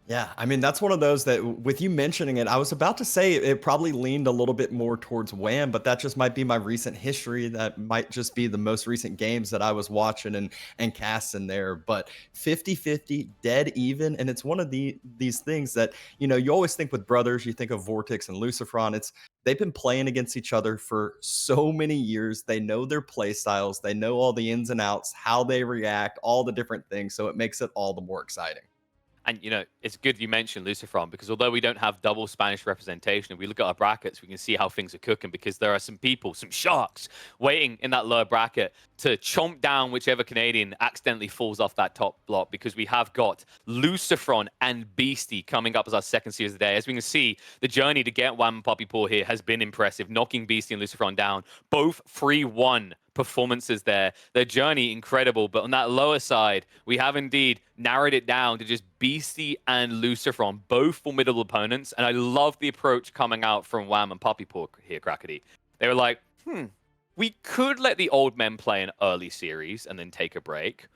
Yeah, I mean, that's one of those that with you mentioning it, I was about to say it probably leaned a little bit more towards Wham, but that just might be my recent history. That might just be the most recent games that I was watching and casting there. But 50-50, dead even. And it's one of these things that, you always think with brothers, you think of Vortex and Lucifron. They've been playing against each other for so many years. They know their play styles, they know all the ins and outs, how they react, all the different things. So it makes it all the more exciting. And it's good you mentioned Lucifron because although we don't have double Spanish representation, if we look at our brackets, we can see how things are cooking because there are some people, some sharks, waiting in that lower bracket to chomp down whichever Canadian accidentally falls off that top block because we have got Lucifron and Beastie coming up as our second series of the day. As we can see, the journey to get Wham and PuppyPaw here has been impressive, knocking Beastie and Lucifron down, both 3-1 performances there. Their journey incredible, but on that lower side, we have indeed narrowed it down to just Beastie and Lucifron, both formidable opponents. And I love the approach coming out from Wham and PuppyPaw here, Crackety. They were like, we could let the old men play an early series and then take a break.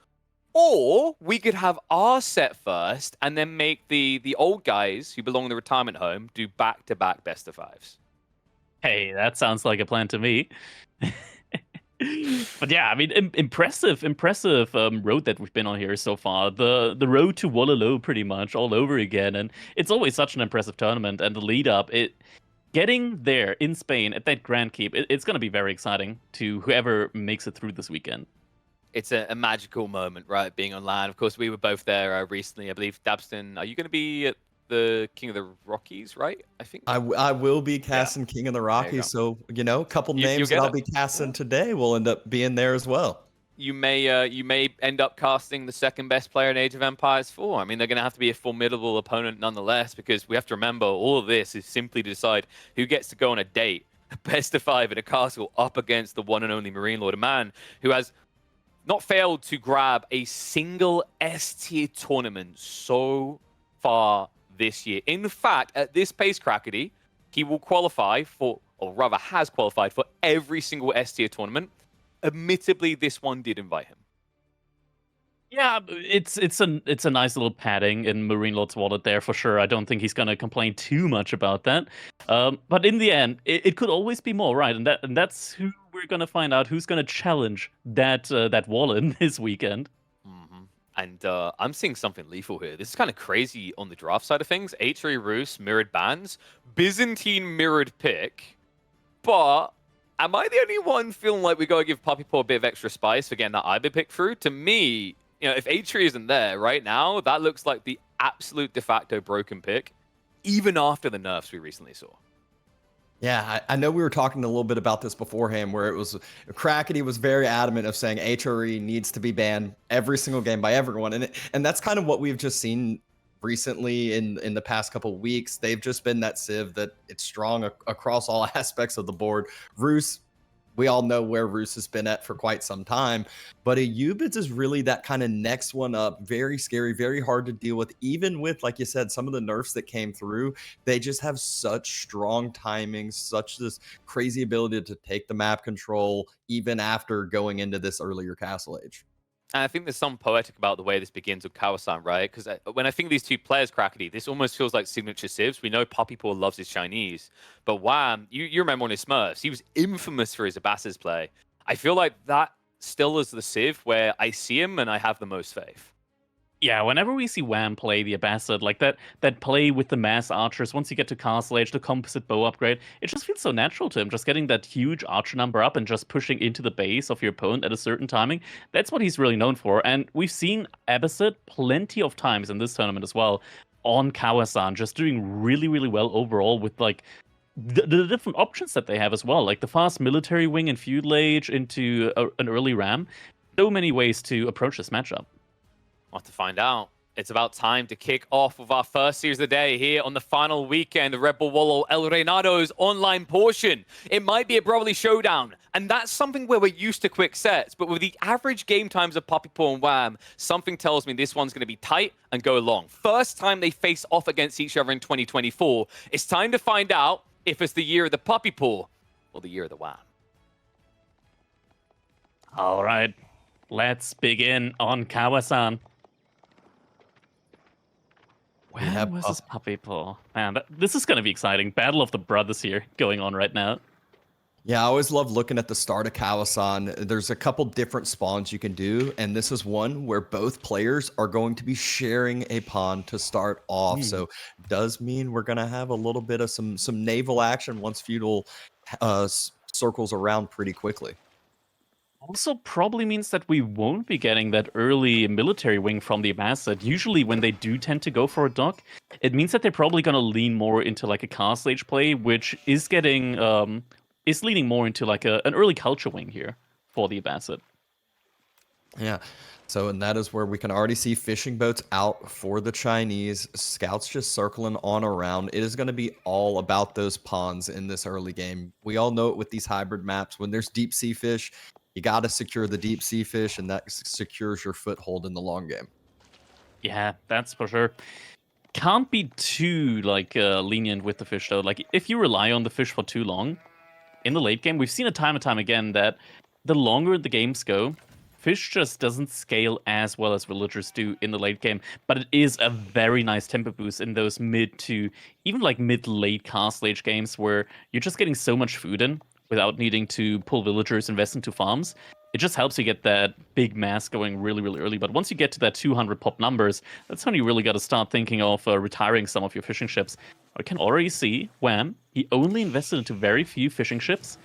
Or we could have our set first and then make the old guys who belong in the retirement home do back-to-back best of fives. Hey, that sounds like a plan to me. But yeah, I mean, impressive road that we've been on here so far. The road to Wololo, pretty much all over again, and it's always such an impressive tournament. And the lead up, getting there in Spain at that Grand Keep, it's going to be very exciting to whoever makes it through this weekend. It's a magical moment, right? Being on LAN. Of course, we were both there recently. I believe, Dabston, are you going to be at the King of the Rockies, right? I think. I will be Yeah, casting King of the there you Rockies, go. so, a couple You'll names that get I'll it. be Yeah. casting today will end up being there as well. You may end up casting the second best player in Age of Empires 4. I mean, they're going to have to be a formidable opponent nonetheless, because we have to remember all of this is simply to decide who gets to go on a date, a best of 5 at a castle up against the one and only Marine Lord, a man who has not failed to grab a single S-tier tournament so far this year. In fact, at this pace, Crackety, he will qualify for, or rather has qualified for every single S-tier tournament. Admittedly, this one did invite him. Yeah, it's a nice little padding in Marine Lord's wallet there for sure. I don't think he's gonna complain too much about that. But in the end, it could always be more, right? And that's who we're gonna find out who's gonna challenge that wallet this weekend. And I'm seeing something lethal here. This is kind of crazy on the draft side of things. Atri Rus mirrored bans, Byzantine mirrored pick, but am I the only one feeling like we gotta give PuppyPaw a bit of extra spice for getting that IBA pick through? To me, if Atri isn't there right now, that looks like the absolute de facto broken pick, even after the nerfs we recently saw. Yeah, I know we were talking a little bit about this beforehand, where it was Crackety was very adamant of saying HRE needs to be banned every single game by everyone, and that's kind of what we've just seen recently in the past couple weeks. They've just been that sieve that it's strong across all aspects of the board. Roos, we all know where Roos has been at for quite some time, but a Ubits is really that kind of next one up. Very scary, very hard to deal with. Even with, like you said, some of the nerfs that came through, they just have such strong timing, such this crazy ability to take the map control, even after going into this earlier Castle Age. And I think there's some poetic about the way this begins with Kawasan, right? Because when I think of these two players, Crackety, this almost feels like signature civs. We know PuppyPaw loves his Chinese, but Wham, you remember on his Smurfs, he was infamous for his Abasses play. I feel like that still is the civ where I see him and I have the most faith. Yeah, whenever we see Wham play the Abbasid, like that play with the mass archers, once you get to Castle Age, the composite bow upgrade, it just feels so natural to him. Just getting that huge archer number up and just pushing into the base of your opponent at a certain timing. That's what he's really known for. And we've seen Abbasid plenty of times in this tournament as well on Kawasan, just doing really, really well overall with like the different options that they have as well. Like the fast military wing and Feudal Age into an early ram. So many ways to approach this matchup. We'll have to find out. It's about time to kick off with our first series of the day here on the final weekend of Red Bull Wololo El Reinado's online portion. It might be a brotherly showdown, and that's something where we're used to quick sets, but with the average game times of PuppyPaw and Wham, something tells me this one's going to be tight and go long. First time they face off against each other in 2024. It's time to find out if it's the year of the PuppyPaw or the year of the Wham. All right, let's begin on Kawasan. We Wham have versus PuppyPaw. Man, this is going to be exciting. Battle of the brothers here going on right now. Yeah, I always love looking at the start of Kawasan. There's a couple different spawns you can do, and this is one where both players are going to be sharing a pawn to start off. So does mean we're going to have a little bit of some naval action once Feudal circles around pretty quickly. Also probably means that we won't be getting that early military wing from the Abbasid. Usually when they do tend to go for a dock, it means that they're probably going to lean more into like a castle age play, which is getting is leaning more into like an early culture wing here for the Abbasid. Yeah. So, and that is where we can already see fishing boats out for the Chinese. Scouts just circling on around. It is going to be all about those pawns in this early game. We all know it with these hybrid maps. When there's deep sea fish, you got to secure the deep sea fish, and that secures your foothold in the long game. Yeah, that's for sure. Can't be too like lenient with the fish though. Like if you rely on the fish for too long in the late game, we've seen it time and time again that the longer the games go, fish just doesn't scale as well as villagers do in the late game. But it is a very nice tempo boost in those mid to even like mid-late castle age games where you're just getting so much food in without needing to pull villagers, invest into farms. It just helps you get that big mass going really, really early. But once you get to that 200 pop numbers, that's when you really got to start thinking of retiring some of your fishing ships. I can already see Wham, he only invested into very few fishing ships.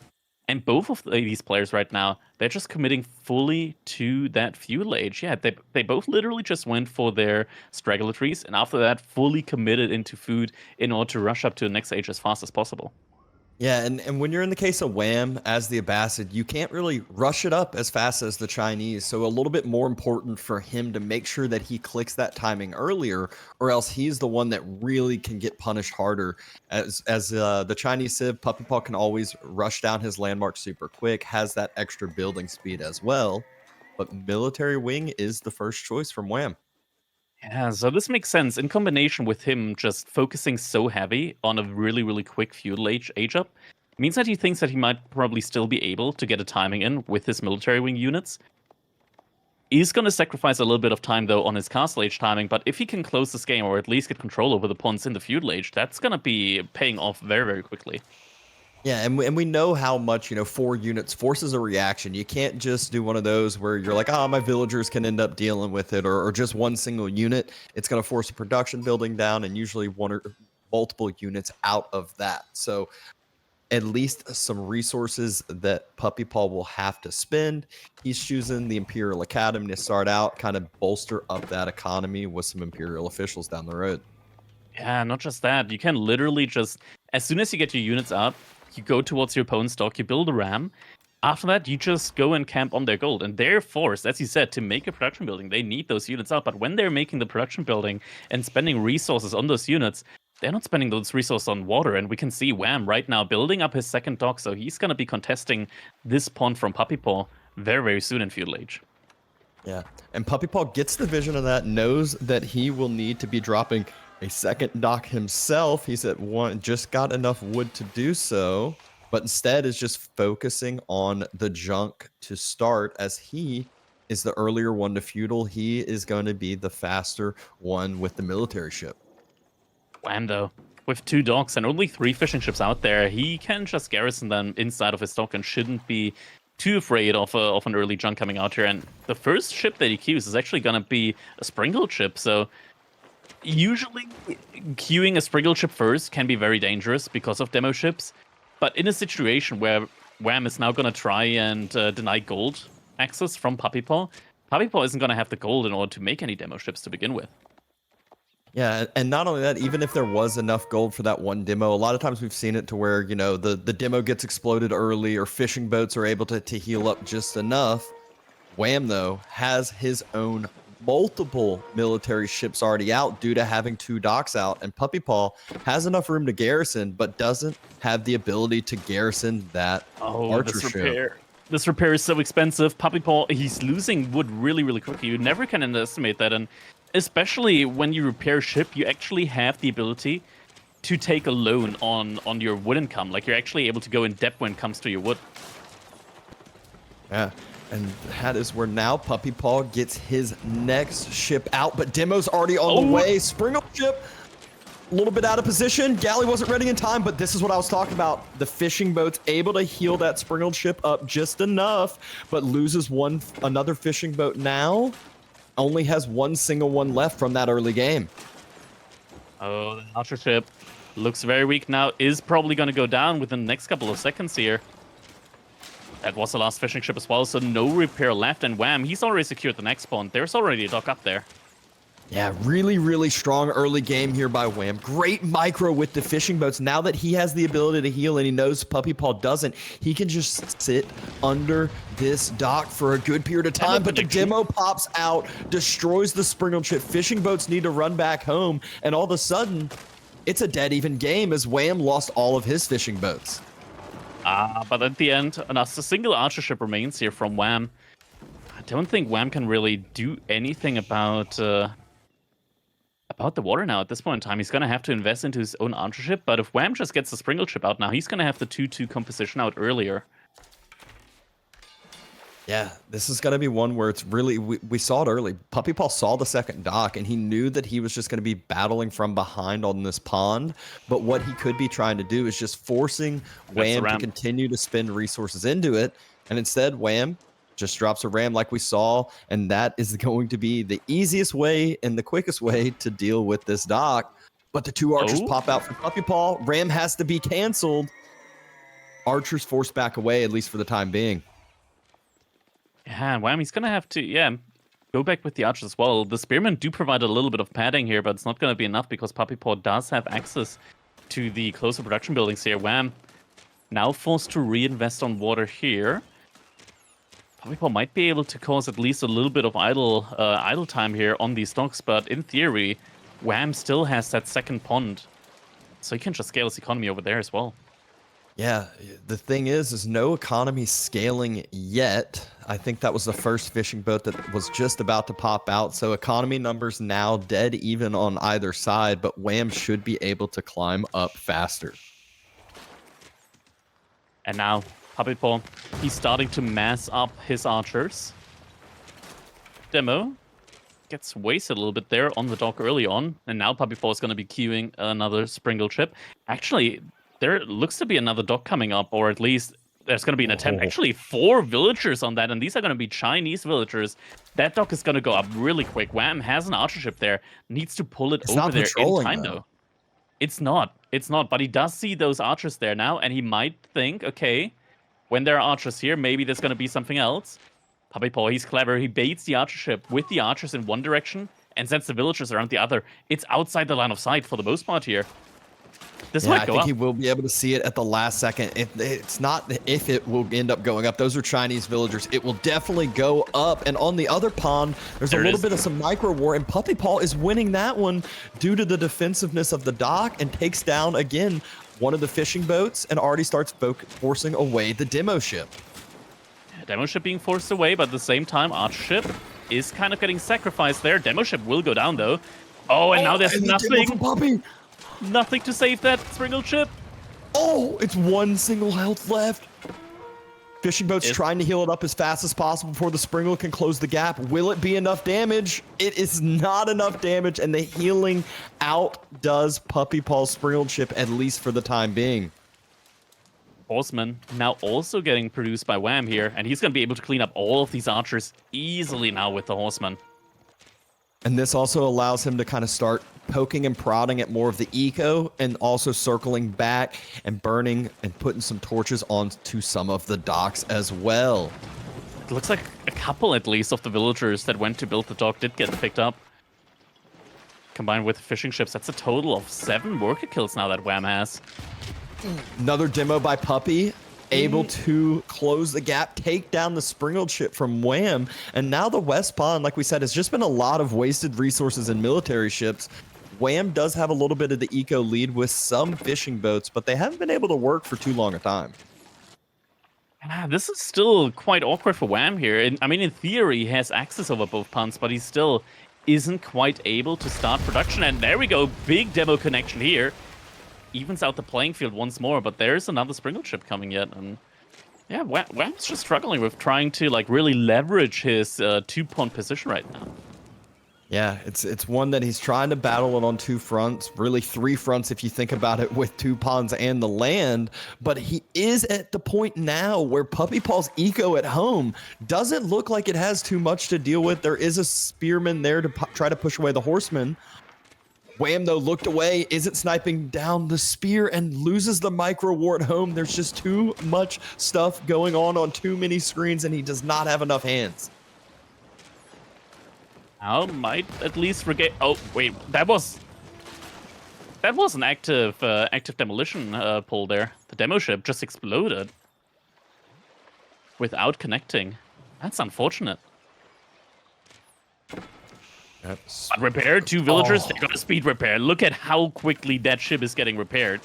And both of these players right now, they're just committing fully to that feudal age. Yeah, they both literally just went for their straggler trees, and after that, fully committed into food in order to rush up to the next age as fast as possible. Yeah, and when you're in the case of Wham as the Abbasid, you can't really rush it up as fast as the Chinese. So a little bit more important for him to make sure that he clicks that timing earlier, or else he's the one that really can get punished harder. As the Chinese Civ, PuppyPaw can always rush down his landmark super quick, has that extra building speed as well. But military wing is the first choice from Wham. Yeah, so this makes sense in combination with him just focusing so heavy on a really, really quick feudal age up. Means that he thinks that he might probably still be able to get a timing in with his military wing units. He's going to sacrifice a little bit of time, though, on his castle age timing, but if he can close this game or at least get control over the pawns in the feudal age, that's going to be paying off very, very quickly. Yeah, and we know how much, 4 units forces a reaction. You can't just do one of those where you're like, oh, my villagers can end up dealing with it, or just one single unit. It's going to force a production building down and usually one or multiple units out of that. So at least some resources that PuppyPaw will have to spend. He's choosing the Imperial Academy to start out, kind of bolster up that economy with some Imperial officials down the road. Yeah, not just that. You can literally just, as soon as you get your units up, you go towards your opponent's dock, you build a ram. After that, you just go and camp on their gold. And they're forced, as you said, to make a production building. They need those units up. But when they're making the production building and spending resources on those units, they're not spending those resources on water. And we can see Wham right now building up his second dock. So he's going to be contesting this pawn from PuppyPaw very, very soon in Feudal Age. Yeah, and PuppyPaw gets the vision of that, knows that he will need to be dropping a second dock himself. He's at one, just got enough wood to do so, but instead is just focusing on the junk to start. As he is the earlier one to feudal, he is going to be the faster one with the military ship. Wham, though. With 2 docks and only 3 fishing ships out there, he can just garrison them inside of his dock and shouldn't be too afraid of an early junk coming out here. And the first ship that he queues is actually going to be a sprinkled ship, so usually queuing a sprinkled ship first can be very dangerous because of demo ships, but in a situation where Wham is now going to try and deny gold access from PuppyPaw, PuppyPaw isn't going to have the gold in order to make any demo ships to begin with. Yeah, and not only that, even if there was enough gold for that one demo, a lot of times we've seen it to where, the demo gets exploded early or fishing boats are able to heal up just enough. Wham, though, has his own multiple military ships already out due to having 2 docks out, and PuppyPaw has enough room to garrison, but doesn't have the ability to garrison that archer ship. This repair is so expensive. PuppyPaw, he's losing wood really, really quickly. You never can underestimate that, and especially when you repair ship, you actually have the ability to take a loan on your wood income. Like, you're actually able to go in debt when it comes to your wood. Yeah. And that is where now PuppyPaw gets his next ship out, but demo's already on the way. Springle ship A little bit out of position. Galley wasn't ready in time, but this is what I was talking about. The fishing boat's able to heal that sprinkled ship up just enough, but loses another fishing boat now. Only has one single one left from that early game. Oh, the archer ship looks very weak now. Is probably going to go down within the next couple of seconds here. That was the last fishing ship as well, so no repair left. And wham, he's already secured the next spawn. There's already a dock up there. Yeah, really, really strong early game here by Wham. Great micro with the fishing boats. Now that he has the ability to heal and he knows PuppyPaw doesn't, he can just sit under this dock for a good period of time. But the demo pops out, destroys the sprinkled ship. Fishing boats need to run back home. And all of a sudden, it's a dead even game as Wham lost all of his fishing boats. But at the end, a single archer ship remains here from Wham. I don't think Wham can really do anything about the water now at this point in time. He's going to have to invest into his own archer ship, but if Wham just gets the sprinkled ship out now, he's going to have the 2-2 composition out earlier. Yeah, this is going to be one where it's really, we saw it early. PuppyPaw saw the second dock, and he knew that he was just going to be battling from behind on this pond. But what he could be trying to do is just forcing Wham to continue to spend resources into it. And instead, Wham just drops a ram like we saw, and that is going to be the easiest way and the quickest way to deal with this dock. But the two archers pop out from PuppyPaw. Ram has to be canceled. Archers forced back away, at least for the time being. Yeah, Wham, he's going to have to, go back with the archers as well. The spearmen do provide a little bit of padding here, but it's not going to be enough because PuppyPaw does have access to the closer production buildings here. Wham now forced to reinvest on water here. PuppyPaw might be able to cause at least a little bit of idle time here on these docks, but in theory, Wham still has that second pond, so he can just scale his economy over there as well. Yeah, the thing is no economy scaling yet. I think that was the first fishing boat that was just about to pop out, so economy numbers now dead even on either side, but Wham should be able to climb up faster. And now PuppyPaw, he's starting to mass up his archers. Demo gets wasted a little bit there on the dock early on, and now PuppyPaw is going to be queuing another sprinkled ship. Actually, there looks to be another dock coming up, or at least there's going to be an attempt. Actually, 4 villagers on that, and these are going to be Chinese villagers. That dock is going to go up really quick. Wham has an archer ship there, needs to pull it over there in time, though. It's not, but he does see those archers there now, and he might think, okay, when there are archers here, maybe there's going to be something else. PuppyPaw, he's clever. He baits the archer ship with the archers in one direction and sends the villagers around the other. It's outside the line of sight for the most part here. This might go up. I think he will be able to see it at the last second. It's not if it will end up going up. Those are Chinese villagers. It will definitely go up. And on the other pond, there's a little bit of some micro war, and PuppyPaw is winning that one due to the defensiveness of the dock and takes down, again, one of the fishing boats and already starts forcing away the demo ship. Demo ship being forced away, but at the same time, archer ship is kind of getting sacrificed there. Demo ship will go down, though. Oh, and now there's nothing to save that sprinkled ship. Oh, it's one single health left. Fishing boat's trying to heal it up as fast as possible before the sprinkle can close the gap. Will it be enough damage? It is not enough damage, and the healing outdoes PuppyPaw's sprinkled ship, at least for the time being. Horseman now also getting produced by Wham here, and he's going to be able to clean up all of these archers easily now with the Horseman. And this also allows him to kind of start poking and prodding at more of the eco, and also circling back and burning and putting some torches onto some of the docks as well. It looks like a couple, at least, of the villagers that went to build the dock did get picked up. Combined with fishing ships, that's a total of 7 worker kills now that Wham has. Another demo by Puppy, able to close the gap, take down the sprinkled ship from Wham. And now the West Pond, like we said, has just been a lot of wasted resources in military ships. Wham does have a little bit of the eco lead with some fishing boats, but they haven't been able to work for too long a time. This is still quite awkward for Wham here. I mean, in theory, he has access over both ponds, but he still isn't quite able to start production. And there we go, big demo connection here. Evens out the playing field once more, but there's another sprinkled ship coming yet. And yeah, Wham's just struggling with trying to like really leverage his 2-pond position right now. Yeah, it's one that he's trying to battle it on two fronts, really three fronts if you think about it, with two pawns and the land. But he is at the point now where PuppyPaw's eco at home doesn't look like it has too much to deal with. There is a spearman there to try to push away the horseman. Wham, though, looked away, isn't sniping down the spear, and loses the micro war at home. There's just too much stuff going on too many screens, and he does not have enough hands. Now might at least regain. Oh wait, that was an active demolition pull there. The demo ship just exploded without connecting. That's unfortunate. Yep. But repair, two villagers, they got a speed repair. Look at how quickly that ship is getting repaired.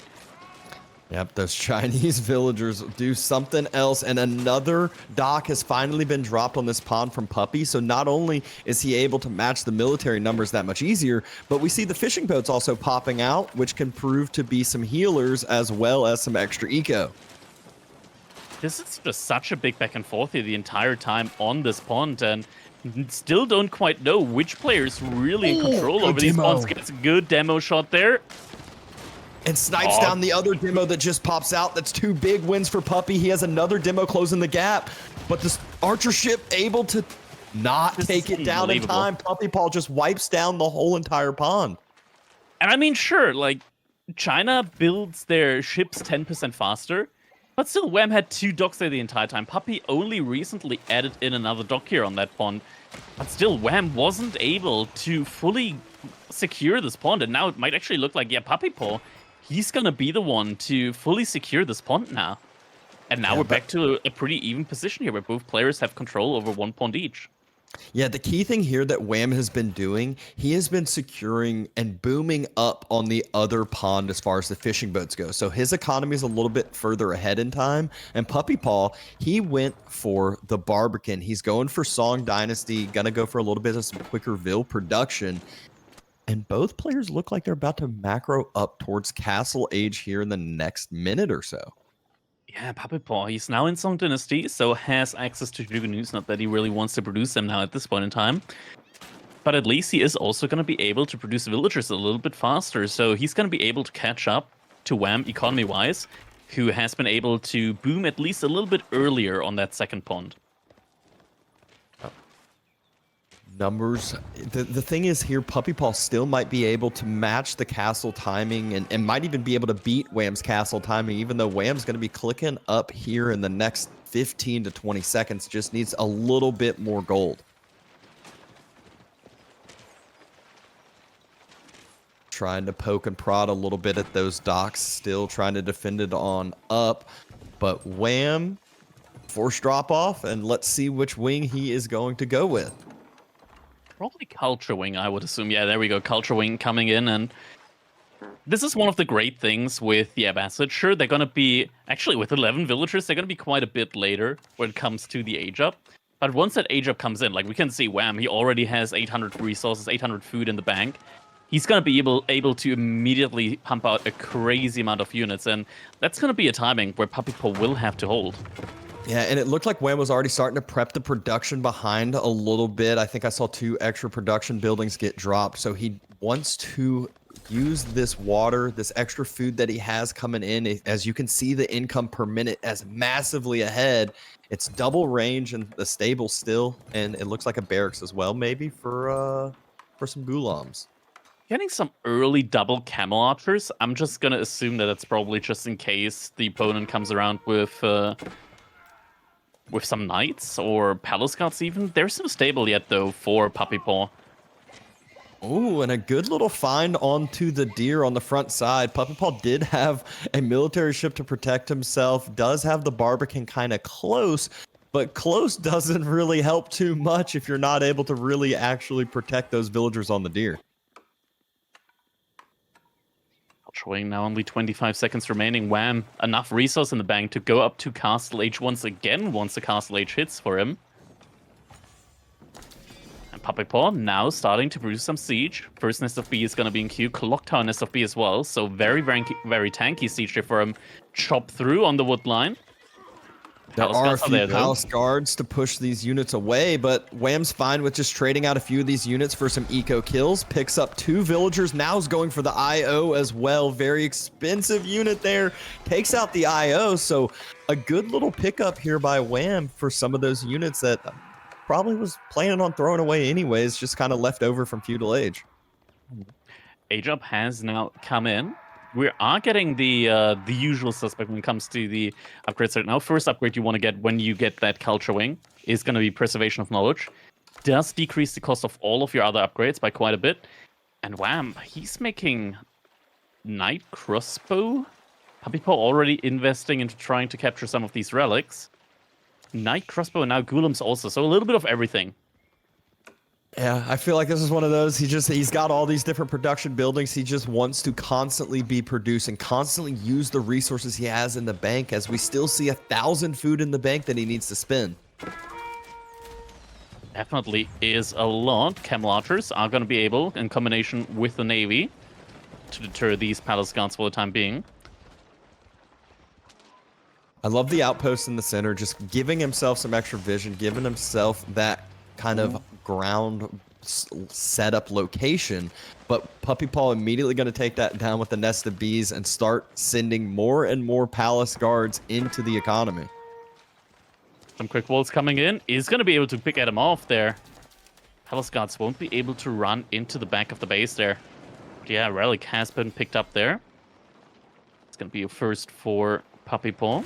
Yep, those Chinese villagers do something else, and another dock has finally been dropped on this pond from Puppy. So not only is he able to match the military numbers that much easier, but we see the fishing boats also popping out, which can prove to be some healers as well as some extra eco. This is just such a big back and forth here the entire time on this pond, and still don't quite know which player's really in control over these ponds. Gets a good demo shot there. And snipes down the other demo that just pops out. That's two big wins for Puppy. He has another demo closing the gap, but this archer ship able to not take it down in time. PuppyPaw just wipes down the whole entire pond. And I mean, sure, like, China builds their ships 10% faster, but still, Wham had two docks there the entire time. Puppy only recently added in another dock here on that pond, but still, Wham wasn't able to fully secure this pond, and now it might actually look like, yeah, PuppyPaw, he's gonna be the one to fully secure this pond now. And now we're back to a pretty even position here where both players have control over one pond each. Yeah, the key thing here that Wham has been doing, he has been securing and booming up on the other pond as far as the fishing boats go. So his economy is a little bit further ahead in time. And PuppyPaw, he went for the Barbican. He's going for Song Dynasty, gonna go for a little bit of some quicker Vil production. And both players look like they're about to macro up towards Castle Age here in the next minute or so. Yeah, PuppyPaw, he's now in Song Dynasty, so has access to Jugonews. Not that he really wants to produce them now at this point in time. But at least he is also going to be able to produce villagers a little bit faster. So he's going to be able to catch up to Wham economy-wise, who has been able to boom at least a little bit earlier on that second pond. Numbers. The thing is here, PuppyPaw still might be able to match the castle timing and might even be able to beat Wham's castle timing, even though Wham's going to be clicking up here in the next 15 to 20 seconds. Just needs a little bit more gold. Trying to poke and prod a little bit at those docks, still trying to defend it on up. But Wham, force drop off, and let's see which wing he is going to go with. Probably Culture Wing, I would assume. Yeah, there we go. Culture Wing coming in. And this is one of the great things with the Abbasid. Sure, they're going to be, actually with 11 villagers, they're going to be quite a bit later when it comes to the age up. But once that age up comes in, like we can see Wham, he already has 800 resources, 800 food in the bank. He's going to be able to immediately pump out a crazy amount of units. And that's going to be a timing where PuppyPaw will have to hold. Yeah, and it looked like Wham was already starting to prep the production behind a little bit. I think I saw 2 extra production buildings get dropped. So he wants to use this water, this extra food that he has coming in. As you can see, the income per minute as massively ahead. It's double range and the stable still. And it looks like a barracks as well, maybe for some gulams. Getting some early double camel archers. I'm just going to assume that it's probably just in case the opponent comes around with some knights or palace guards even. There's no stable yet, though, for PuppyPaw. Oh, and a good little find onto the deer on the front side. PuppyPaw did have a military ship to protect himself, does have the Barbican kind of close, but close doesn't really help too much if you're not able to really actually protect those villagers on the deer. Showing now only 25 seconds remaining. Wham, enough resource in the bank to go up to Castle Age once again once the Castle Age hits for him. And PuppyPaw now starting to produce some siege. First Nest of B is going to be in queue. Clock Tower Nest of B as well. So very, very, very tanky siege here for him. Chop through on the wood line. There Palace are a guards are few there, though. Palace guards to push these units away, but Wham's fine with just trading out a few of these units for some eco kills. Picks up 2 villagers. Now is going for the IO as well. Very expensive unit there. Takes out the IO, so a good little pickup here by Wham for some of those units that probably was planning on throwing away anyways, just kind of left over from Feudal Age. Age Up has now come in. We are getting the usual suspect when it comes to the upgrades right now. First upgrade you want to get when you get that Culture Wing is going to be Preservation of Knowledge. Does decrease the cost of all of your other upgrades by quite a bit. And wham, he's making Knight Crossbow. PuppyPaw already investing into trying to capture some of these relics. Knight Crossbow and now Golems also, so a little bit of everything. Yeah, I feel like this is one of those. He's got all these different production buildings. He just wants to constantly be producing, constantly use the resources he has in the bank, as we still see 1,000 food in the bank that he needs to spend. Definitely is a lot. Camel Archers are going to be able, in combination with the Navy, to deter these Palace Guards for the time being. I love the outpost in the center, just giving himself some extra vision, giving himself that kind of ground setup location. But PuppyPaw immediately going to take that down with the nest of bees and start sending more and more Palace Guards into the economy. Some quick walls coming in. Is going to be able to pick Adam off there. Palace Guards won't be able to run into the back of the base there. But yeah, Relic has been picked up there. It's going to be a first for PuppyPaw.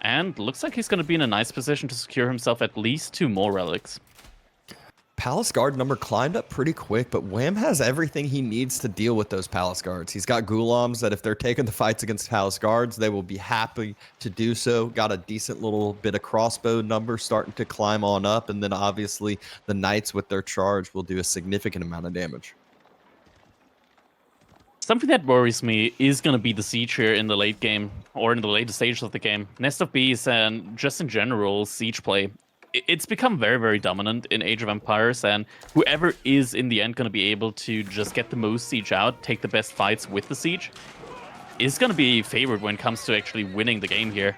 And looks like he's going to be in a nice position to secure himself at least 2 more relics. Palace Guard number climbed up pretty quick, but Wham has everything he needs to deal with those Palace Guards. He's got Ghulams that if they're taking the fights against Palace Guards, they will be happy to do so. Got a decent little bit of crossbow number starting to climb on up, and then obviously the Knights with their charge will do a significant amount of damage. Something that worries me is going to be the siege here in the late game, or in the later stages of the game. Nest of Bees and just in general, siege play. It's become very, very dominant in Age of Empires, and whoever is in the end going to be able to just get the most siege out, take the best fights with the siege, is going to be favored when it comes to actually winning the game here.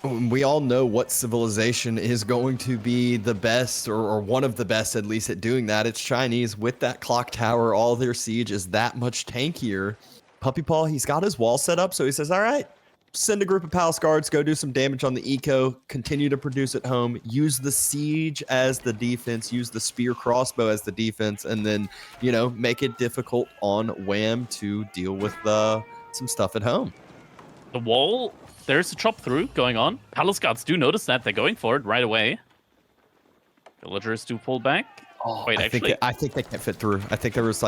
We all know what civilization is going to be the best, or one of the best at least, at doing that. It's Chinese. With that clock tower, all their siege is that much tankier. PuppyPaw, he's got his wall set up, so he says, all right, send a group of Palace Guards, go do some damage on the eco, continue to produce at home, use the siege as the defense, use the spear crossbow as the defense, and then, you know, make it difficult on Wham to deal with some stuff at home. The wall, there's a chop through going on. Palace Guards do notice that. They're going for it right away. Villagers do pull back. Oh, wait, I think they can't fit through. I think there's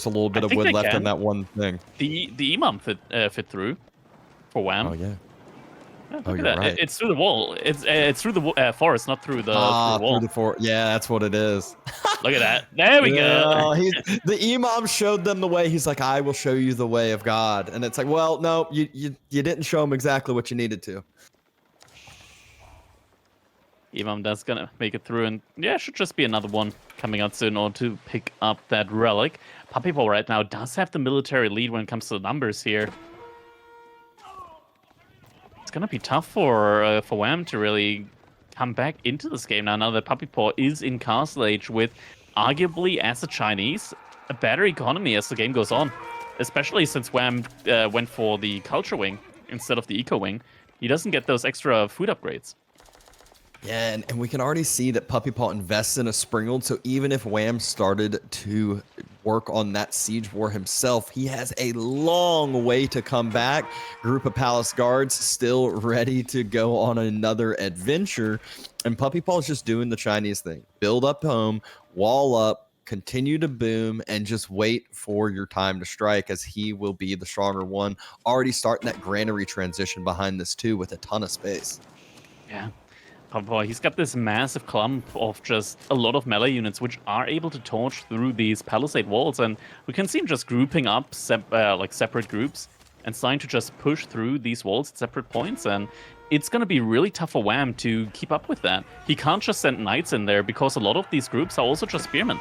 a little bit of wood left in that one thing. The Imam fit through for Wham. Oh, yeah. Yeah, look Oh, at you're that. right. It's through the wall. It's through the forest, not through the, wall. Through the forest. Yeah, that's what it is. Look at that. There we go. The Imam showed them the way. He's like, I will show you the way of God. And it's like, well, no, you didn't show him exactly what you needed to. Imam that's gonna make it through, and yeah, should just be another one coming out soon in order to pick up that relic. PuppyPaw right now does have the military lead when it comes to the numbers here. It's gonna be tough for Wham to really come back into this game now that PuppyPaw is in Castle Age with arguably, as a Chinese, a better economy as the game goes on. Especially since Wham went for the Culture Wing instead of the Eco Wing. He doesn't get those extra food upgrades. Yeah, and we can already see that PuppyPaw invests in a Springald, so even if Wham started to work on that siege war himself, he has a long way to come back. Group of Palace Guards still ready to go on another adventure, and PuppyPaw is just doing the Chinese thing. Build up home, wall up, continue to boom, and just wait for your time to strike, as he will be the stronger one. Already starting that granary transition behind this too with a ton of space. Yeah. PuppyPaw, he's got this massive clump of just a lot of melee units which are able to torch through these palisade walls, and we can see him just grouping up like separate groups and starting to just push through these walls at separate points, and it's going to be really tough for Wham to keep up with that. He can't just send knights in there because a lot of these groups are also just spearmen.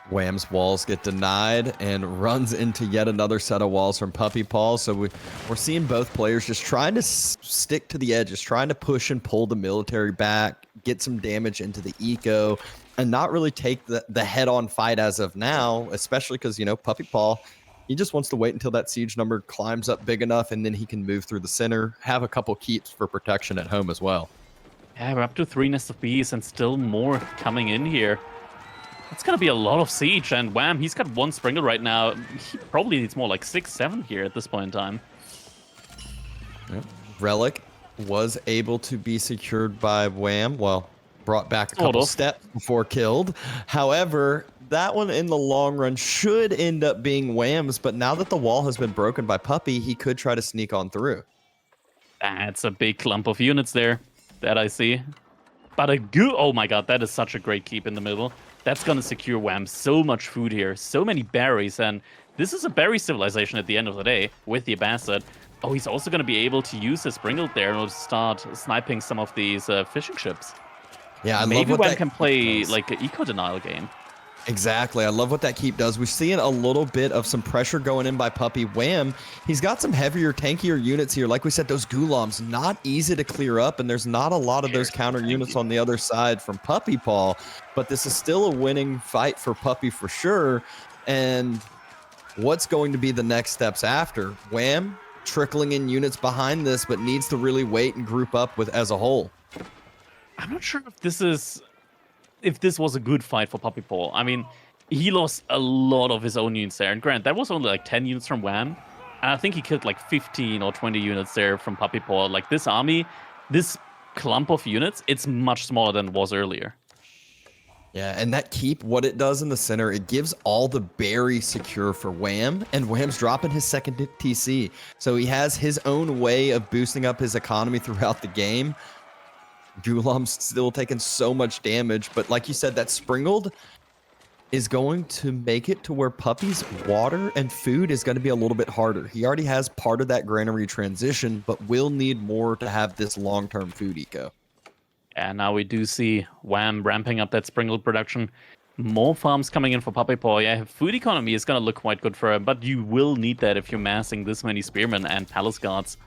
Wham's walls get denied and runs into yet another set of walls from PuppyPaw. So we're seeing both players just trying to stick to the edges, trying to push and pull the military back, get some damage into the eco, and not really take the head-on fight as of now, especially because, you know, PuppyPaw, he just wants to wait until that siege number climbs up big enough, and then he can move through the center, have a couple keeps for protection at home as well. Yeah, we're up to 3 nests of bees and still more coming in here. That's gonna be a lot of siege, and Wham, he's got 1 Sprinkle right now. He probably needs more like 6, 7 here at this point in time. Yep. Relic was able to be secured by Wham. Well, brought back a couple steps before killed. However, that one in the long run should end up being Wham's, but now that the wall has been broken by Puppy, he could try to sneak on through. That's a big clump of units there that I see. But a good, oh my god, that is such a great keep in the middle. That's gonna secure Wham so much food here, so many berries, and this is a berry civilization at the end of the day with the Abbasid. Oh, he's also gonna be able to use his Springle there and start sniping some of these fishing ships. Yeah, maybe Wham can play like an eco denial game. Exactly. I love what that keep does. We're seeing a little bit of some pressure going in by Puppy. Wham, he's got some heavier, tankier units here. Like we said, those Gulams, not easy to clear up, and there's not a lot of those counter units on the other side from PuppyPaw, but this is still a winning fight for Puppy for sure. And what's going to be the next steps after? Wham, trickling in units behind this, but needs to really wait and group up with as a whole. I'm not sure if this was a good fight for PuppyPaw. I mean, he lost a lot of his own units there. And Grant, that was only like 10 units from Wham. And I think he killed like 15 or 20 units there from PuppyPaw. Like this army, this clump of units, it's much smaller than it was earlier. Yeah, and that keep, what it does in the center, it gives all the berry secure for Wham, and Wham's dropping his second TC. So he has his own way of boosting up his economy throughout the game. Gulam's still taking so much damage, but like you said, that Springled is going to make it to where Puppy's water and food is going to be a little bit harder. He already has part of that granary transition, but will need more to have this long-term food eco. And now we do see Wham ramping up that Springled production. More farms coming in for PuppyPaw. Yeah, food economy is going to look quite good for him, but you will need that if you're massing this many Spearmen and Palace Guards.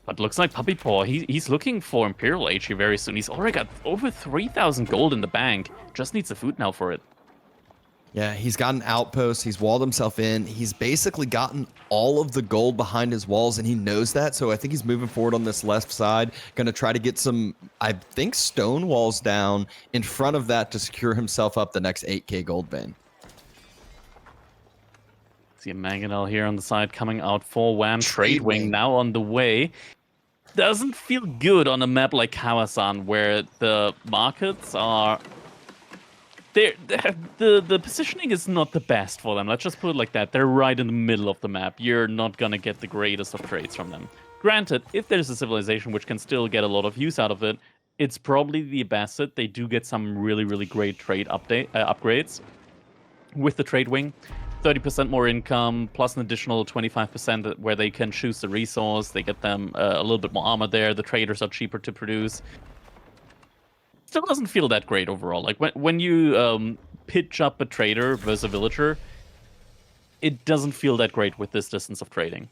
But looks like PuppyPaw, he's looking for Imperial HE very soon. He's already got over 3,000 gold in the bank. Just needs the food now for it. Yeah, he's got an outpost. He's walled himself in. He's basically gotten all of the gold behind his walls, and he knows that. So I think he's moving forward on this left side. Going to try to get some, I think, stone walls down in front of that to secure himself up the next 8k gold vein. See a Mangonel here on the side coming out for Wham. Trade Wing now on the way. Doesn't feel good on a map like Kawasan, where the markets are... The positioning is not the best for them. Let's just put it like that. They're right in the middle of the map. You're not going to get the greatest of trades from them. Granted, if there's a civilization which can still get a lot of use out of it, it's probably the Abbasid. They do get some really, really great trade upgrades with the Trade Wing. 30% more income, plus an additional 25% where they can choose the resource. They get them a little bit more armor there. The traders are cheaper to produce. Still doesn't feel that great overall. Like when you pitch up a trader versus a villager, it doesn't feel that great with this distance of trading.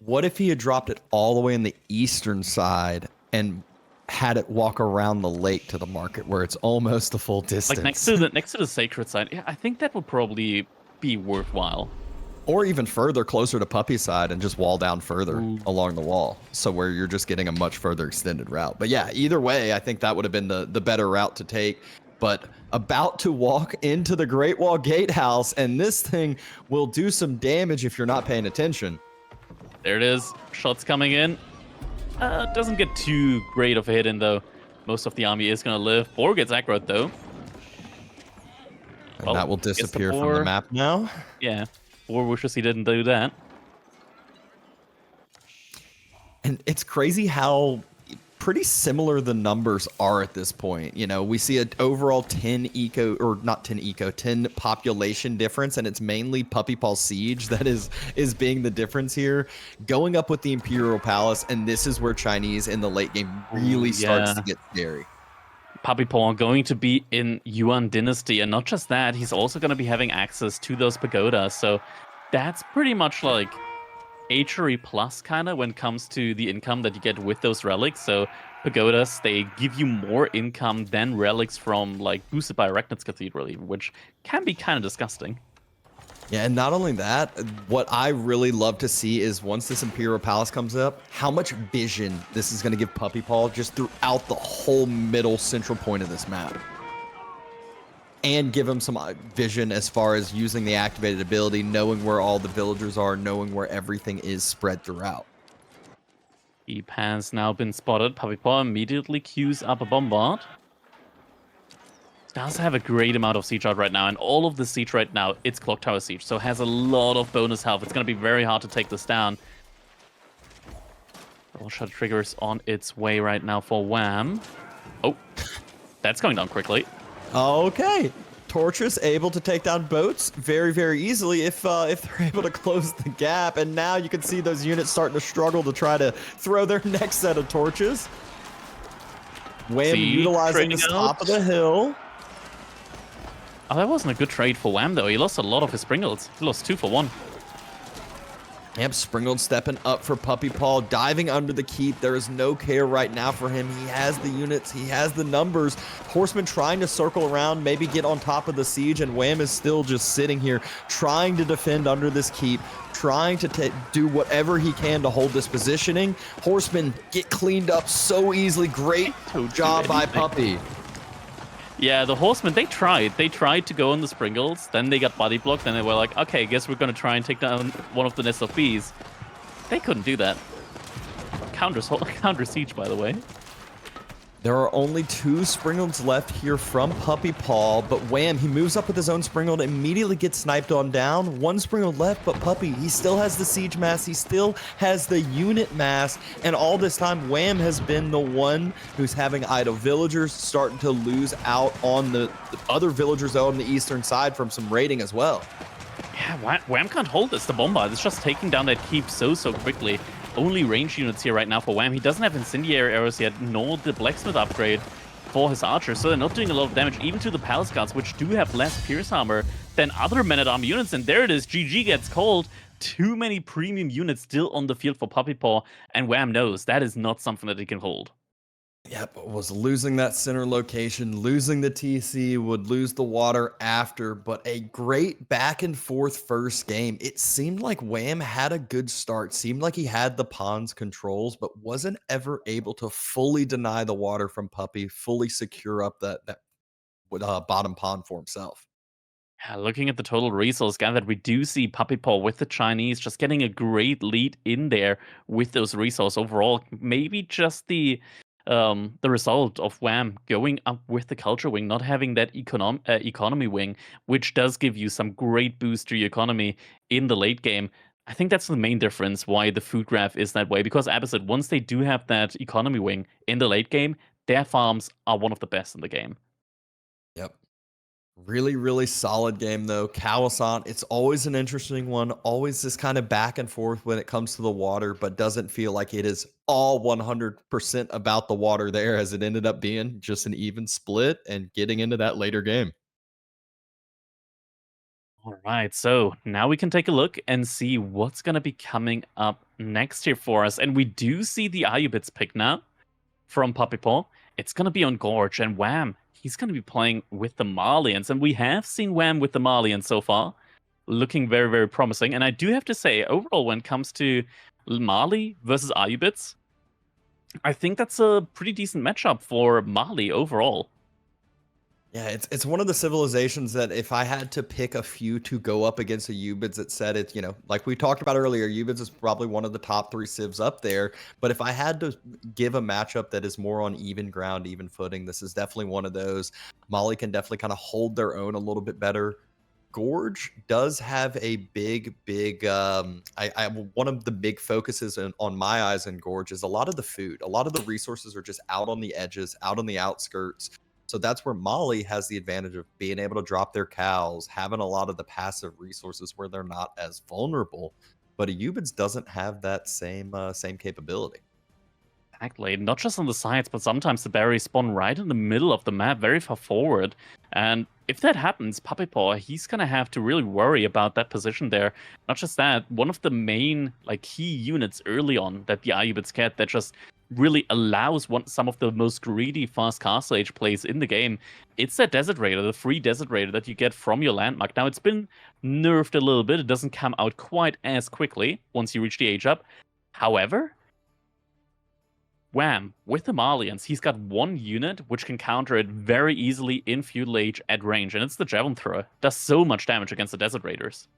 What if he had dropped it all the way in the eastern side and had it walk around the lake to the market where it's almost the full distance? Like next to the sacred side. Yeah, I think that would probably be worthwhile. Or even further, closer to Puppy's side and just wall down further along the wall. So where you're just getting a much further extended route. But yeah, either way, I think that would have been the better route to take. But about to walk into the Great Wall Gatehouse, and this thing will do some damage if you're not paying attention. There it is. Shots coming in. Doesn't get too great of a hit in, though. Most of the army is going to live. Boar gets aggroed, though. And that will disappear from the map now. Yeah. Boar wishes he didn't do that. And it's crazy how pretty similar the numbers are at this point. You know, we see an overall 10 population difference, and it's mainly PuppyPaw Siege that is being the difference here. Going up with the Imperial Palace, and this is where Chinese in the late game really starts to get scary. PuppyPaw going to be in Yuan Dynasty, and not just that, he's also going to be having access to those pagodas. So that's pretty much like Achery plus kind of when it comes to the income that you get with those relics. So pagodas, they give you more income than relics from like boosted by Arachnid's Cathedral, even, which can be kind of disgusting. Yeah, and not only that, what I really love to see is once this Imperial Palace comes up, how much vision this is going to give PuppyPaw just throughout the whole middle central point of this map. And give him some vision as far as using the activated ability, knowing where all the villagers are, knowing where everything is spread throughout. Keep has now been spotted. PuppyPaw immediately queues up a bombard. Does have a great amount of siege out right now, and all of the siege right now, it's Clock Tower siege, so has a lot of bonus health. It's going to be very hard to take this down. Double shot triggers on its way right now for Wham. Oh, that's going down quickly. Okay. Torches able to take down boats very, very easily if they're able to close the gap. And now you can see those units starting to struggle to try to throw their next set of torches. Wham utilizing the top of the hill. Oh, that wasn't a good trade for Wham, though. He lost a lot of his Springles. He lost 2 for 1. Yep, Springald stepping up for PuppyPaw, diving under the keep. There is no care right now for him. He has the units. He has the numbers. Horseman trying to circle around, maybe get on top of the siege, and Wham is still just sitting here trying to defend under this keep, trying to do whatever he can to hold this positioning. Horseman get cleaned up so easily. Great job by Puppy. Yeah, the Horsemen, they tried. They tried to go on the Springles, then they got body blocked, then they were like, okay, I guess we're going to try and take down one of the Nest of Bees. They couldn't do that. Counter siege, by the way. There are only 2 Springalds left here from PuppyPaw, but Wham, he moves up with his own Springald, immediately gets sniped on down. 1 Springald left, but Puppy, he still has the siege mass, he still has the unit mass, and all this time, Wham has been the one who's having idle villagers, starting to lose out on the other villagers out on the eastern side from some raiding as well. Yeah, Wham can't hold this. The bombard is just taking down that keep so quickly. Only range units here right now for Wham. He doesn't have incendiary arrows yet, nor the blacksmith upgrade for his archers, so they're not doing a lot of damage, even to the palace guards, which do have less pierce armor than other men-at-arms units. And there it is, GG gets called. Too many premium units still on the field for PuppyPaw, and Wham knows that is not something that he can hold. Yep, was losing that center location, losing the TC, would lose the water after, but a great back and forth first game. It seemed like Wham had a good start, seemed like he had the pawns controls, but wasn't ever able to fully deny the water from Puppy, fully secure up that bottom pawn for himself. Yeah, looking at the total resource gathered, we do see PuppyPaw with the Chinese just getting a great lead in there with those resources overall. Maybe just the result of Wham going up with the culture wing, not having that economy wing, which does give you some great boost to your economy in the late game. I think that's the main difference why the food graph is that way, because Abbasid, once they do have that economy wing in the late game, their farms are one of the best in the game. Yep. Really, really solid game, though. Kawasan, it's always an interesting one. Always this kind of back and forth when it comes to the water, but doesn't feel like it is all 100% about the water there, as it ended up being just an even split and getting into that later game. All right, so now we can take a look and see what's going to be coming up next here for us. And we do see the Ayubits pick now from PuppyPaw. It's going to be on Gorge, and Wham, he's going to be playing with the Malians. And we have seen Wham with the Malians so far, looking very, very promising. And I do have to say, overall, when it comes to Mali versus Ayubits, I think that's a pretty decent matchup for Mali overall. Yeah, it's one of the civilizations that if I had to pick a few to go up against a Ubids, it said it, like we talked about earlier, Ubids is probably one of the top 3 civs up there. But if I had to give a matchup that is more on even ground, even footing, this is definitely one of those. Mali can definitely kind of hold their own a little bit better. Gorge does have a big one of the big focuses on my eyes in Gorge is a lot of the food. A lot of the resources are just out on the edges, out on the outskirts. So that's where Mali has the advantage of being able to drop their cows, having a lot of the passive resources where they're not as vulnerable. But a Ubids doesn't have that same capability. Exactly. Not just on the sides, but sometimes the berries spawn right in the middle of the map, very far forward. And if that happens, PuppyPaw, he's gonna have to really worry about that position there. Not just that, one of the main like key units early on that the Ayubits get that just really allows some of the most greedy fast castle age plays in the game. It's that Desert Raider, the free Desert Raider that you get from your landmark. Now it's been nerfed a little bit. It doesn't come out quite as quickly once you reach the age up. However, Wham! With the Malians, he's got one unit which can counter it very easily in Feudal Age at range, and it's the Javelin Thrower. Does so much damage against the Desert Raiders.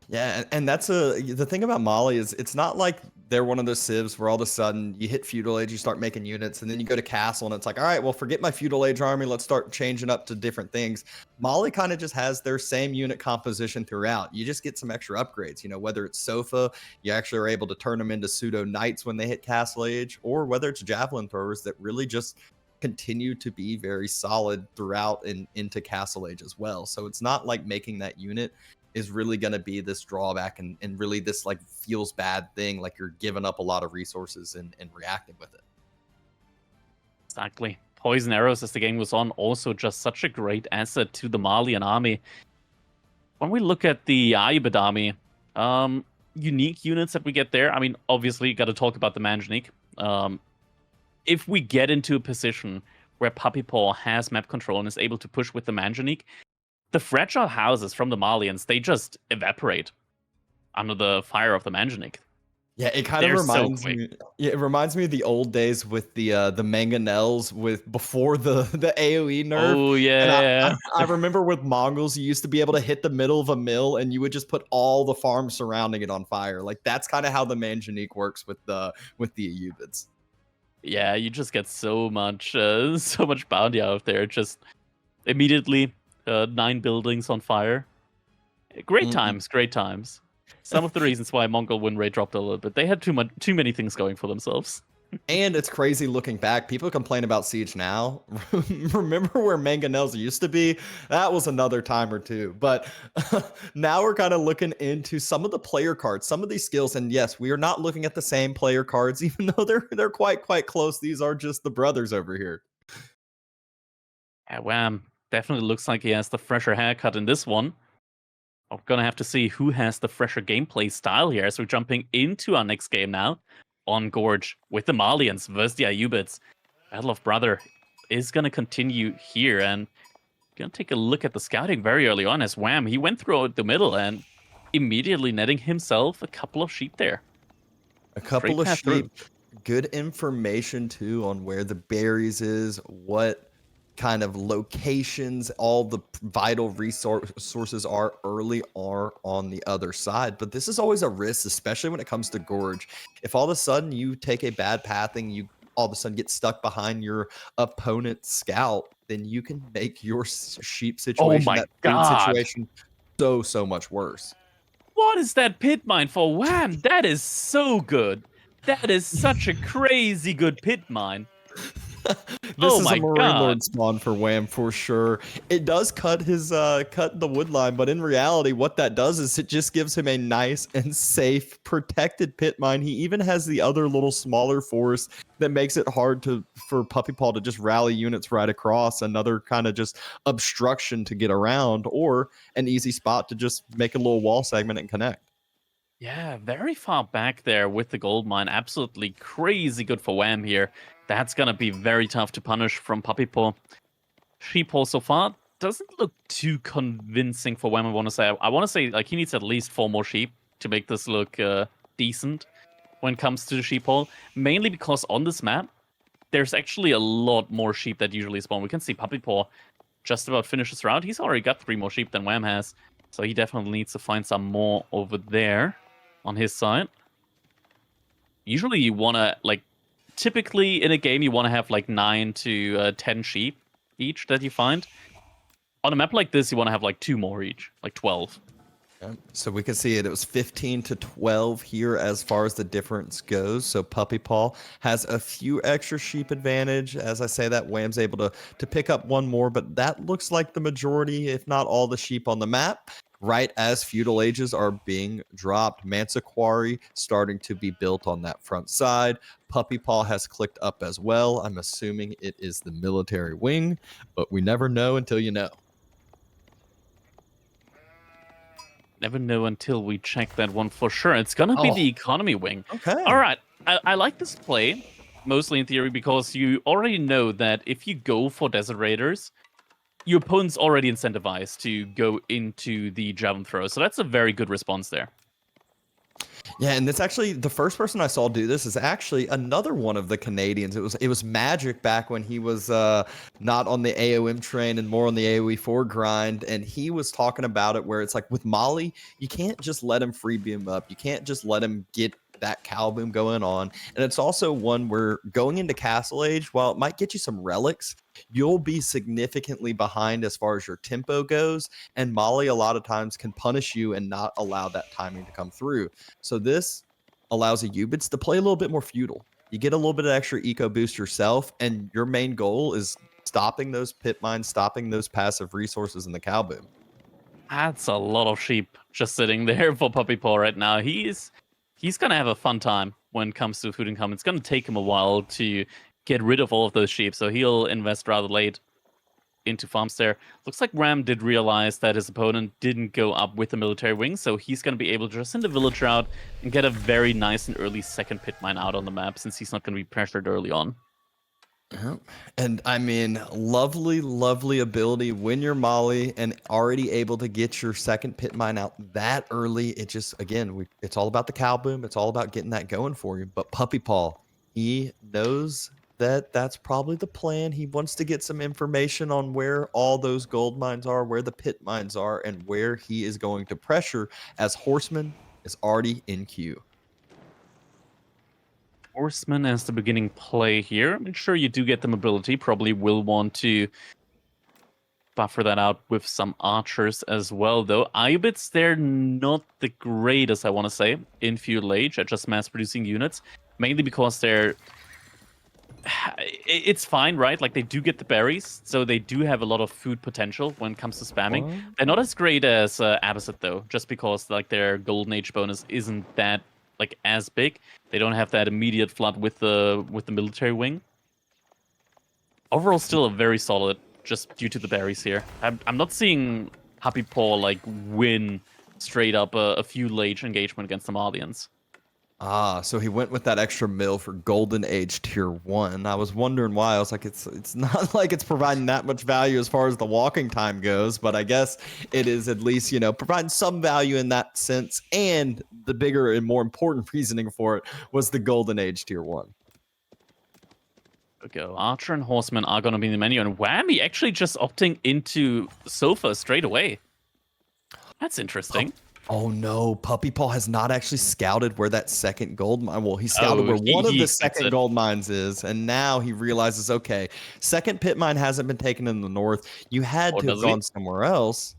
Yeah, and that's the thing about Mali is it's not like they're one of those civs where all of a sudden you hit Feudal Age, you start making units, and then you go to Castle and it's like, all right, well, forget my Feudal Age army, let's start changing up to different things. Mali kind of just has their same unit composition throughout. You just get some extra upgrades, whether it's Sofa, you actually are able to turn them into pseudo knights when they hit Castle Age, or whether it's Javelin Throwers that really just continue to be very solid throughout and into Castle Age as well. So it's not like making that unit is really going to be this drawback and really this like feels bad thing, like you're giving up a lot of resources and reacting with it. Exactly. Poison arrows as the game goes on, also just such a great asset to the Malian army. When we look at the Ayubid army, unique units that we get there, I mean, obviously you got to talk about the Manjanique. If we get into a position where PuppyPaw has map control and is able to push with the Manjanique, the fragile houses from the Malians, they just evaporate under the fire of the Manjanique. Yeah, it kind of reminds me. Yeah, it reminds me of the old days with the mangonels with before the AOE nerf. Oh yeah. And I remember with Mongols, you used to be able to hit the middle of a mill and you would just put all the farms surrounding it on fire. Like that's kind of how the Manjanique works with the Ayubids. Yeah, you just get so much bounty out of there. Just immediately 9 buildings on fire. Great times, great times. Some of the reasons why Mongol win rate dropped a little bit. They had too many things going for themselves. And it's crazy looking back. People complain about Siege now. Remember where Mangonels used to be? That was another time or two. But now we're kind of looking into some of the player cards, some of these skills. And yes, we are not looking at the same player cards, even though they're quite close. These are just the brothers over here. Yeah, Wham. Definitely looks like he has the fresher haircut in this one. We're gonna have to see who has the fresher gameplay style here as we're jumping into our next game now on Gorge with the Malians versus the Ayubids. Battle of Brother is gonna continue here, and gonna take a look at the scouting very early on as Wham, he went through the middle and immediately netting himself a couple of sheep there. A couple of sheep. Good information too on where the berries is, what kind of locations all the vital resources are early are on the other side. But this is always a risk, especially when it comes to Gorge. If all of a sudden you take a bad pathing, you all of a sudden get stuck behind your opponent's scout, then you can make your sheep situation, that food situation, so much worse. What is that pit mine for? Wham! That is so good. That is such a crazy good pit mine. This is a Marine Lord spawn for Wham for sure. It does cut his cut the wood line, but in reality, what that does is it just gives him a nice and safe, protected pit mine. He even has the other little smaller forest that makes it hard for PuppyPaw to just rally units right across. Another kind of just obstruction to get around, or an easy spot to just make a little wall segment and connect. Yeah, very far back there with the gold mine. Absolutely crazy good for Wham here. That's going to be very tough to punish from PuppyPaw. Sheepaw so far doesn't look too convincing for Wham, I want to say like he needs at least 4 more sheep to make this look decent when it comes to the Sheepaw. Mainly because on this map, there's actually a lot more sheep that usually spawn. We can see PuppyPaw just about finish this round. He's already got 3 more sheep than Wham has. So he definitely needs to find some more over there on his side. Usually you want to, like, typically in a game you want to have like 9 to 10 sheep each that you find. On a map like this, you want to have like 2 more each, like 12. Yeah. So we can see it was 15 to 12 here as far as the difference goes. So PuppyPaw has a few extra sheep advantage. As I say that, Wham's able to pick up 1 more, but that looks like the majority, if not all the sheep on the map. right as feudal ages are being dropped. Mansa Quarry starting to be built on that front side. PuppyPaw has clicked up as well. I'm assuming it is the military wing, but we never know until you know. Never know until we check that one for sure. It's gonna be the economy wing. Okay. All right, I like this play, mostly in theory, because you already know that if you go for Desert Raiders, your opponent's already incentivized to go into the javelin throw. So that's a very good response there. Yeah, and it's actually the first person I saw do this is actually another one of the Canadians. It was Magic back when he was not on the AOM train and more on the AoE4 grind, and he was talking about it where it's like with Molly, you can't just let him free beam up. You can't just let him get that cow boom going on. And it's also one where going into Castle Age, while it might get you some relics, you'll be significantly behind as far as your tempo goes. And Molly a lot of times can punish you and not allow that timing to come through. So this allows a Ubits to play a little bit more feudal. You get a little bit of extra eco boost yourself, and your main goal is stopping those pit mines, stopping those passive resources in the cow boom. That's a lot of sheep just sitting there for PuppyPaw right now. He's gonna have a fun time when it comes to food income. It's gonna take him a while to get rid of all of those sheep, so he'll invest rather late into farms there. Looks like Ram did realize that his opponent didn't go up with the military wing, so he's gonna be able to just send the villager out and get a very nice and early second pit mine out on the map, since he's not gonna be pressured early on. And I mean, lovely, lovely ability when you're Molly and already able to get your second pit mine out that early. It just, again, it's all about the cow boom. It's all about getting that going for you. But PuppyPaw, he knows that that's probably the plan. He wants to get some information on where all those gold mines are, where the pit mines are, and where he is going to pressure as Horseman is already in queue. Horseman as the beginning play here. I'm sure you do get the mobility. Probably will want to buffer that out with some archers as well, though. Ibits, they're not the greatest, I want to say, in Feudal Age at just mass-producing units. Mainly because they're... It's fine, right? Like, they do get the berries, so they do have a lot of food potential when it comes to spamming. What? They're not as great as Abbasid, though, just because like their Golden Age bonus isn't that like as big. They don't have that immediate flood with the military wing. Overall, still a very solid, just due to the berries here. I'm not seeing PuppyPaw like win straight up a Feudal Age engagement against the Malians. Ah, so he went with that extra mill for Golden Age Tier 1. I was wondering why. I was like, it's not like it's providing that much value as far as the walking time goes, but I guess it is at least, providing some value in that sense. And the bigger and more important reasoning for it was the Golden Age Tier 1. Okay, Archer and Horseman are going to be in the menu, and Whammy actually just opting into Sofa straight away. That's interesting. Oh no, PuppyPaw has not actually scouted where that second gold mine. Well, he scouted where one of the second gold mines is, and now he realizes, okay, second pit mine hasn't been taken in the north. You had to have gone somewhere else.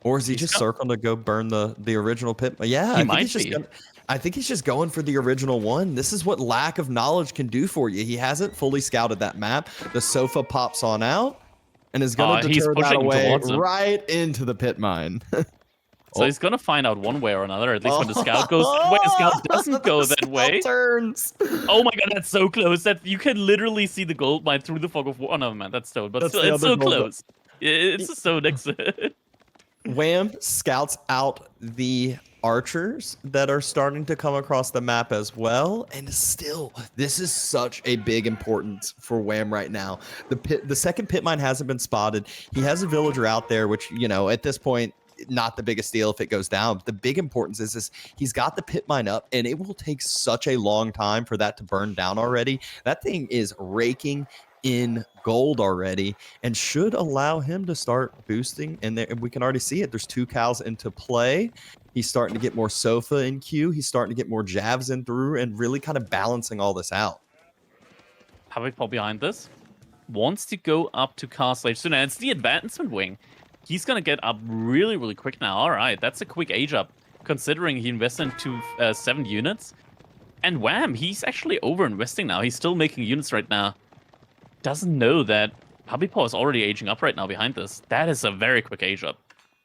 Or is he just circling to go burn the original pit? Yeah, I think he's just going for the original one. This is what lack of knowledge can do for you. He hasn't fully scouted that map. The sofa pops on out and is going to deter that away right into the pit mine. So he's going to find out one way or another, at least when the scout goes that way. The scout doesn't go that way. Turns. Oh my god, that's so close. That you can literally see the gold mine through the fog of war. Oh no, man, that's stone. But still, it's so close. It's a stone exit. Wham scouts out the archers that are starting to come across the map as well, and still this is such a big importance for Wham right now. The second pit mine hasn't been spotted. He has a villager out there, which at this point not the biggest deal if it goes down, but the big importance is this: he's got the pit mine up, and it will take such a long time for that to burn down already. That thing is raking in gold already and should allow him to start boosting, and we can already see it. There's 2 cows into play. He's starting to get more sofa in queue. He's starting to get more jabs in through and really kind of balancing all this out. PuppyPaw behind this wants to go up to Castle Age soon, and it's the advancement wing. He's gonna get up really, really quick now. All right, that's a quick age up, considering he invested into 7 units. And wham, he's actually over-investing now. He's still making units right now. Doesn't know that PuppyPaw is already aging up right now behind this. That is a very quick age up.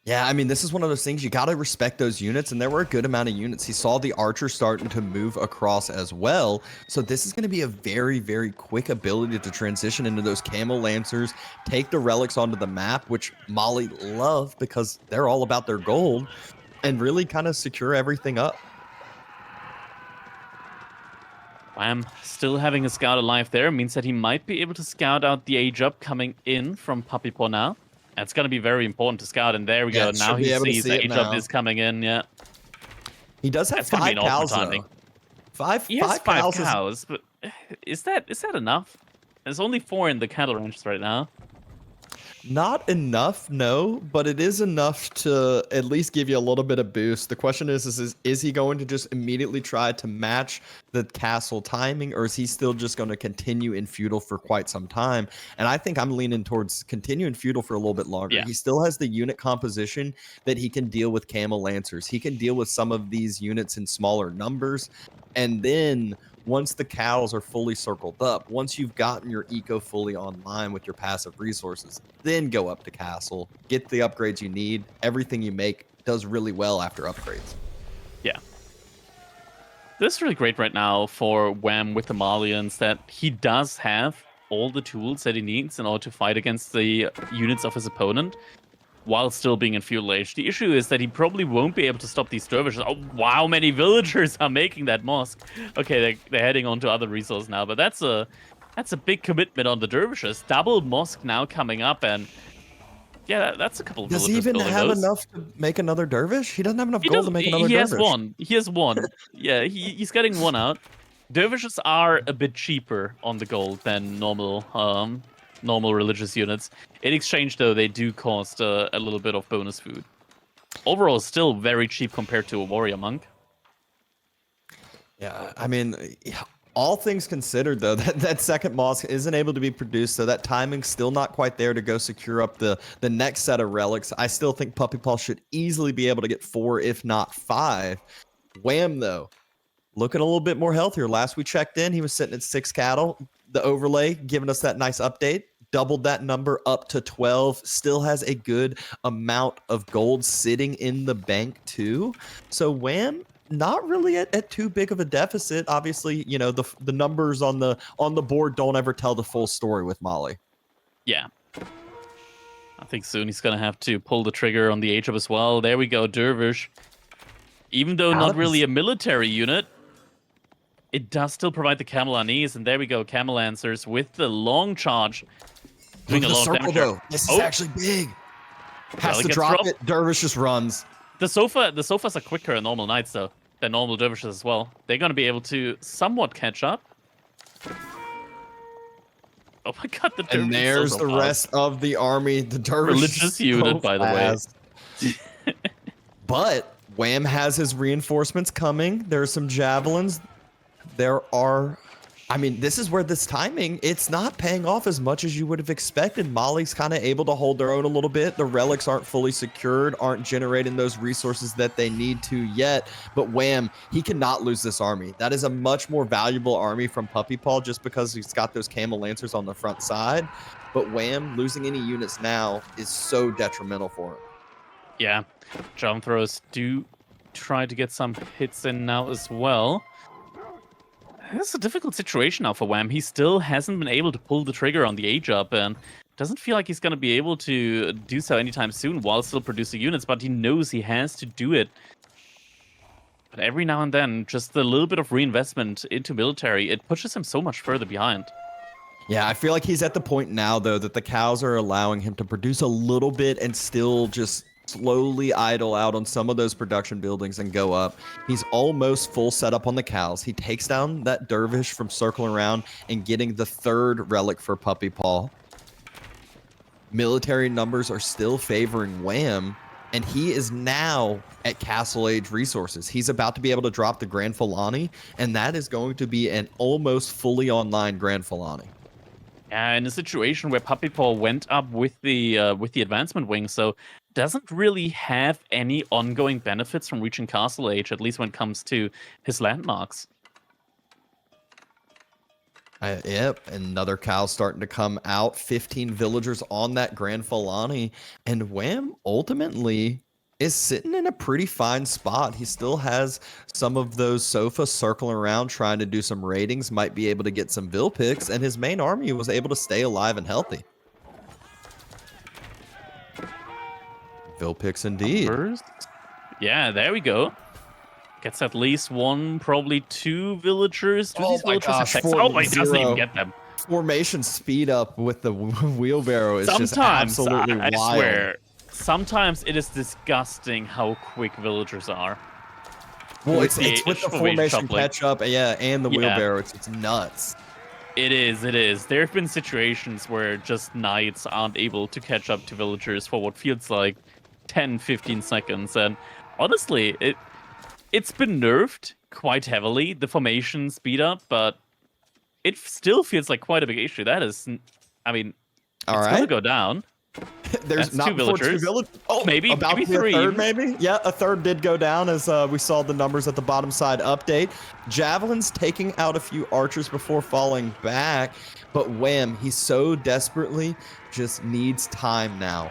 Yeah, I mean, this is one of those things you got to respect those units, and there were a good amount of units. He saw the archer starting to move across as well. So this is going to be a very, very quick ability to transition into those camel lancers, take the relics onto the map, which Mali love because they're all about their gold, and really kind of secure everything up. Wham, still having a scout alive there means that he might be able to scout out the age up coming in from PuppyPaw now. It's going to be very important to scout, and there we Yeah, go. Now should be he able to sees see it age up now. is coming in, yeah. He does have That's gonna be 5 an awkward cows, timing. though. Five He has 5 cows is cows, but is that enough? There's only 4 in the cattle ranches right now. not enough, no, but it is enough to at least give you a little bit of boost. The question is he going to just immediately try to match the castle timing, or is he still just going to continue in feudal for quite some time? And I think I'm leaning towards continuing feudal for a little bit longer. Yeah. He still has the unit composition that he can deal with camel lancers. He can deal with some of these units in smaller numbers, and then once the cows are fully circled up, once you've gotten your eco fully online with your passive resources, then go up to castle, get the upgrades you need. Everything you make does really well after upgrades. Yeah. This is really great right now for Wham with the Malians, that he does have all the tools that he needs in order to fight against the units of his opponent while still being in feudal age. The issue is that he probably won't be able to stop these dervishes. Oh, wow, many villagers are making that mosque. Okay, they're heading on to other resources now, but that's a big commitment on the dervishes. Double mosque now coming up, and yeah, that's a couple of Does villagers he even building have those. enough to make another dervish? He doesn't have enough He gold does. to make another He has dervish. one. He has one. Yeah, he's getting one out. Dervishes are a bit cheaper on the gold than normal religious units. In exchange, though, they do cost a little bit of bonus food. Overall, still very cheap compared to a warrior monk. Yeah, I mean, all things considered, though, that second mosque isn't able to be produced, so that timing's still not quite there to go secure up the next set of relics. I still think PuppyPaw should easily be able to get 4, if not 5. Wham, though, looking a little bit more healthier. Last we checked in, he was sitting at 6 cattle. The overlay giving us that nice update. Doubled that number up to 12. Still has a good amount of gold sitting in the bank, too. So Wham, not really at too big of a deficit. Obviously, you know, the numbers on the board don't ever tell the full story with Mali. Yeah. I think soon he's going to have to pull the trigger on the age up as well. There we go, Dervish. Even though not really a military unit, it does still provide the camel unease, and there we go, camel lancers with the long charge. Look at the circle, damage. though. This is actually big. Has to drop it. Dervish just runs. The sofas are quicker than normal knights, though, than normal dervishes as well. They're going to be able to somewhat catch up. Oh my god, the dervish. And there's so the rest of the army. The dervish religious unit, by the way. But Wham has his reinforcements coming. There are some javelins. There are, I mean, this is where this timing, it's not paying off as much as you would have expected. Mali's kind of able to hold their own a little bit. The relics aren't fully secured, aren't generating those resources that they need to yet. But Wham, he cannot lose this army. That is a much more valuable army from PuppyPaw just because he's got those camel lancers on the front side. But Wham, losing any units now is so detrimental for him. Yeah, jump throws do try to get some hits in now as well. This is a difficult situation now for Wham. He still hasn't been able to pull the trigger on the age up, and doesn't feel like he's going to be able to do so anytime soon while still producing units, but he knows he has to do it. But every now and then, just a little bit of reinvestment into military, it pushes him so much further behind. Yeah, I feel like he's at the point now, though, that the cows are allowing him to produce a little bit and still just slowly idle out on some of those production buildings and go up. He's almost full setup on the cows. He takes down that dervish from circling around and getting the 3rd relic for PuppyPaw. Military numbers are still favoring Wham, and he is now at castle age resources. He's about to be able to drop the Grand Fulani, and that is going to be an almost fully online Grand Fulani. In a situation where PuppyPaw went up with the advancement wing, so doesn't really have any ongoing benefits from reaching castle age, at least when it comes to his landmarks. Yep, another cow starting to come out. 15 villagers on that Grand Falani. And Wham ultimately is sitting in a pretty fine spot. He still has some of those sofas circling around trying to do some ratings, might be able to get some Vil picks, and his main army was able to stay alive and healthy. Vil picks indeed. First. Yeah, there we go. Gets at least one, probably two villagers. Do these villagers have text? Oh, he doesn't even get them. Formation speed up with the wheelbarrow is just absolutely wild. I swear, sometimes it is disgusting how quick villagers are. Well, it's with the formation catch up, yeah, and the wheelbarrow. It's nuts. It is. There have been situations where just knights aren't able to catch up to villagers for what feels like 10, 15 seconds. And honestly, it's been nerfed quite heavily, the formation speed up, but it still feels like quite a big issue. That is, I mean, it's going to go down. There's not two villagers. Oh, maybe three. A third, maybe? Yeah, a third did go down as we saw the numbers at the bottom side update. Javelin's taking out a few archers before falling back, but Wham, he so desperately just needs time now.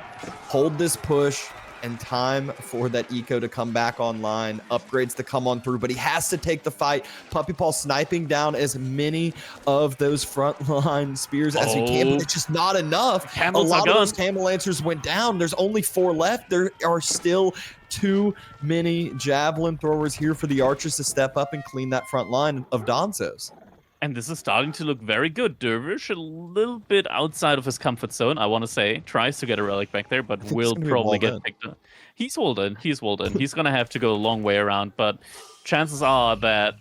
Hold this push and time for that eco to come back online, upgrades to come on through, but he has to take the fight. PuppyPaw sniping down as many of those frontline spears as he can, but it's just not enough. A lot of those Camel Lancers went down. There's only 4 left. There are still too many Javelin throwers here for the archers to step up and clean that front line of Donzos. And this is starting to look very good. Dervish, a little bit outside of his comfort zone, I want to say. Tries to get a relic back there, but will probably get picked up. He's walled in. He's going to have to go a long way around, but chances are that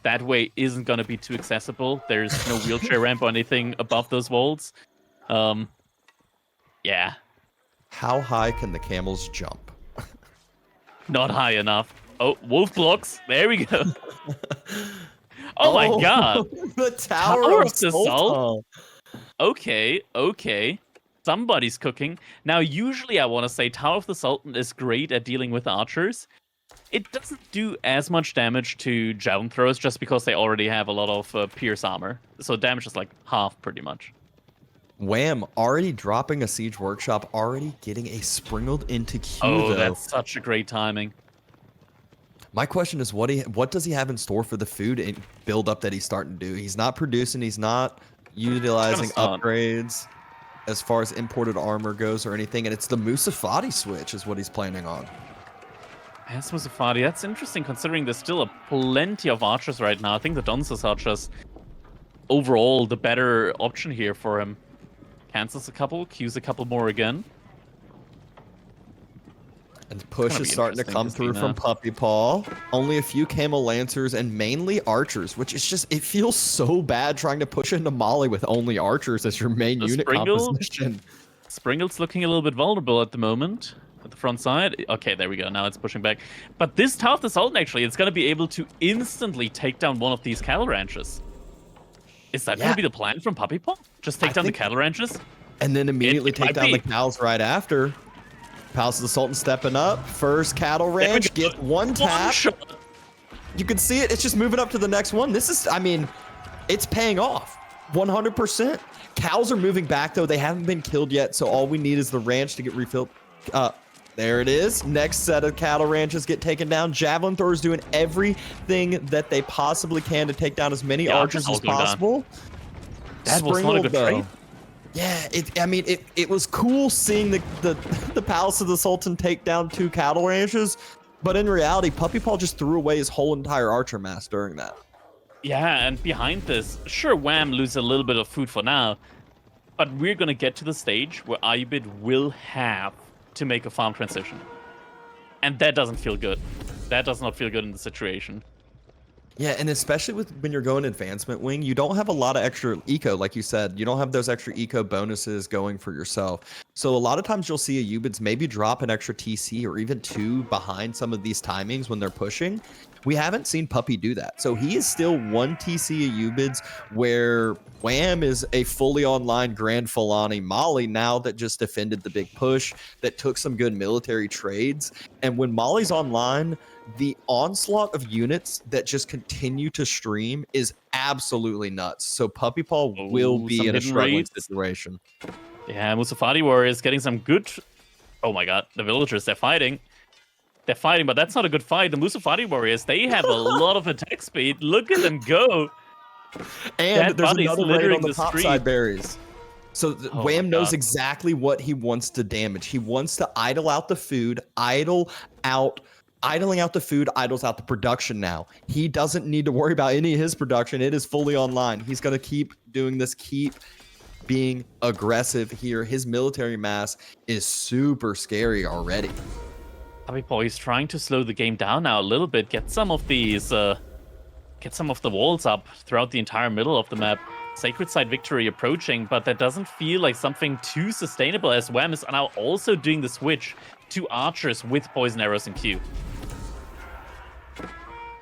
that way isn't going to be too accessible. There's no wheelchair ramp or anything above those walls. Yeah. How high can the camels jump? Not high enough. Oh, wolf blocks. There we go. Oh my god! The Tower of the Salt. Okay. Somebody's cooking. Now, usually I want to say Tower of the Sultan is great at dealing with archers. It doesn't do as much damage to javelin throwers just because they already have a lot of pierce armor. So damage is like half, pretty much. Wham! Already dropping a siege workshop, already getting a sprinkled into queue. Oh, that's such a great timing. My question is, what does he have in store for the food and build up that he's starting to do? He's not producing. He's not utilizing upgrades as far as imported armor goes or anything. And it's the Musafati switch is what he's planning on. Yes, Musafati. That's interesting considering there's still plenty of archers right now. I think the Donzos are just overall the better option here for him. Cancels a couple, queues a couple more again. And the push is starting to come through from PuppyPaw. Only a few Camel Lancers and mainly archers, which is just, it feels so bad trying to push into Mali with only archers as your main unit composition. Springle's looking a little bit vulnerable at the moment. At the front side. Okay, there we go. Now it's pushing back. But this Tower of the Sultan, actually, it's going to be able to instantly take down one of these cattle ranches. Is that going to be the plan from PuppyPaw? Just take down the cattle ranches? And then immediately take down the cows right after. Palace of the Sultan stepping up. First cattle ranch, get one tap. You can see it. It's just moving up to the next one. This is, I mean, it's paying off 100%. Cows are moving back, though. They haven't been killed yet, so all we need is the ranch to get refilled. There it is. Next set of cattle ranches get taken down. Javelin throwers doing everything that they possibly can to take down as many archers as possible. That was not a good trade. Yeah, it was cool seeing the Palace of the Sultan take down 2 cattle ranches, but in reality, PuppyPaw just threw away his whole entire archer mass during that. Yeah, and behind this, sure, Wham loses a little bit of food for now, but we're gonna get to the stage where Ayubid will have to make a farm transition, and that doesn't feel good. That does not feel good in the situation. Yeah, and especially when you're going advancement wing, you don't have a lot of extra eco, like you said. You don't have those extra eco bonuses going for yourself. So a lot of times you'll see Ayubids maybe drop an extra TC or even 2 behind some of these timings when they're pushing. We haven't seen Puppy do that. So he is still 1 TC Ayubids where Wham is a fully online Grand Falani Mali now that just defended the big push, that took some good military trades. And when Mali's online, the onslaught of units that just continue to stream is absolutely nuts. So PuppyPaw will be some in a hidden struggling raids. situation. Yeah, Musafati Warriors getting some good... Oh my god, the villagers, they're fighting. They're fighting, but that's not a good fight. The Musafati Warriors, they have a lot of attack speed. Look at them go. And Dead there's bodies another raid littering on the the top street. side berries. So Oh my Wham knows God. exactly what he wants to damage. He wants to idle out the food, idling out the food, idles out the production now. He doesn't need to worry about any of his production. It is fully online. He's going to keep doing this, keep being aggressive here. His military mass is super scary already. PuppyPaw is trying to slow the game down now a little bit, get some of these, get some of the walls up throughout the entire middle of the map. Sacred Side victory approaching, but that doesn't feel like something too sustainable as Wham is now also doing the switch to archers with poison arrows and Q.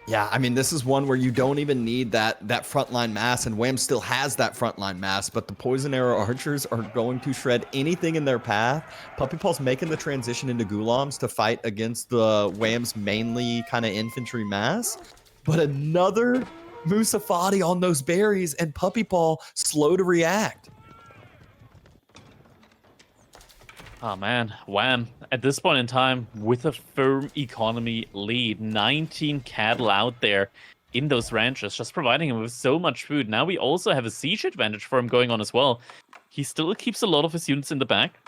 Yeah, I mean, this is one where you don't even need that frontline mass, and Wham still has that frontline mass, but the poison arrow archers are going to shred anything in their path. PuppyPaw's making the transition into Gulams to fight against the Wham's mainly kind of infantry mass, but another Musafati on those berries, and PuppyPaw slow to react. Oh man, Wham. At this point in time, with a firm economy lead, 19 cattle out there in those ranches, just providing him with so much food. Now we also have a siege advantage for him going on as well. He still keeps a lot of his units in the back.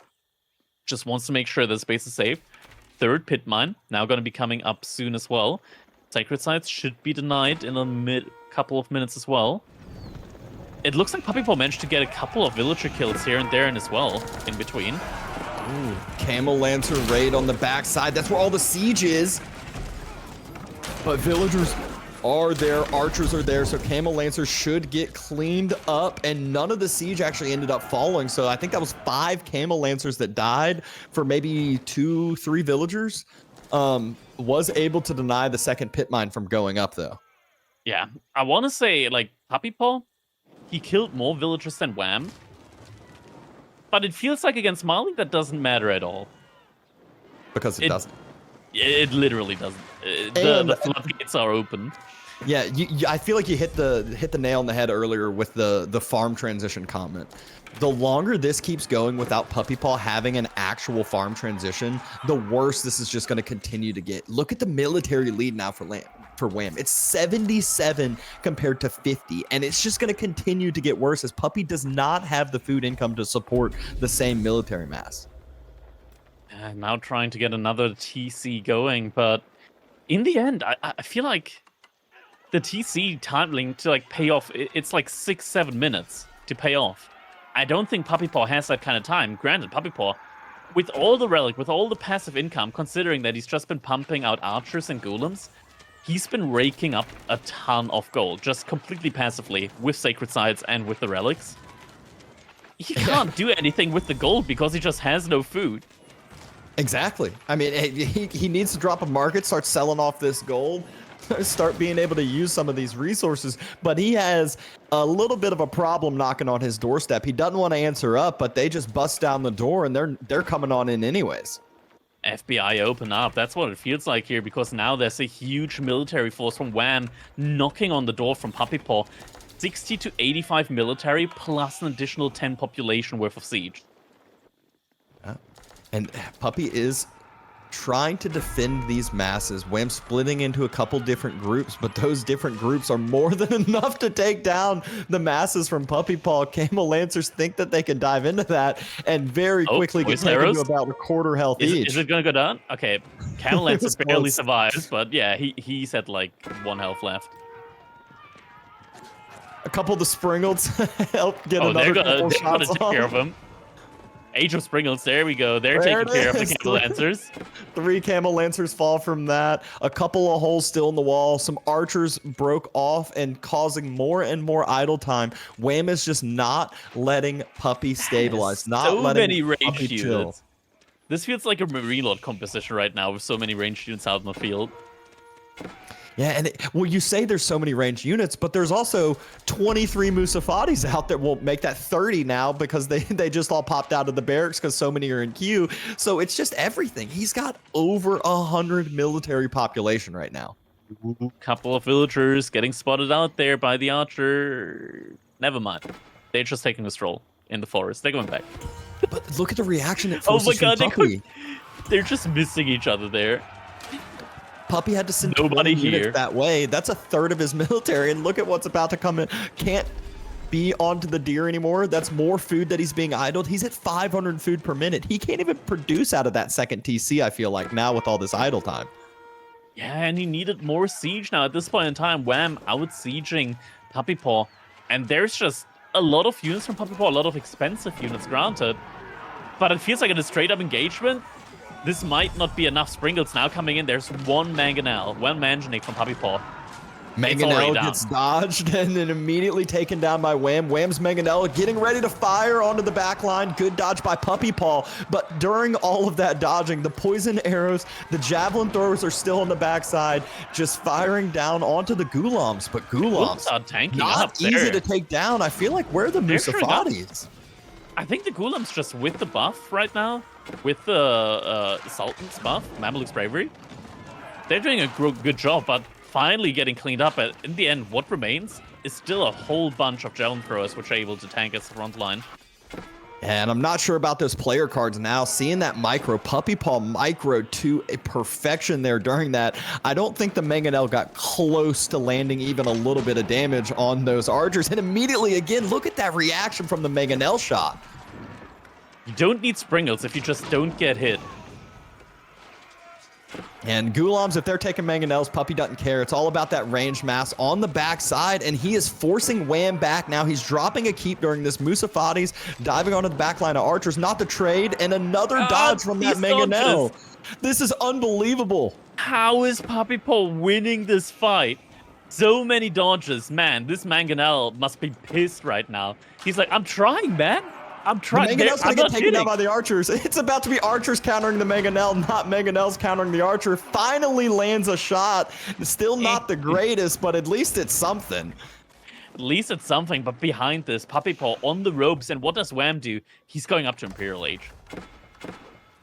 Just wants to make sure the space is safe. Third pit mine, now going to be coming up soon as well. Sacred Sites should be denied in a couple of minutes as well. It looks like PuppyPaw managed to get a couple of villager kills here and there and as well, in between. Ooh, Camel Lancer raid on the backside. That's where all the siege is. But villagers are there, archers are there, so Camel Lancer should get cleaned up, and none of the siege actually ended up falling. So I think that was 5 Camel Lancers that died for maybe 2-3 villagers. Was able to deny the second pit mine from going up though. Yeah, I want to say, like, PuppyPaw, he killed more villagers than Wham. But it feels like against Mali, that doesn't matter at all. Because it doesn't. It literally doesn't. The floodgates are open. Yeah, I feel like you hit the nail on the head earlier with the farm transition comment. The longer this keeps going without PuppyPaw having an actual farm transition, the worse this is just going to continue to get. Look at the military lead now for Wham. It's 77 compared to 50, and it's just going to continue to get worse as Puppy does not have the food income to support the same military mass. Now trying to get another TC going, but in the end, I feel like the TC timing to like pay off, it's like 6-7 minutes to pay off. I don't think PuppyPaw has that kind of time. Granted, PuppyPaw, with all the relic, with all the passive income, considering that he's just been pumping out archers and golems, he's been raking up a ton of gold, just completely passively, with Sacred Sites and with the relics. He can't do anything with the gold because he just has no food. Exactly. I mean, he needs to drop a market, start selling off this gold, start being able to use some of these resources, but he has a little bit of a problem knocking on his doorstep. He doesn't want to answer up, but they just bust down the door and they're coming on in anyways. FBI open up. That's what it feels like here, because now there's a huge military force from Wham knocking on the door from PuppyPaw. 60 to 85 military plus an additional 10 population worth of siege. And Puppy is trying to defend these masses. Wham splitting into a couple different groups, but those different groups are more than enough to take down the masses from PuppyPaw. Camel Lancers think that they can dive into that and very quickly get taken to about a quarter health each. Is it going to go down? Okay, Camel Lancer barely survives, but yeah, he's at like 1 health left. A couple of the Springalds help get they're another gonna take care of him. Age of Springalds, there we go. They're taking care of the Camel Lancers. 3 Camel Lancers fall from that. A couple of holes still in the wall. Some archers broke off and causing more and more idle time. Wham is just not letting Puppy stabilize. Not so letting many ranged Puppy units. chill. This feels like a reload composition right now with so many ranged units out in the field. Yeah, and well, you say there's so many ranged units, but there's also 23 Musafatis out there. We'll make that 30 now because they just all popped out of the barracks because so many are in queue. So it's just everything. He's got over 100 military population right now. Couple of villagers getting spotted out there by the archer. Never mind. They're just taking a stroll in the forest. They're going back. But look at the reaction it Oh forces my from god, Puppy. they're just missing each other there. Puppy had to send Nobody 20 units here. that way. That's a third of his military, and look at what's about to come in. Can't be onto the deer anymore. That's more food that he's being idled. He's at 500 food per minute. He can't even produce out of that second TC, I feel like, now with all this idle time. Yeah, and he needed more siege now. At this point in time, Wham out sieging PuppyPaw. And there's just a lot of units from PuppyPaw, a lot of expensive units, granted. But it feels like in a straight-up engagement, this might not be enough. Sprinkles now coming in. There's one Mangonel, one Manganic from PuppyPaw. Mangonel gets dodged and then immediately taken down by Wham. Wham's Mangonel getting ready to fire onto the back line. Good dodge by PuppyPaw. But during all of that dodging, the poison arrows, the javelin throwers are still on the backside, just firing down onto the Ghulams. But Ghulams are tanking not up easy there. to take down. I feel like where are the Musafatis? I think the Ghulams just with the buff right now, with the Sultan's buff, Mameluke's Bravery. They're doing a good job, but finally getting cleaned up. But in the end, what remains is still a whole bunch of javelin throwers which are able to tank as the front line. And I'm not sure about those player cards now. Seeing that micro, PuppyPaw micro to a perfection there during that. I don't think the Mangonel got close to landing even a little bit of damage on those archers. And immediately, again, look at that reaction from the Mangonel shot. You don't need Sprinkles if you just don't get hit. And Ghulams, if they're taking Mangonels, Puppy doesn't care. It's all about that range mass on the backside, and he is forcing Wham back now. He's dropping a keep during this. Musafatis diving onto the back line of archers, not the trade, and another dodge from that Mangonel. This is unbelievable. How is PuppyPaw winning this fight? So many dodges. Man, this Mangonel must be pissed right now. He's like, I'm trying, man. I'm trying. Mangonel's gonna get taken down by the archers. It's about to be archers countering the Mangonel, not Mangonel's countering the archer. Finally lands a shot. Still not the greatest, but at least it's something. At least it's something, but behind this, PuppyPaw on the ropes, and what does Wham do? He's going up to Imperial Age.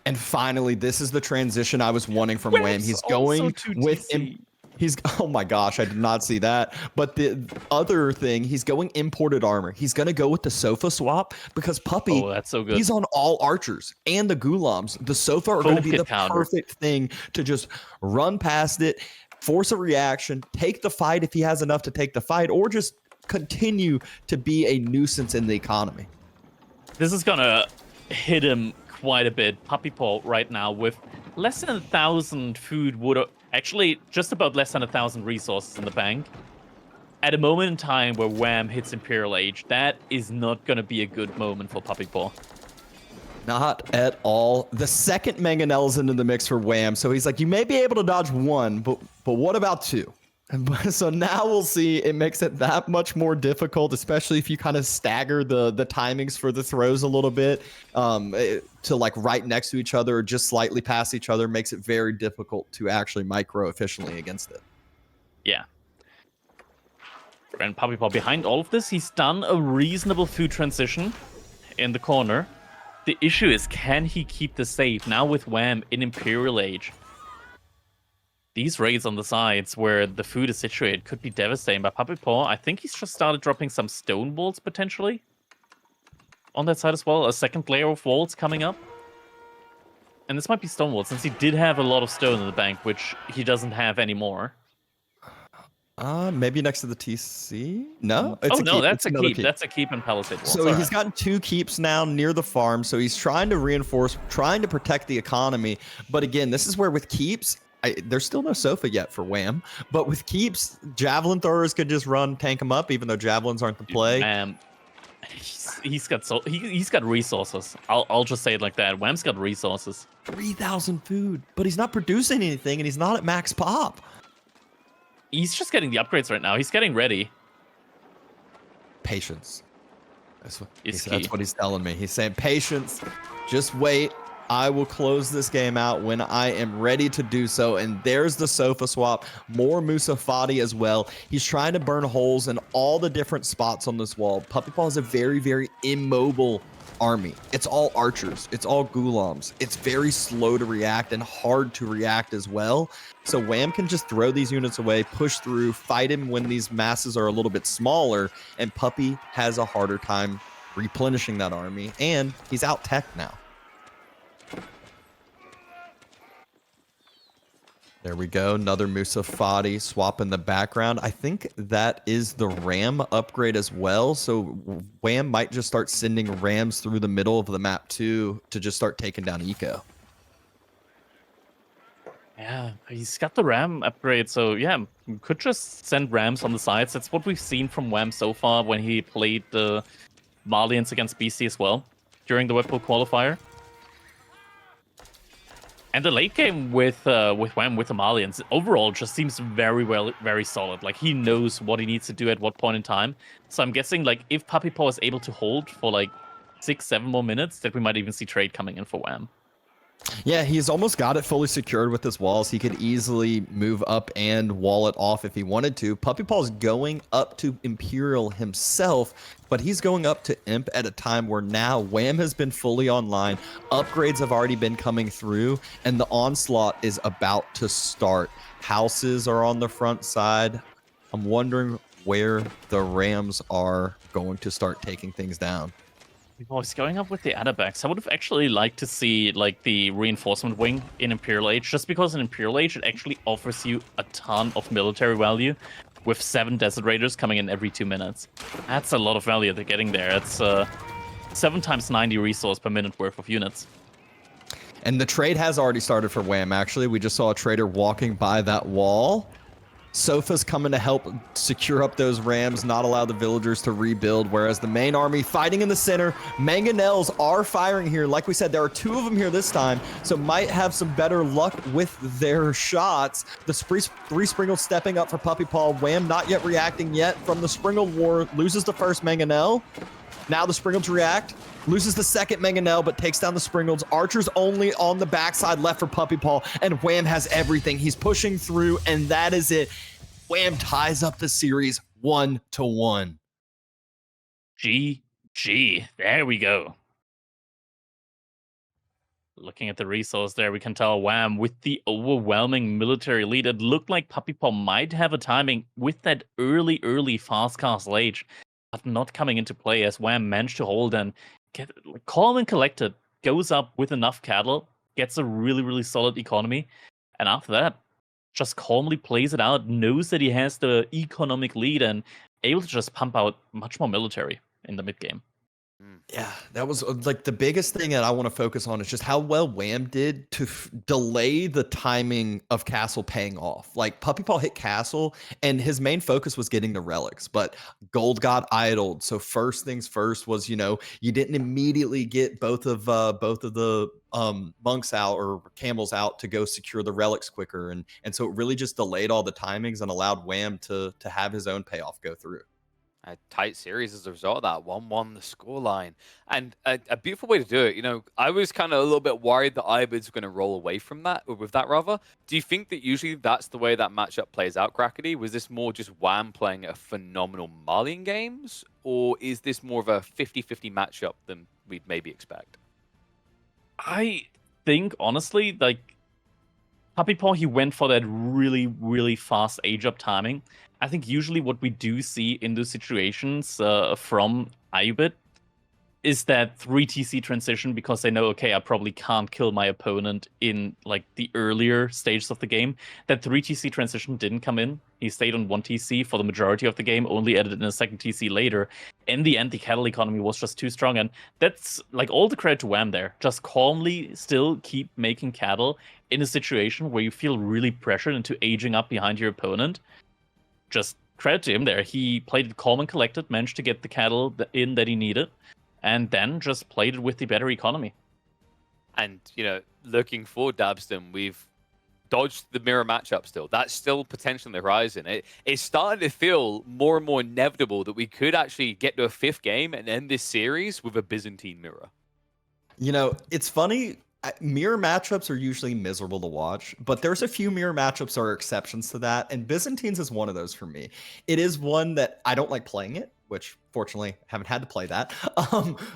And finally, this is the transition I was wanting from Wham. He's going with him. Oh my gosh, I did not see that. But the other thing, he's going imported armor. He's going to go with the Sofa swap because Puppy, that's so good. He's on all archers and the Ghulams. The Sofa are going to be the perfect thing to just run past it, force a reaction, take the fight if he has enough to take the fight, or just continue to be a nuisance in the economy. This is going to hit him quite a bit. PuppyPaw right now with less than 1,000 food wood. Actually, just about less than 1,000 resources in the bank. At a moment in time where Wham hits Imperial Age, that is not going to be a good moment for PuppyPaw. Not at all. The second Mangonel's into the mix for Wham, so he's like, you may be able to dodge one, but what about two? So now we'll see. It makes it that much more difficult, especially if you kind of stagger the timings for the throws a little bit to like right next to each other or just slightly past each other. Makes it very difficult to actually micro efficiently against it. Yeah. And PuppyPaw behind all of this, he's done a reasonable food transition in the corner. The issue is, can he keep the save now with Wham in Imperial Age? These raids on the sides where the food is situated could be devastating. But PuppyPaw, I think he's just started dropping some stone walls potentially on that side as well. A second layer of walls coming up. And this might be stone walls, since he did have a lot of stone in the bank, which he doesn't have anymore. Maybe next to the TC? No? That's a keep. That's a keep and palisade walls. So he's gotten 2 keeps now near the farm. So he's trying to reinforce, trying to protect the economy. But again, this is where with keeps, there's still no Sofa yet for Wham, but with keeps, javelin throwers could just run, tank him up, even though javelins aren't the play. He's got resources. I'll just say it like that. Wham's got resources. 3,000 food, but he's not producing anything, and he's not at max pop. He's just getting the upgrades right now. He's getting ready. Patience. That's what That's he's telling me. He's saying patience. Just wait. I will close this game out when I am ready to do so. And there's the sofa swap. More Musafati as well. He's trying to burn holes in all the different spots on this wall. PuppyPaw is a very, very immobile army. It's all archers. It's all ghulams. It's very slow to react and hard to react as well. So Wham can just throw these units away, push through, fight him when these masses are a little bit smaller, and Puppy has a harder time replenishing that army, and he's out tech now. There we go. Another Musafati swap in the background. I think that is the Ram upgrade as well. So Wham might just start sending Rams through the middle of the map too to just start taking down Eco. Yeah, he's got the Ram upgrade, so yeah, we could just send Rams on the sides. That's what we've seen from Wham so far when he played the Malians against BC as well during the Red Bull qualifier. And the late game with Wham, with the Malians, overall just seems very solid. Like, he knows what he needs to do at what point in time. So I'm guessing, like, if PuppyPaw is able to hold for, like, 6-7 more minutes, that we might even see trade coming in for Wham. Yeah, he's almost got it fully secured with his walls. He could easily move up and wall it off if he wanted to. PuppyPaw's going up to Imperial himself, but he's going up to Imp at a time where now Wham has been fully online. Upgrades have already been coming through, and the onslaught is about to start. Houses are on the front side. I'm wondering where the Rams are going to start taking things down. Well, he's going up with the Adabacks. I would have actually liked to see, like, the reinforcement wing in Imperial Age, just because in Imperial Age it actually offers you a ton of military value, with 7 Desert Raiders coming in every 2 minutes. That's a lot of value they're getting there. It's 7 times 90 resource per minute worth of units. And the trade has already started for Wham, actually. We just saw a trader walking by that wall. Sofa's coming to help secure up those Rams, not allow the villagers to rebuild, whereas the main army fighting in the center. Mangonels are firing here. Like we said, there are 2 of them here this time, so might have some better luck with their shots. The 3 Springles stepping up for PuppyPaw. Wham not yet reacting yet from the Springle War. Loses the first Mangonel. Now the Springles react. Loses the second Mangonel, but takes down the Springles. Archers only on the backside left for PuppyPaw, and Wham has everything. He's pushing through, and that is it. Wham ties up the series 1-1. GG. There we go. Looking at the resource there, we can tell Wham with the overwhelming military lead. It looked like PuppyPaw might have a timing with that early fast castle age, but not coming into play as Wham managed to hold and get calm and collected, goes up with enough cattle, gets a really solid economy, and after that, just calmly plays it out, knows that he has the economic lead, and able to just pump out much more military in the mid game. Yeah, that was like the biggest thing that I want to focus on is just how well Wham did to delay the timing of Castle paying off. Like PuppyPaw hit Castle and his main focus was getting the relics, but gold got idled. So first things first was, you didn't immediately get both of the monks out or camels out to go secure the relics quicker. And so it really just delayed all the timings and allowed Wham to have his own payoff go through. A tight series as a result of that 1-1 the scoreline, and a beautiful way to do it. I was kind of a little bit worried that Ibids were going to roll away from that, or with that rather. Do you think that usually that's the way that matchup plays out, Crackety? Was this more just Wham playing a phenomenal Malian games, or is this more of a 50-50 matchup than we'd maybe expect? I think honestly, like, PuppyPaw, he went for that really fast age up timing. I think usually what we do see in those situations from Ibid is that 3TC transition, because they know, okay, I probably can't kill my opponent in like the earlier stages of the game. That 3TC transition didn't come in. He stayed on 1TC for the majority of the game, only added in a second TC later. In the end, the cattle economy was just too strong, and that's like all the credit to Wham there. Just calmly still keep making cattle in a situation where you feel really pressured into aging up behind your opponent. Just credit to him there. He played it calm and collected, managed to get the cattle in that he needed, and then just played it with the better economy. And, looking forward, Dabston, we've dodged the mirror matchup still. That's still potentially on the horizon. It's starting to feel more and more inevitable that we could actually get to a 5th game and end this series with a Byzantine mirror. It's funny Mirror matchups are usually miserable to watch, but there's a few mirror matchups that are exceptions to that, and Byzantines is one of those for me. It is one that I don't like playing it, which fortunately haven't had to play that.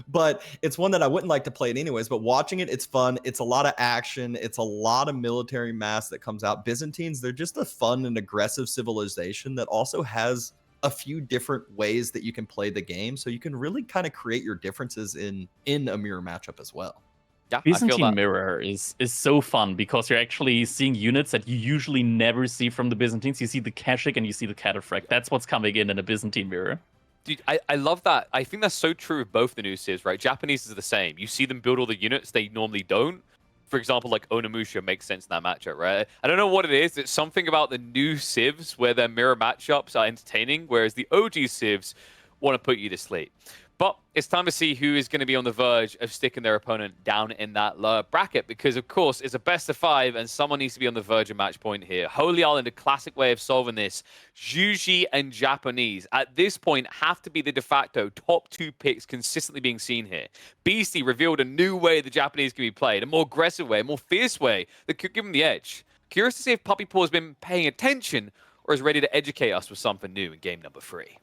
But it's one that I wouldn't like to play it anyways. But watching it, it's fun. It's a lot of action. It's a lot of military mass that comes out. Byzantines, they're just a fun and aggressive civilization that also has a few different ways that you can play the game, so you can really kind of create your differences in a mirror matchup as well. Yeah, I feel Byzantine that. Mirror is so fun because you're actually seeing units that you usually never see from the Byzantines. You see the Kashik and you see the Cataphract. That's what's coming in a Byzantine Mirror. Dude, I love that. I think that's so true of both the new civs, right? Japanese is the same. You see them build all the units they normally don't. For example, like Onimusha makes sense in that matchup, right? I don't know what it is. It's something about the new civs where their mirror matchups are entertaining, whereas the OG civs want to put you to sleep. But it's time to see who is going to be on the verge of sticking their opponent down in that lower bracket, because, of course, it's a best of 5, and someone needs to be on the verge of match point here. Holy Island, a classic way of solving this. Juji and Japanese, at this point, have to be the de facto top 2 picks consistently being seen here. Beastie revealed a new way the Japanese can be played, a more aggressive way, a more fierce way that could give them the edge. Curious to see if PuppyPaw has been paying attention or is ready to educate us with something new in game number 3.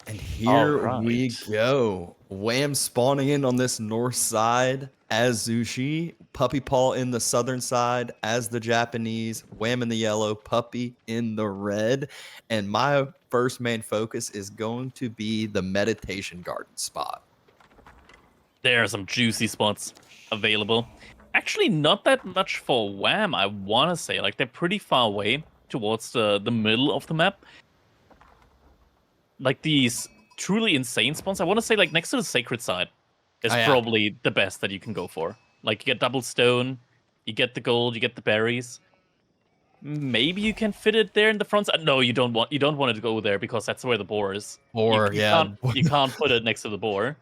And here we go. Wham spawning in on this north side as Zushi. PuppyPaw in the southern side as the Japanese. Wham in the yellow. Puppy in the red. And my first main focus is going to be the meditation garden spot. There are some juicy spots available. Actually, not that much for Wham, I want to say. Like, they're pretty far away towards the middle of the map. Like, these truly insane spawns, I want to say, like, next to the sacred side is probably the best that you can go for. Like, you get double stone, you get the gold, you get the berries. Maybe you can fit it there in the front side. No, you don't want it to go there because that's where the boar is. You can't put it next to the boar.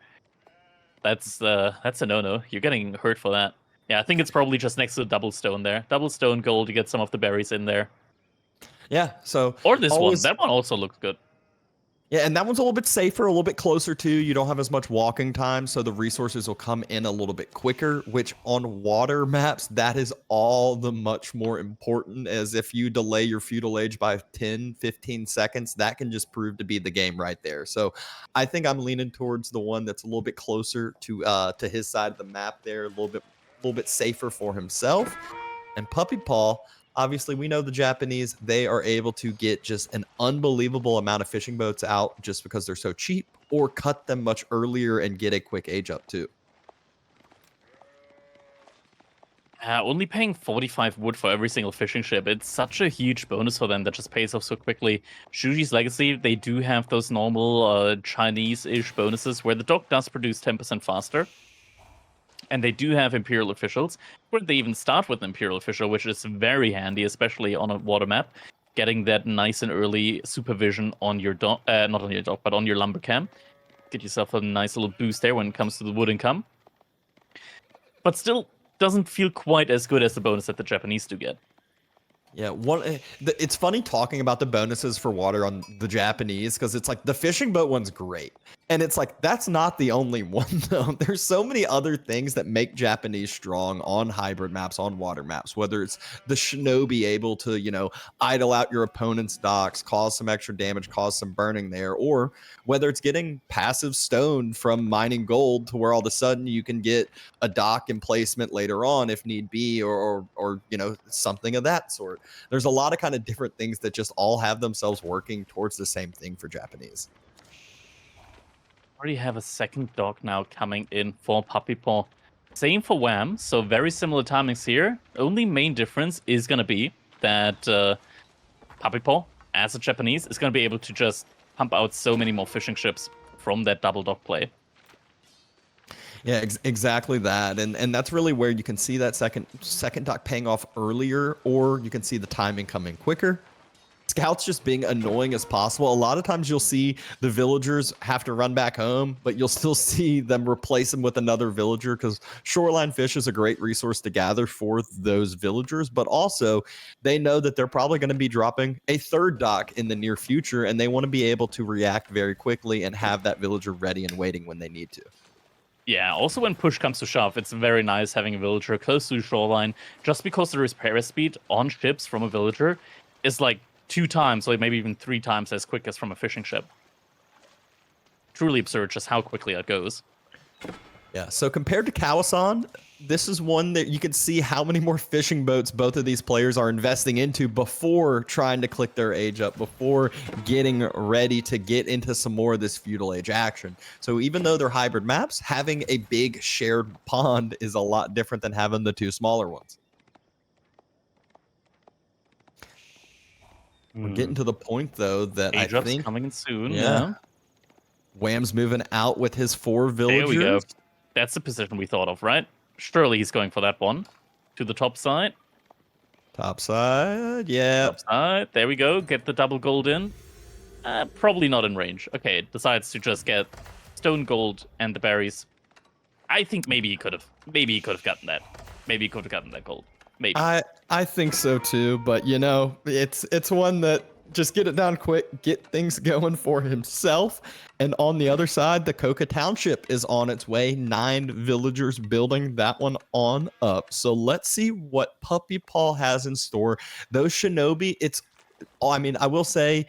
That's a no-no. You're getting hurt for that. Yeah, I think it's probably just next to the double stone there. Double stone gold, you get some of the berries in there. Yeah, so or this one. That one also looks good. Yeah, and that one's a little bit safer, a little bit closer too. You don't have as much walking time, so the resources will come in a little bit quicker, which on water maps, that is all the much more important, as if you delay your feudal age by 10, 15 seconds, that can just prove to be the game right there. So I think I'm leaning towards the one that's a little bit closer to his side of the map there, a little bit safer for himself. And PuppyPaw, obviously, we know the Japanese, they are able to get just an unbelievable amount of fishing boats out just because they're so cheap, or cut them much earlier and get a quick age up too. Only paying 45 wood for every single fishing ship. It's such a huge bonus for them that just pays off so quickly. Shuji's Legacy, they do have those normal Chinese-ish bonuses where the dock does produce 10% faster. And they do have Imperial officials, where they even start with an Imperial official, which is very handy, especially on a water map. Getting that nice and early supervision on your dock, not on your dock, but on your lumber camp. Get yourself a nice little boost there when it comes to the wood income. But still doesn't feel quite as good as the bonus that the Japanese do get. Yeah, it's funny talking about the bonuses for water on the Japanese, because it's like the fishing boat one's great. And it's like, that's not the only one, though. There's so many other things that make Japanese strong on hybrid maps, on water maps, whether it's the Shinobi able to, idle out your opponent's docks, cause some extra damage, cause some burning there, or whether it's getting passive stone from mining gold to where all of a sudden you can get a dock emplacement later on if need be, or something of that sort. There's a lot of kind of different things that just all have themselves working towards the same thing for Japanese. Already have a second dock now coming in for PuppyPaw. Same for Wham, so very similar timings here. Only main difference is going to be that PuppyPaw, as a Japanese, is going to be able to just pump out so many more fishing ships from that double dock play. Yeah, exactly that. And that's really where you can see that second dock paying off earlier, or you can see the timing coming quicker. Scouts just being annoying as possible. A lot of times you'll see the villagers have to run back home, but you'll still see them replace them with another villager, because shoreline fish is a great resource to gather for those villagers, but also they know that they're probably going to be dropping a third dock in the near future, and they want to be able to react very quickly and have that villager ready and waiting when they need to. Yeah, also when push comes to shove, it's very nice having a villager close to the shoreline, just because the repair speed on ships from a villager is like 2 times, or maybe even 3 times as quick as from a fishing ship. Truly absurd just how quickly it goes. Yeah, so compared to Kawasan, this is one that you can see how many more fishing boats both of these players are investing into before trying to click their age up, before getting ready to get into some more of this feudal age action. So even though they're hybrid maps, having a big shared pond is a lot different than having the 2 smaller ones. We're getting to the point, though, that Age I up's think... coming in soon, Yeah. Wham's moving out with his 4 villagers. There we go. That's the position we thought of, right? Surely he's going for that one. To the top side. Top side, yeah. Top side. There we go. Get the double gold in. Probably not in range. Okay, decides to just get stone gold and the berries. I think maybe he could have. Maybe he could have gotten that. Maybe he could have gotten that gold. Maybe. I think so too, but you know, it's one that just get it down quick, get things going for himself. And on the other side, the Coca Township is on its way. 9 villagers building that one on up. So let's see what PuppyPaw has in store. Those Shinobi, I mean, I will say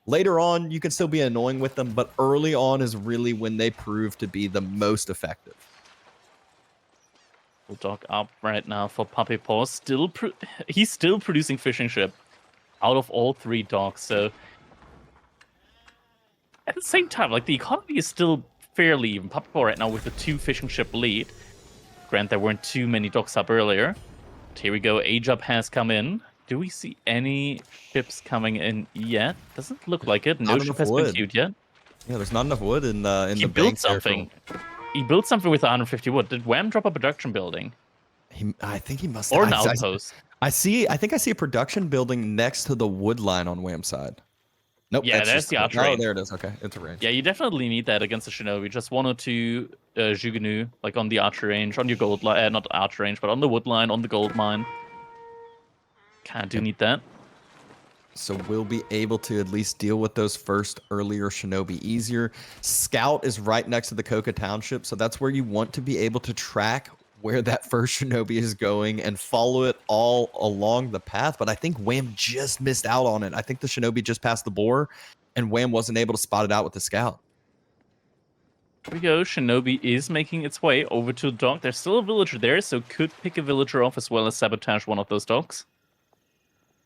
later on, you can still be annoying with them, but early on is really when they prove to be the most effective. Dog up right now for PuppyPaw. He's still producing fishing ship out of all 3 dogs. So at the same time, like the economy is still fairly even. PuppyPaw right now with the 2 fishing ship lead. Grant, there weren't too many docks up earlier. But here we go. Age up has come in. Do we see any ships coming in yet? Doesn't look like it. No ship has been queued yet. Yeah, there's not enough wood in the He built something. He built something with 150 wood. Did Wham drop a production building? I think he must. Or an outpost. I think I see a production building next to the wood line on Wham's side. Nope. Yeah, there's the archer range. Oh, there it is. Okay, it's a range. Yeah, you definitely need that against the Shinobi. Just 1 or 2 Jugunu, like on the archer range, on your gold line, not archer range, but on the wood line, on the gold mine. Do need that. So we'll be able to at least deal with those first earlier Shinobi easier. Scout is right next to the Coca Township, so that's where you want to be able to track where that first Shinobi is going and follow it all along the path. But I think Wham just missed out on it. I think the Shinobi just passed the boar, and Wham wasn't able to spot it out with the Scout. Here we go. Shinobi is making its way over to the dock. There's still a villager there, so could pick a villager off as well as sabotage one of those docks.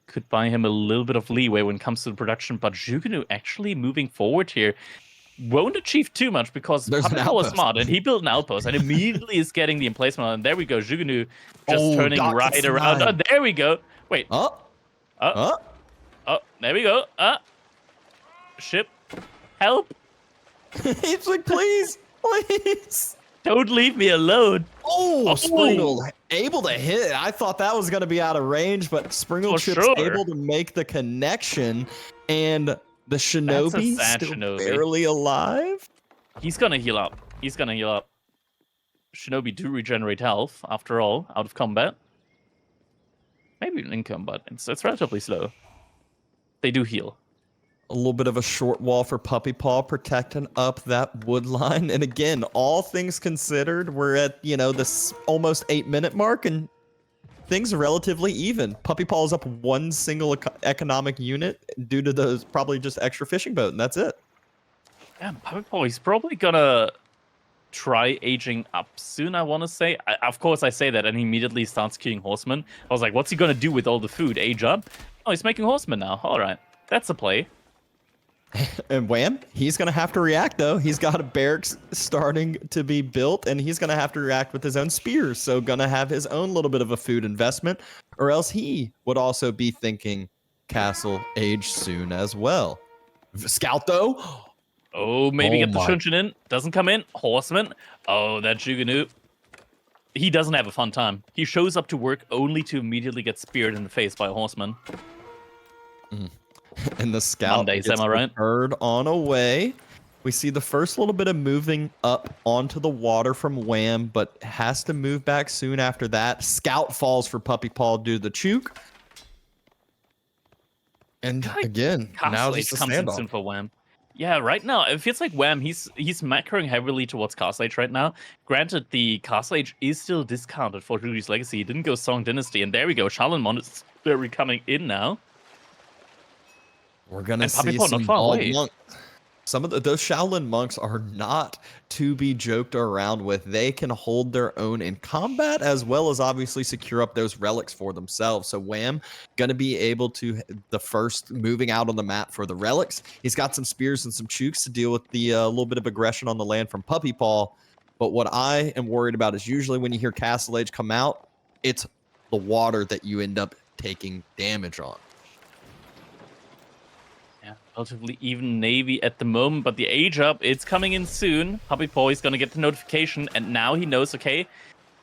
Could buy him a little bit of leeway when it comes to the production, but Jugunu actually moving forward here won't achieve too much because PuppyPaw was smart and he built an outpost and immediately is getting the emplacement on. And there we go, Jugunu just turning right around. Oh, there we go. Wait. Oh, there we go. Ship, help. He's like, please, please. Don't leave me alone. Oh, Springle able to hit. I thought that was going to be out of range, but Springle Chip's able to make the connection, and the Shinobi still barely alive. He's going to heal up. He's going to heal up. Shinobi do regenerate health, after all, out of combat. Maybe in combat. It's relatively slow. They do heal. A little bit of a short wall for PuppyPaw protecting up that wood line. And again, all things considered, we're at, this almost 8-minute mark and things are relatively even. PuppyPaw is up 1 single economic unit due to those probably just extra fishing boat, and that's it. Yeah, PuppyPaw, he's probably gonna try aging up soon, I want to say. Of course, I say that, and he immediately starts queuing horsemen. I was like, what's he gonna do with all the food? Age up? Oh, he's making horsemen now. All right, that's a play. And Wham, he's going to have to react, though. He's got a barracks starting to be built, and he's going to have to react with his own spears. So going to have his own little bit of a food investment, or else he would also be thinking castle age soon as well. Scout, though. Oh, maybe get the Shunshin in. Doesn't come in. Horseman. Oh, that Jugunu. He doesn't have a fun time. He shows up to work only to immediately get speared in the face by a horseman. And the Scout Mondays, am I right? Bird on away. We see the first little bit of moving up onto the water from Wham, but has to move back soon after that. Scout falls for PuppyPaw due to the choke. And again, now just a comes in soon standoff. for Wham. Yeah, right now it feels like Wham. He's macroing heavily towards Castle Age right now. Granted, the Castle Age is still discounted for Rudy's Legacy. He didn't go Song Dynasty, and there we go. Shaolin Monastery coming in now. We're gonna And see PuppyPaw not some far bald away. monks. Some of those Shaolin monks are not to be joked around with. They can hold their own in combat as well as obviously secure up those relics for themselves. So Wham gonna be able to the first moving out on the map for the relics. He's got some spears and some chooks to deal with the little bit of aggression on the land from PuppyPaw. But what I am worried about is usually when you hear Castle Age come out, it's the water that you end up taking damage on. Yeah, relatively even Navy at the moment, but the age up, it's coming in soon. PuppyPaw is going to get the notification, and now he knows, okay,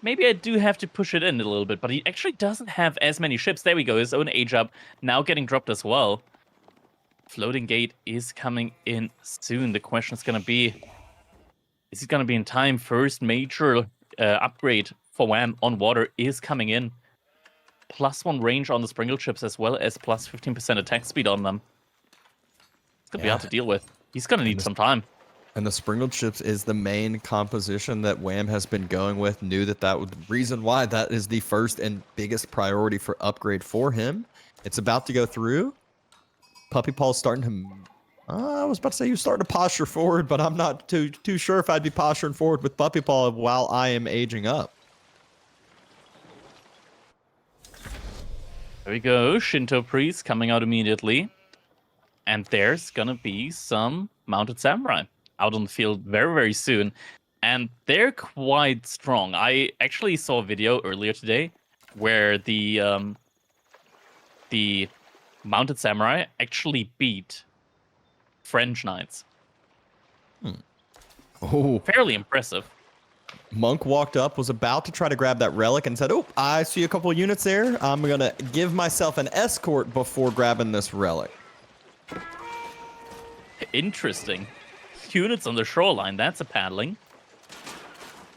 maybe I do have to push it in a little bit, but he actually doesn't have as many ships. There we go, his own age up now getting dropped as well. Floating gate is coming in soon. The question is going to be, is it going to be in time? First major upgrade for Wham on water is coming in. +1 range on the Springle chips as well as plus 15% attack speed on them. Gonna be hard to deal with. He's gonna need some time. And the Springled chips is the main composition that Wham has been going with. Knew that was the reason why that is the first and biggest priority for upgrade for him. It's about to go through. PuppyPaw's starting to. I was about to say he was starting to posture forward, but I'm not too sure if I'd be posturing forward with PuppyPaw while I am aging up. There we go. Shinto Priest coming out immediately. And there's gonna be some Mounted Samurai out on the field very, very soon. And they're quite strong. I actually saw a video earlier today where the Mounted Samurai actually beat French Knights. Oh, Fairly impressive. Monk walked up, was about to try to grab that relic and said, oh, I see a couple of units there. I'm going to give myself an escort before grabbing this relic. Interesting. Units on the shoreline, that's a paddling.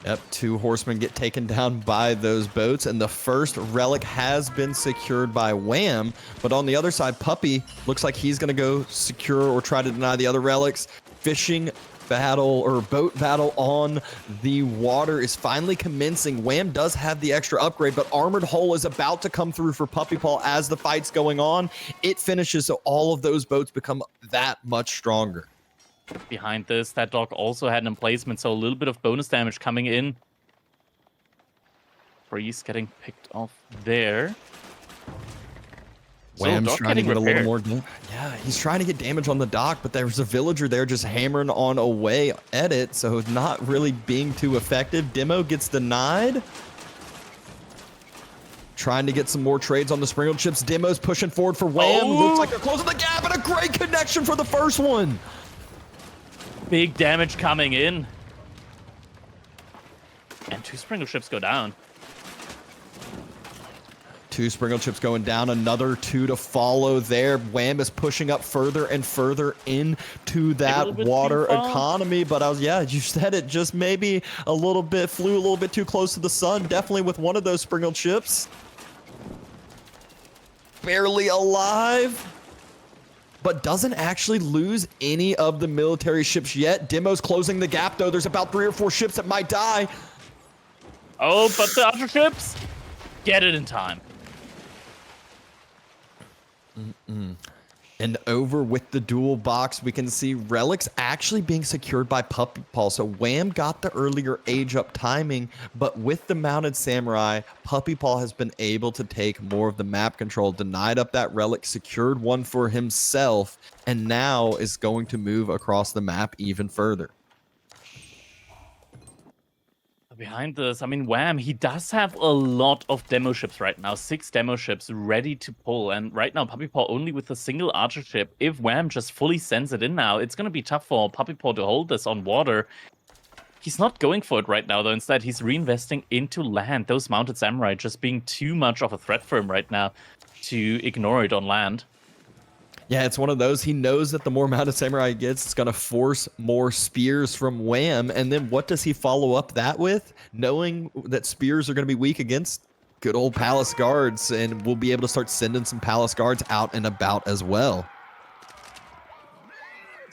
Yep, 2 horsemen get taken down by those boats, and the first relic has been secured by Wham. But on the other side, Puppy looks like he's going to go secure or try to deny the other relics. Fishing battle or boat battle on the water is finally commencing. Wham does have the extra upgrade, but Armored Hull is about to come through for PuppyPaw as the fight's going on. It finishes, so all of those boats become that much stronger. Behind this, that dog also had an emplacement, so a little bit of bonus damage coming in. Freeze getting picked off there. Wham's so trying to get a little repaired. more. Yeah, he's trying to get damage on the dock, but there's a villager there just hammering on away at it, so not really being too effective. Demo gets denied. Trying to get some more trades on the Springled chips. Demo's pushing forward for Wham. Oh! Looks like they're closing the gap, and a great connection for the first one. Big damage coming in. And 2 Springle ships go down. 2 Springled chips going down, another 2 to follow there. Wham is pushing up further and further into that water economy. But you said it, just maybe a little bit, flew a little bit too close to the sun. Definitely with one of those Springled chips. Barely alive, but doesn't actually lose any of the military ships yet. Demo's closing the gap, though. There's about 3 or 4 ships that might die. Oh, but the other ships get it in time. And over with the dual box, we can see relics actually being secured by PuppyPaw. So Wham got the earlier age up timing, but with the Mounted Samurai, PuppyPaw has been able to take more of the map control, denied up that relic, secured one for himself, and now is going to move across the map even further. Behind this, I mean, Wham, he does have a lot of demo ships right now. 6 demo ships ready to pull. And right now, PuppyPaw only with a single archer ship. If Wham just fully sends it in now, it's going to be tough for PuppyPaw to hold this on water. He's not going for it right now, though. Instead, he's reinvesting into land. Those Mounted Samurai just being too much of a threat for him right now to ignore it on land. Yeah, it's one of those. He knows that the more Mounted Samurai he gets, it's going to force more spears from Wham. And then what does he follow up that with? Knowing that spears are going to be weak against good old Palace Guards, and we'll be able to start sending some Palace Guards out and about as well.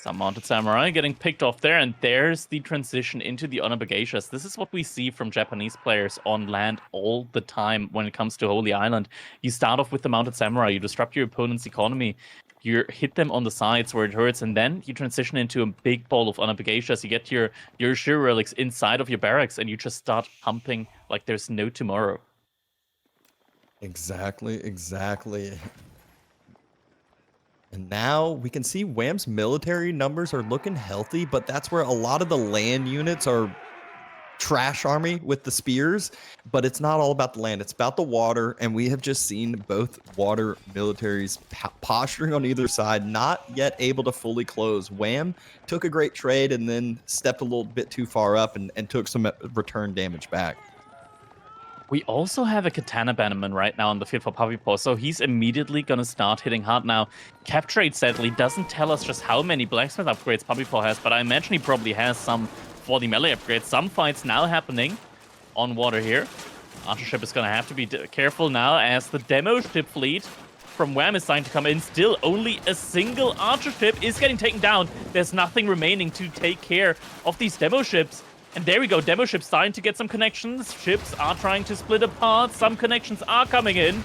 Some Mounted Samurai getting picked off there, and there's the transition into the Onabagacious. This is what we see from Japanese players on land all the time when it comes to Holy Island. You start off with the Mounted Samurai, you disrupt your opponent's economy, you hit them on the sides where it hurts, and then you transition into a big ball of Onabagacious. You get your Shiro relics inside of your barracks, and you just start pumping like there's no tomorrow. Exactly. And now we can see Wham's military numbers are looking healthy, but that's where a lot of the land units are trash army with the spears, but it's not all about the land, it's about the water, and we have just seen both water militaries posturing on either side, not yet able to fully close. Wham took a great trade and then stepped a little bit too far up and took some return damage back. We also have a Katana Bannerman right now on the field for PuppyPaw, so he's immediately going to start hitting hard now. Cap Trade, sadly, doesn't tell us just how many blacksmith upgrades PuppyPaw has, but I imagine he probably has some for the melee upgrades. Some fights now happening on water here. Archer ship is going to have to be careful now as the demo ship fleet from Wham is starting to come in. Still, only a single archer ship is getting taken down. There's nothing remaining to take care of these demo ships. And there we go, demo ships starting to get some connections. Ships are trying to split apart. Some connections are coming in.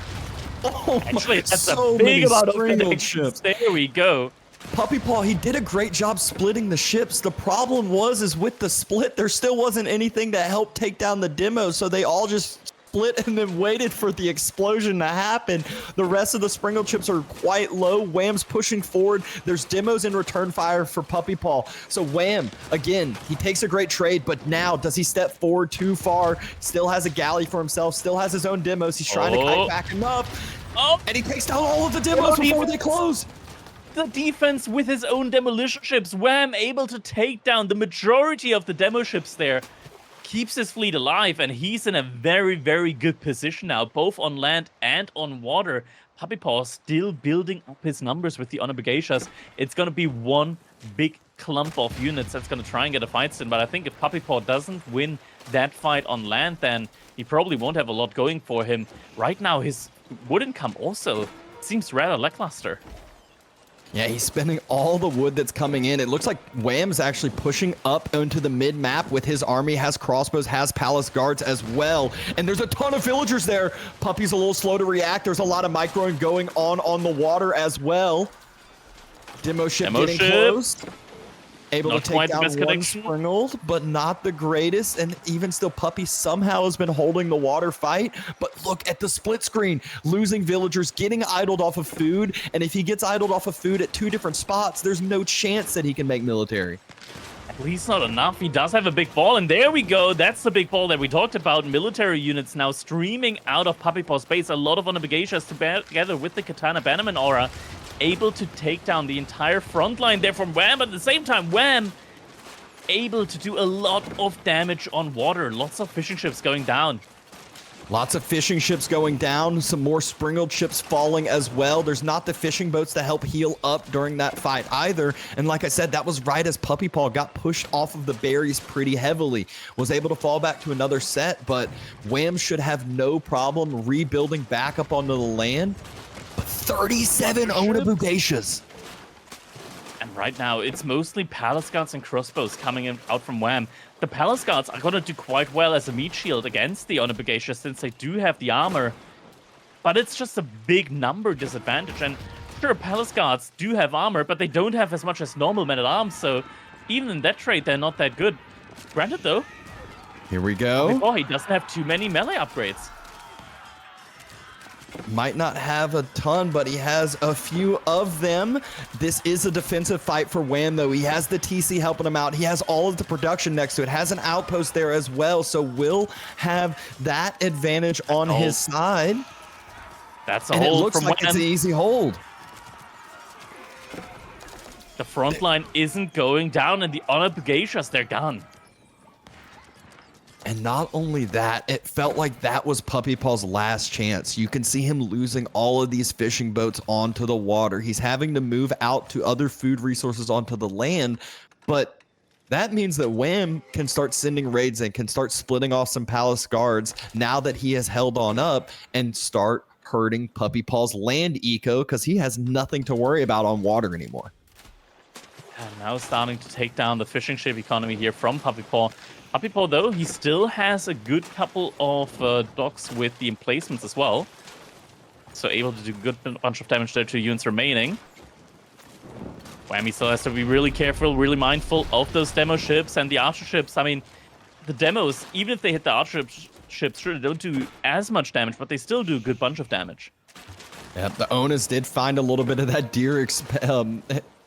Oh, actually, that's so a big amount of sprinkled connections. There we go. PuppyPaw, he did a great job splitting the ships. The problem is with the split, there still wasn't anything to help take down the demos, so they all just split and then waited for the explosion to happen. The rest of the sprinkled ships are quite low. Wham's pushing forward. There's demos in return fire for PuppyPaw. So Wham, again, he takes a great trade, but now does he step forward too far? Still has a galley for himself, still has his own demos. He's trying to kite back enough. And he takes down all of the demos before they close. The defense with his own demolition ships. Wham able to take down the majority of the demo ships there. Keeps his fleet alive, and he's in a very, very good position now, both on land and on water. PuppyPaw still building up his numbers with the Onabagacious. It's going to be one big clump of units that's going to try and get a fight in, but I think if PuppyPaw doesn't win that fight on land, then he probably won't have a lot going for him. Right now, his wood income also seems rather lackluster. Yeah, he's spending all the wood that's coming in. It looks like Wham's actually pushing up onto the mid-map with his army, has crossbows, has palace guards as well. And there's a ton of villagers there. Puppy's a little slow to react. There's a lot of microing going on the water as well. Demo ship getting close. Able to take down one sprinkled, but not the greatest. And even still, Puppy somehow has been holding the water fight. But look at the split screen. Losing villagers, getting idled off of food. And if he gets idled off of food at two different spots, there's no chance that he can make military. At least not enough. He does have a big ball, and there we go. That's the big ball that we talked about. Military units now streaming out of PuppyPaw's base. A lot of Onabagacious together with the Katana Bannerman aura, able to take down the entire front line there from Wham. But at the same time, Wham able to do a lot of damage on water. Lots of fishing ships going down. Lots of fishing ships going down, some more sprinkled ships falling as well. There's not the fishing boats to help heal up during that fight either. And like I said, that was right as PuppyPaw got pushed off of the berries pretty heavily. Was able to fall back to another set, but Wham should have no problem rebuilding back up onto the land. But 37 Onabagacious. And right now, it's mostly Palace Guards and crossbows coming out from Wham. The Palace Guards are going to do quite well as a meat shield against the Onabagacious since they do have the armor. But it's just a big number disadvantage. And sure, Palace Guards do have armor, but they don't have as much as normal men-at-arms. So even in that trade, they're not that good. Granted, though, here we go. Oh, he doesn't have too many melee upgrades. Might not have a ton, but he has a few of them. This is a defensive fight for Wham, though. He has the TC helping him out. He has all of the production next to it. Has an outpost there as well, so will have that advantage on his side. That's a and hold it looks from like Wham. It's an easy hold. The front line isn't going down, and the Onabagacious, they're gone. And not only that, it felt like that was PuppyPaw's last chance. You can see him losing all of these fishing boats onto the water. He's having to move out to other food resources onto the land, but that means that Wham can start sending raids in, can start splitting off some palace guards now that he has held on up and start hurting PuppyPaw's land eco because he has nothing to worry about on water anymore. And now starting to take down the fishing ship economy here from PuppyPaw. PuppyPaw, though, he still has a good couple of docks with the emplacements as well. So able to do a good bunch of damage there to units remaining. Whammy still has to be really careful, really mindful of those demo ships and the archer ships. I mean, the demos, even if they hit the archer ships, sure, they don't do as much damage, but they still do a good bunch of damage. Yeah, the Onas did find a little bit of that deer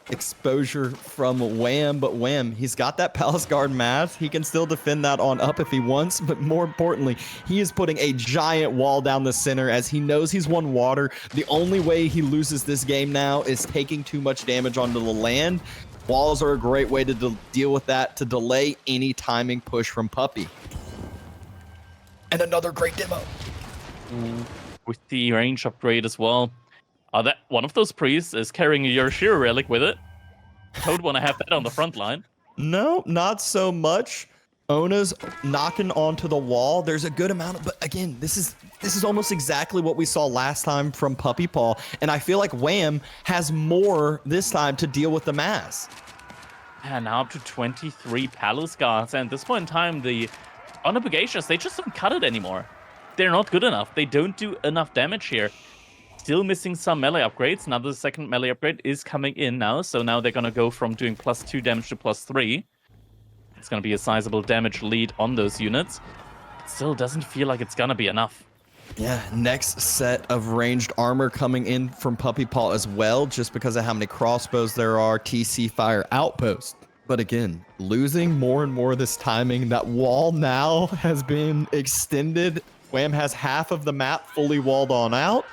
exposure from Wham, but Wham, he's got that Palace Guard mass. He can still defend that on up if he wants, but more importantly, he is putting a giant wall down the center as he knows he's won water. The only way he loses this game now is taking too much damage onto the land. Walls are a great way to deal with that, to delay any timing push from Puppy. And another great demo. With the range upgrade as well. That one of those priests is carrying a Yorishiro relic with it. Don't want to have that on the front line. No, not so much. Ona's knocking onto the wall. There's a good amount of, but again, this is almost exactly what we saw last time from PuppyPaw, and I feel like Wham has more this time to deal with the mass. And now up to 23 Palace Guards, and at this point in time, the Onabugashas, they just don't cut it anymore. They're not good enough. They don't do enough damage here. Still missing some melee upgrades. Now the second melee upgrade is coming in now, so now they're gonna go from doing +2 damage to +3. It's gonna be a sizable damage lead on those units. It still doesn't feel like it's gonna be enough. Yeah, next set of ranged armor coming in from PuppyPaw as well, just because of how many crossbows there are, TC fire outpost. But again, losing more and more this timing. That wall now has been extended. Wham has half of the map fully walled on out,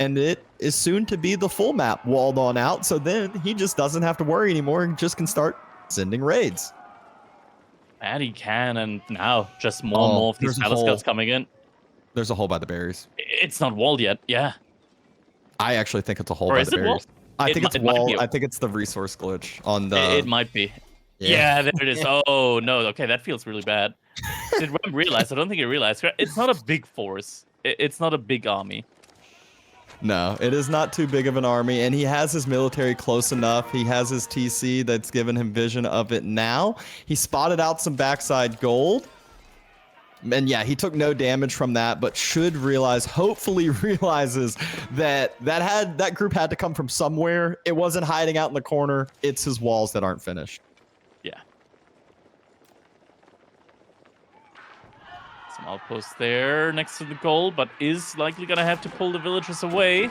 and it is soon to be the full map walled on out. So then he just doesn't have to worry anymore and just can start sending raids. And he can, and now just more and more of these Palace Guards coming in. There's a hole by the berries. It's not walled yet, yeah. I actually think it's a hole by the berries. Walled? I think it's walled. I think it's the resource glitch on the... It might be. Yeah, there it is. Oh, no. Okay, that feels really bad. Did Wham realize? I don't think he realized. It's not a big force. It's not a big army. No, it is not too big of an army, and he has his military close enough. He has his TC that's given him vision of it now. He spotted out some backside gold. And yeah, he took no damage from that, but should realize, hopefully realizes that that group had to come from somewhere. It wasn't hiding out in the corner. It's his walls that aren't finished. Yeah. Some outposts there next to the goal, but is likely going to have to pull the villagers away.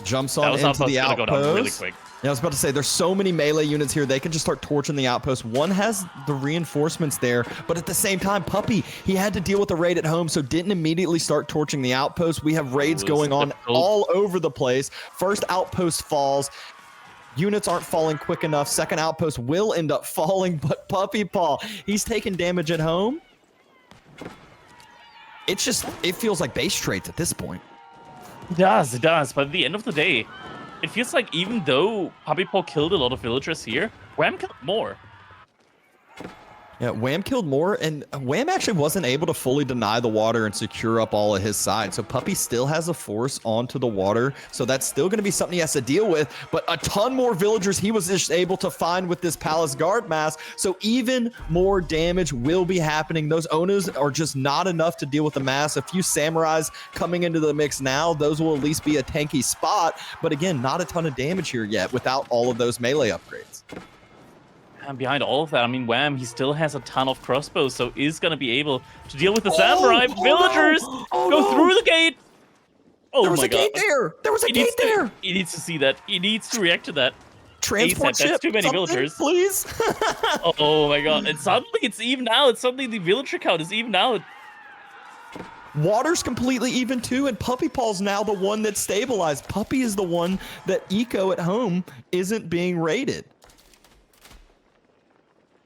Jumps on into the outpost. Go down really quick. Yeah, I was about to say, there's so many melee units here. They can just start torching the outpost. One has the reinforcements there, but at the same time, Puppy, he had to deal with the raid at home, so didn't immediately start torching the outpost. We have raids going on all over the place. First outpost falls. Units aren't falling quick enough. Second outpost will end up falling, but PuppyPaw, he's taking damage at home. It feels like base traits at this point. It does, but at the end of the day, it feels like even though PuppyPaw killed a lot of villagers here, Wham killed more. Yeah, Wham killed more, and Wham actually wasn't able to fully deny the water and secure up all of his side. So Puppy still has a force onto the water, so that's still going to be something he has to deal with. But a ton more villagers he was just able to find with this Palace Guard mass, so even more damage will be happening. Those Onas are just not enough to deal with the mass. A few Samurais coming into the mix now. Those will at least be a tanky spot, but again, not a ton of damage here yet without all of those melee upgrades. And behind all of that, I mean, Wham, he still has a ton of crossbows, so is going to be able to deal with the samurai. Villagers go through the gate. Oh, there was a gate there. There was a gate there. He needs to see that. He needs to react to that. Transport ship. That's too many villagers. Please. Oh my god. And suddenly it's even out. Suddenly the villager count is even out. Water's completely even too, and PuppyPaw's now the one that's stabilized. Puppy is the one that eco at home isn't being raided.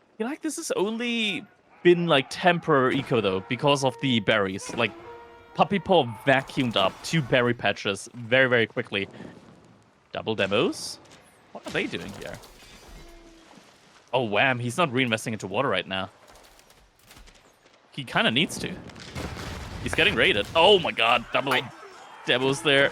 I feel like this has only been like temporary eco though, because of the berries. Like PuppyPaw vacuumed up 2 berry patches very, very quickly. Double demos? What are they doing here? Oh, Wham, he's not reinvesting into water right now. He kind of needs to. He's getting raided. Oh my god, double demos there.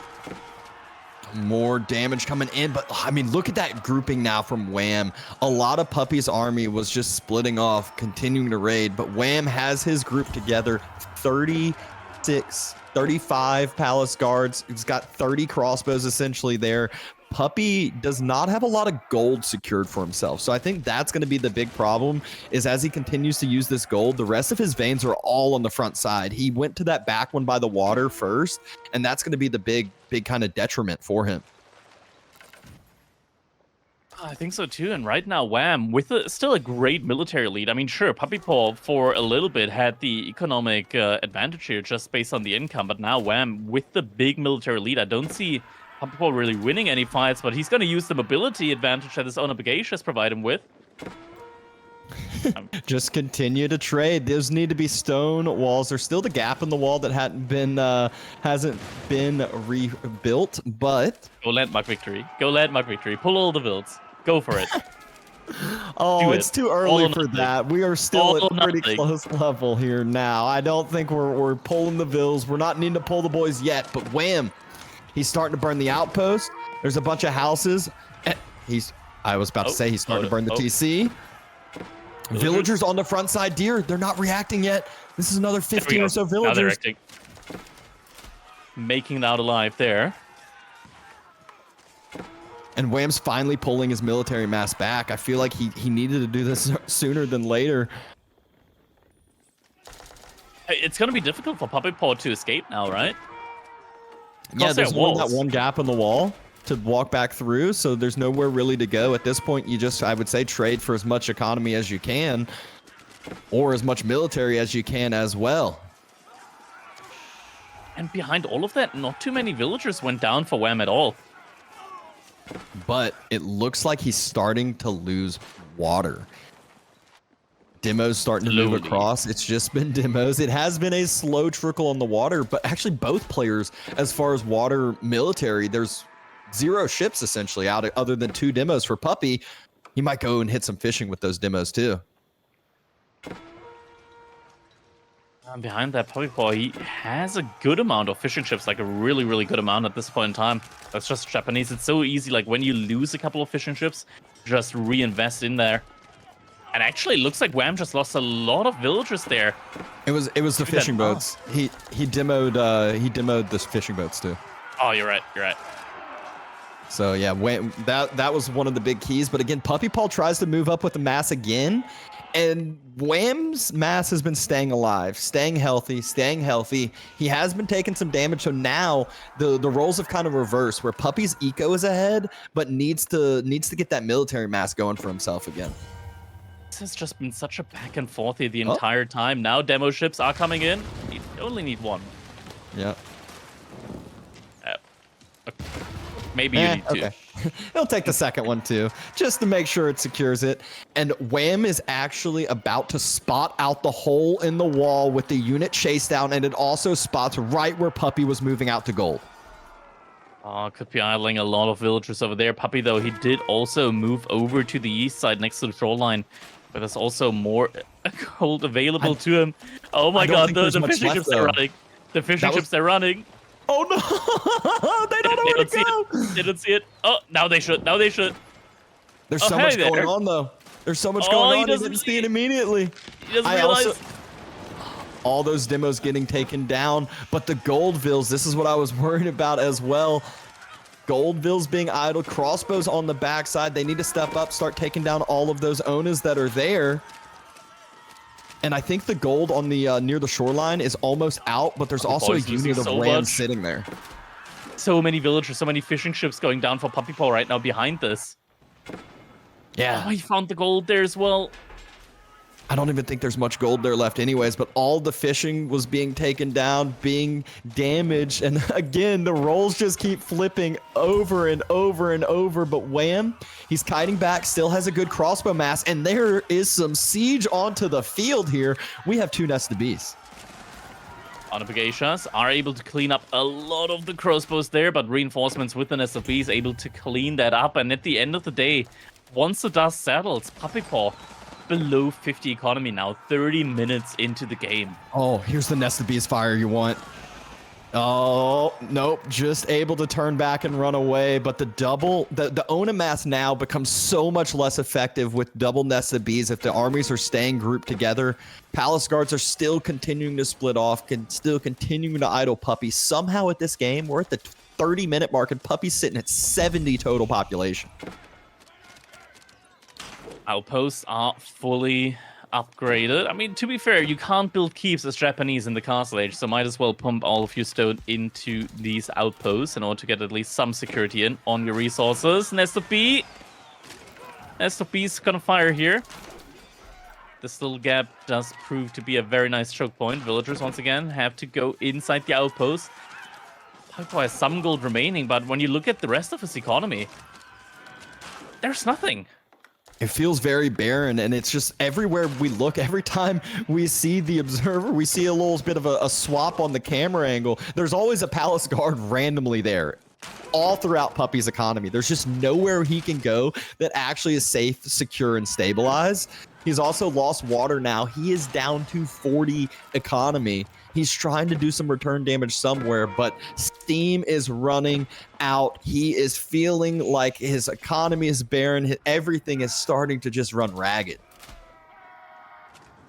More damage coming in, but I mean, look at that grouping now from Wham. A lot of Puppy's army was just splitting off, continuing to raid, but Wham has his group together. 35 palace guards. He's got 30 crossbows essentially there. Puppy does not have a lot of gold secured for himself. So I think that's going to be the big problem, is as he continues to use this gold, the rest of his veins are all on the front side. He went to that back one by the water first, and that's going to be the big kind of detriment for him. I think so too. And right now, Wham, with still a great military lead. I mean, sure, PuppyPaw for a little bit had the economic advantage here just based on the income. But now Wham, with the big military lead, I don't see PuppyPaw really winning any fights, but he's going to use the mobility advantage that his own Obligations provide him with. Just continue to trade. Those need to be stone walls. There's still the gap in the wall that hasn't been rebuilt, but Go landmark victory. Go landmark victory. Pull all the builds. Go for it. oh, it's too early for that. We are still at pretty close level here now. I don't think we're pulling the vills. We're not needing to pull the boys yet, but Wham! He's starting to burn the outpost. There's a bunch of houses. I was about to say he's starting to burn the TC. Villagers on the front side, deer. They're not reacting yet. This is another 15 or so villagers. Now they're reacting. Making it out alive there. And Wham's finally pulling his military mass back. I feel like he needed to do this sooner than later. It's going to be difficult for PuppyPaw to escape now, right? Yeah, there's that one gap in the wall to walk back through, so there's nowhere really to go. At this point, you just, I would say, trade for as much economy as you can, or as much military as you can as well. And behind all of that, not too many villagers went down for Wham at all. But it looks like he's starting to lose water. Demo's starting to move across. It's just been demos. It has been a slow trickle on the water, but actually both players, as far as water military, there's 0 ships essentially out other than 2 demos for Puppy. He might go and hit some fishing with those demos too. Behind that PuppyPaw, he has a good amount of fishing ships, like a really, really good amount at this point in time. That's just Japanese. It's so easy, like when you lose a couple of fishing ships, just reinvest in there. And actually, it looks like Wham just lost a lot of villagers there. It was the fishing boats. He demoed the fishing boats too. Oh, you're right. You're right. So yeah, that was one of the big keys. But again, PuppyPaw tries to move up with the mass again, and Wham's mass has been staying alive, staying healthy. He has been taking some damage, so now the roles have kind of reversed, where Puppy's eco is ahead, but needs to get that military mass going for himself again. This has just been such a back and forth here the entire time. Now demo ships are coming in. You only need one. Yeah. Maybe you need 2. Okay. He'll take the second one too, just to make sure it secures it. And Wham is actually about to spot out the hole in the wall with the unit chase down, and it also spots right where Puppy was moving out to gold. Oh, could be idling a lot of villagers over there. Puppy, though, he did also move over to the east side next to the shoreline, but there's also more gold available to him. Oh my god, the fishing ships are running. The fishing ships are running. Oh no! They don't know where to go! They don't see it. Oh, now they should. Now they should. There's so much going on, though. There's so much going on. He didn't see it immediately. He doesn't realize. All those demos getting taken down, but the gold vills, this is what I was worried about as well. Gold vills being idle, crossbows on the backside. They need to step up, start taking down all of those owners that are there. And I think the gold on the near the shoreline is almost out, but there's also a unit of Wham sitting there. So many villagers, so many fishing ships going down for PuppyPaw right now behind this. Yeah. Oh, he found the gold there as well. I don't even think there's much gold there left anyways, but all the fishing was being taken down, being damaged. And again, the rolls just keep flipping over and over and over. But Wham, he's kiting back, still has a good crossbow mass. And there is some siege onto the field here. We have 2 nested bees. Obligations are able to clean up a lot of the crossbows there, but reinforcements with the nest of bees able to clean that up. And at the end of the day, once the dust settles, PuppyPaw below 50 economy now, 30 minutes into the game. Oh, here's the nest of bees fire you want. Oh, nope. Just able to turn back and run away. But the Onamass now becomes so much less effective with double nested bees if the armies are staying grouped together. Palace guards are still continuing to split off, still continuing to idle Puppy. Somehow at this game, we're at the 30-minute mark and Puppy's sitting at 70 total population. Outposts are fully upgraded. I mean, to be fair, you can't build keeps as Japanese in the Castle Age, so might as well pump all of your stone into these outposts in order to get at least some security in on your resources. Nest of Bee. Nest of Bee's gonna fire here. This little gap does prove to be a very nice choke point. Villagers, once again, have to go inside the outpost. PuppyPaw has some gold remaining, but when you look at the rest of his economy, there's nothing. It feels very barren, and it's just everywhere we look, every time we see the observer, we see a little bit of a swap on the camera angle. There's always a palace guard randomly there. All throughout Puppy's economy, there's just nowhere he can go that actually is safe, secure, and stabilized. He's also lost water now. He is down to 40 economy. He's trying to do some return damage somewhere, but steam is running out. He is feeling like his economy is barren. Everything is starting to just run ragged.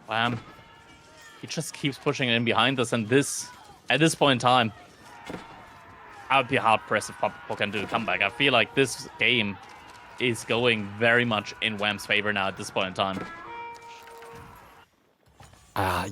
He just keeps pushing in behind us, and at this point in time, I would be hard-pressed if PuppyPaw can do a comeback. I feel like this game is going very much in Wham's favor now at this point in time.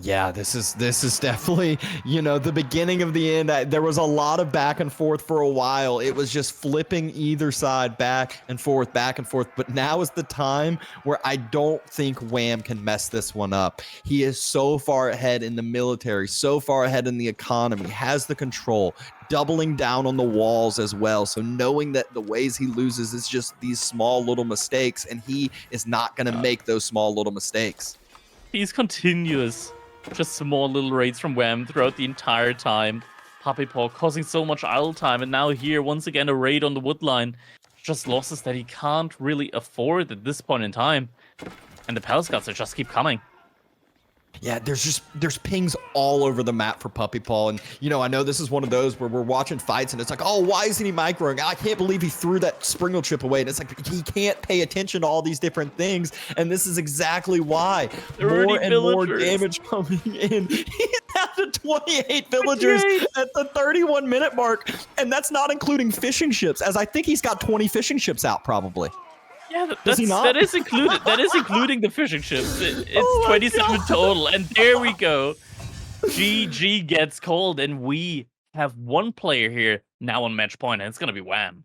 Yeah, this is definitely, the beginning of the end. There was a lot of back and forth for a while. It was just flipping either side back and forth. But now is the time where I don't think Wham can mess this one up. He is so far ahead in the military, so far ahead in the economy, has the control, doubling down on the walls as well. So knowing that the ways he loses is just these small little mistakes, and he is not going to make those small little mistakes. These continuous, just small little raids from Wham throughout the entire time. PuppyPaw causing so much idle time, and now here, once again, a raid on the wood line. Just losses that he can't really afford at this point in time. And the Palace Guards just keep coming. Yeah, there's pings all over the map for PuppyPaw, and I know this is one of those where we're watching fights and it's like, oh, why isn't he microing? I can't believe he threw that Springle chip away, and it's like he can't pay attention to all these different things, and this is exactly why. More and more damage coming in. He's down to 28 villagers at the 31-minute mark, and that's not including fishing ships, as I think he's got 20 fishing ships out probably. Yeah, that is included. That is including the fishing ships. It's 27 total, and there we go. GG gets called, and we have one player here now on match point, and it's gonna be Wham.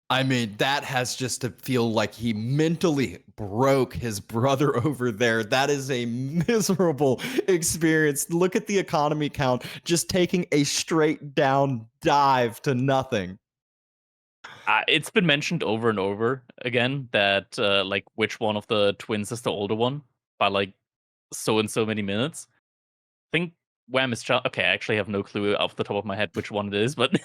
I mean, that has just to feel like he mentally broke his brother over there. That is a miserable experience. Look at the economy count, just taking a straight down dive to nothing. It's been mentioned over and over again that which one of the twins is the older one by like so and so many minutes. I think Wham is okay. I actually have no clue off the top of my head which one it is, but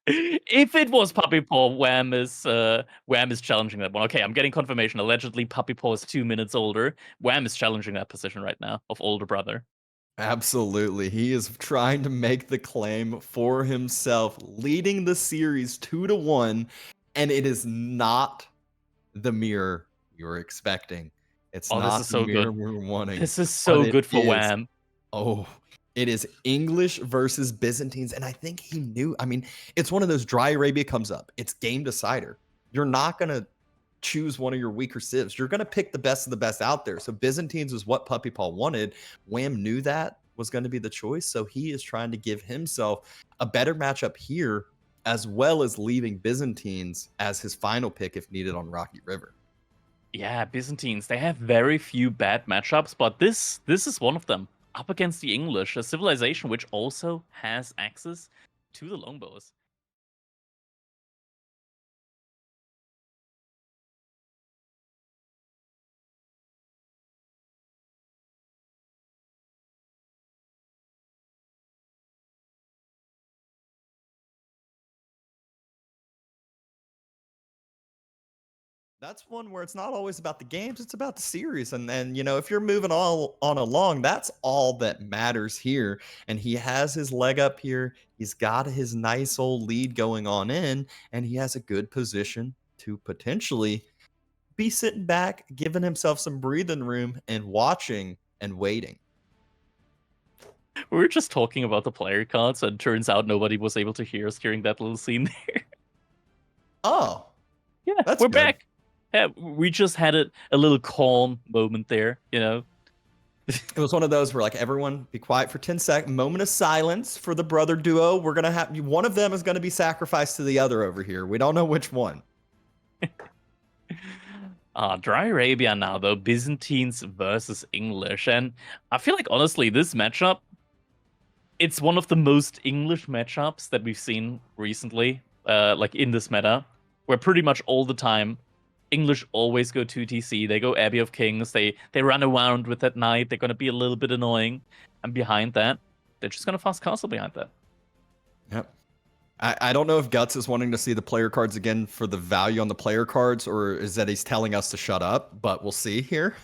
if it was PuppyPaw, Wham is challenging that one. Okay, I'm getting confirmation. Allegedly, PuppyPaw is 2 minutes older. Wham is challenging that position right now of older brother. Absolutely. He is trying to make the claim for himself, leading the series 2-1, and it is not the mirror you were expecting. It's not this is the so mirror good. we're wanting. This is so good for Wham. Oh, it is English versus Byzantines, and I think he knew. I mean, it's one of those Dry Arabia comes up. It's game decider. You're not going to choose one of your weaker civs. You're going to pick the best of the best out there. So Byzantines was what PuppyPaw wanted. Wham knew that was going to be the choice. So he is trying to give himself a better matchup here, as well as leaving Byzantines as his final pick if needed on Rocky River. Yeah, Byzantines, they have very few bad matchups, but this is one of them. Up against the English, a civilization which also has access to the longbows. That's one where it's not always about the games, it's about the series. And you know, if you're moving all on along, that's all that matters here. And he has his leg up here. He's got his nice old lead going on in, and he has a good position to potentially be sitting back, giving himself some breathing room and watching and waiting. We were just talking about the player cards, and turns out nobody was able to hear us during that little scene there. Oh, Yeah, that's we're good. back. Yeah, we just had a little calm moment there, you know? It was one of those where like everyone be quiet for 10 seconds, moment of silence for the brother duo. We're gonna have one of them is gonna be sacrificed to the other over here. We don't know which one. Dry Arabia now, though. Byzantines versus English. And I feel like, honestly, this matchup, it's one of the most English matchups that we've seen recently, like in this meta, where pretty much all the time, English always go 2TC. They go Abbey of Kings. They run around with that knight. They're going to be a little bit annoying. And behind that, they're just going to fast castle behind that. Yep. I don't know if Guts is wanting to see the player cards again for the value on the player cards, or is that he's telling us to shut up, but we'll see here.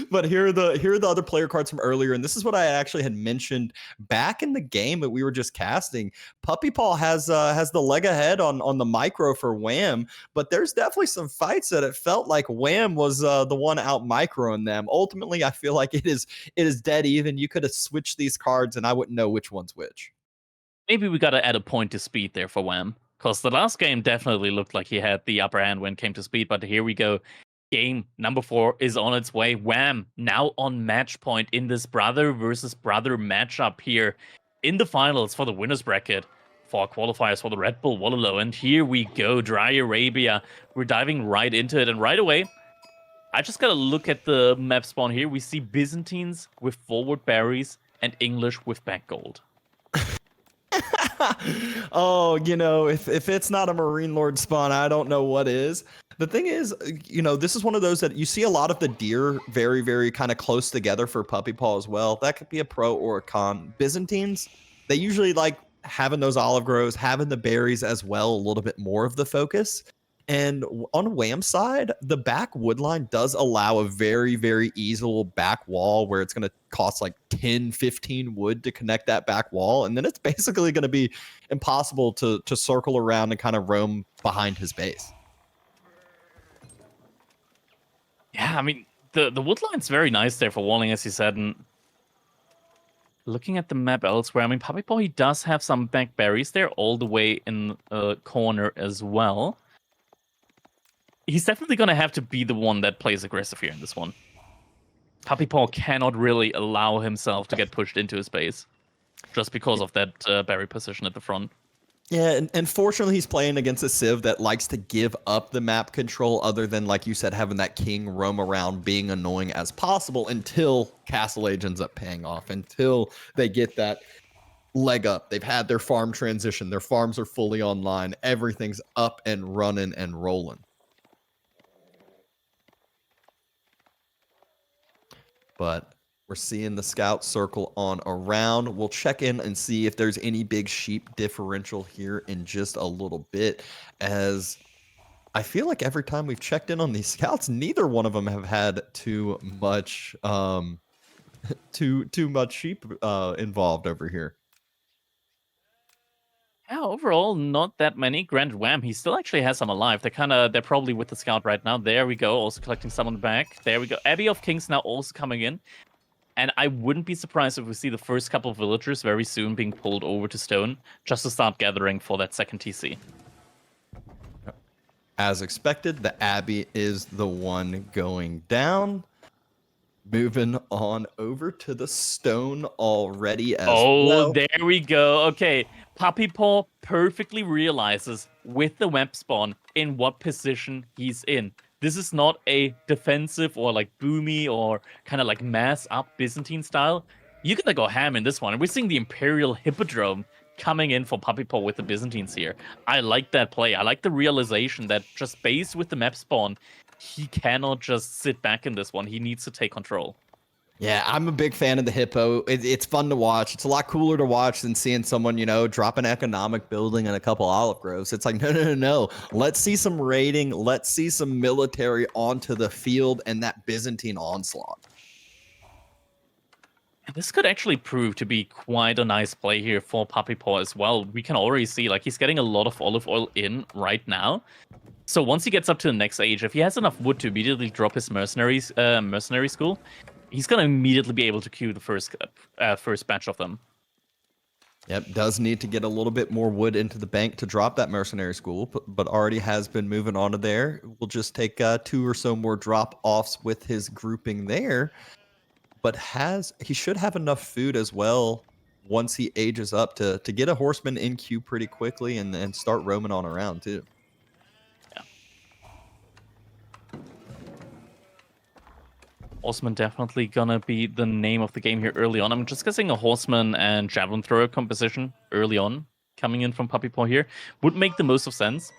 But here are the other player cards from earlier, and this is what I actually had mentioned back in the game that we were just casting. PuppyPaw has the leg ahead on the micro for Wham, but there's definitely some fights that it felt like Wham was the one out microing them. Ultimately, I feel like it is dead even. You could have switched these cards, and I wouldn't know which one's which. Maybe we got to add a point to speed there for Wham. Because the last game definitely looked like he had the upper hand when it came to speed. But here we go. Game number 4 is on its way. Wham now on match point in this brother versus brother matchup here in the finals for the winners bracket for qualifiers for the Red Bull Wololo. And here we go. Dry Arabia. We're diving right into it. And right away, I just got to look at the map spawn here. We see Byzantines with forward berries and English with back gold. Oh, you know, if it's not a Marine Lord spawn, I don't know what is. The thing is, you know, this is one of those that you see a lot of the deer very, very kind of close together for PuppyPaw as well. That could be a pro or a con. Byzantines, they usually like having those olive groves, having the berries as well, a little bit more of the focus. And on Wham's side, the back wood line does allow a very, very easy little back wall where it's going to cost like 10, 15 wood to connect that back wall. And then it's basically going to be impossible to circle around and kind of roam behind his base. Yeah, I mean, the wood line's very nice there for walling, as you said. And looking at the map elsewhere, I mean, PuppyPaw, he does have some back berries there all the way in the corner as well. He's definitely going to have to be the one that plays aggressive here in this one. PuppyPaw cannot really allow himself to get pushed into his base just because of that berry position at the front. Yeah, and fortunately, he's playing against a Civ that likes to give up the map control other than, like you said, having that king roam around being annoying as possible until Castle Age ends up paying off, until they get that leg up. They've had their farm transition. Their farms are fully online. Everything's up and running and rolling. But we're seeing the scout circle on around. We'll check in and see if there's any big sheep differential here in just a little bit, as I feel like every time we've checked in on these scouts, neither one of them have had too much too much sheep involved over here. Yeah, overall, not that many. Grand Wham, he still actually has some alive. They're probably with the scout right now. There we go, also collecting someone back. There we go. Abbey of Kings now also coming in. And I wouldn't be surprised if we see the first couple of villagers very soon being pulled over to stone, just to start gathering for that second TC. As expected, the Abbey is the one going down. Moving on over to the stone already as well. Oh, there we go. Okay, PuppyPaw perfectly realizes with the web spawn in what position he's in. This is not a defensive or like boomy or kind of like mass up Byzantine style. You're gonna go ham in this one. And we're seeing the Imperial Hippodrome coming in for PuppyPaw with the Byzantines here. I like that play. I like the realization that just based with the map spawn, he cannot just sit back in this one. He needs to take control. Yeah, I'm a big fan of the hippo. It's fun to watch. It's a lot cooler to watch than seeing someone, drop an economic building and a couple olive groves. It's like, no, no, no, no. Let's see some raiding. Let's see some military onto the field and that Byzantine onslaught. And this could actually prove to be quite a nice play here for PuppyPaw as well. We can already see, like, he's getting a lot of olive oil in right now. So once he gets up to the next age, if he has enough wood to immediately drop his mercenary school, he's gonna immediately be able to queue the first batch of them. Yep, does need to get a little bit more wood into the bank to drop that mercenary school, but already has been moving on to there. We'll just take 2 or so more drop-offs with his grouping there. But he should have enough food as well once he ages up to get a horseman in queue pretty quickly and then start roaming on around too. Yeah. Horseman definitely gonna be the name of the game here early on. I'm just guessing a horseman and javelin thrower composition early on coming in from PuppyPaw here would make the most of sense.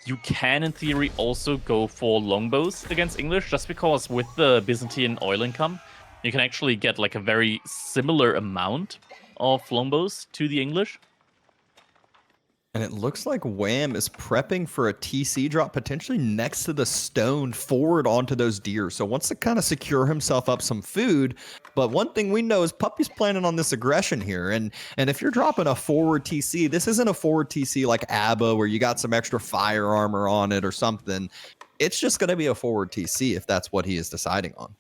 You can, in theory, also go for longbows against English, just because with the Byzantine oil income, you can actually get like a very similar amount of longbows to the English. And it looks like Wham is prepping for a TC drop potentially next to the stone forward onto those deer. So wants to kind of secure himself up some food. But one thing we know is Puppy's planning on this aggression here. And if you're dropping a forward TC, this isn't a forward TC like ABBA where you got some extra fire armor on it or something. It's just going to be a forward TC if that's what he is deciding on.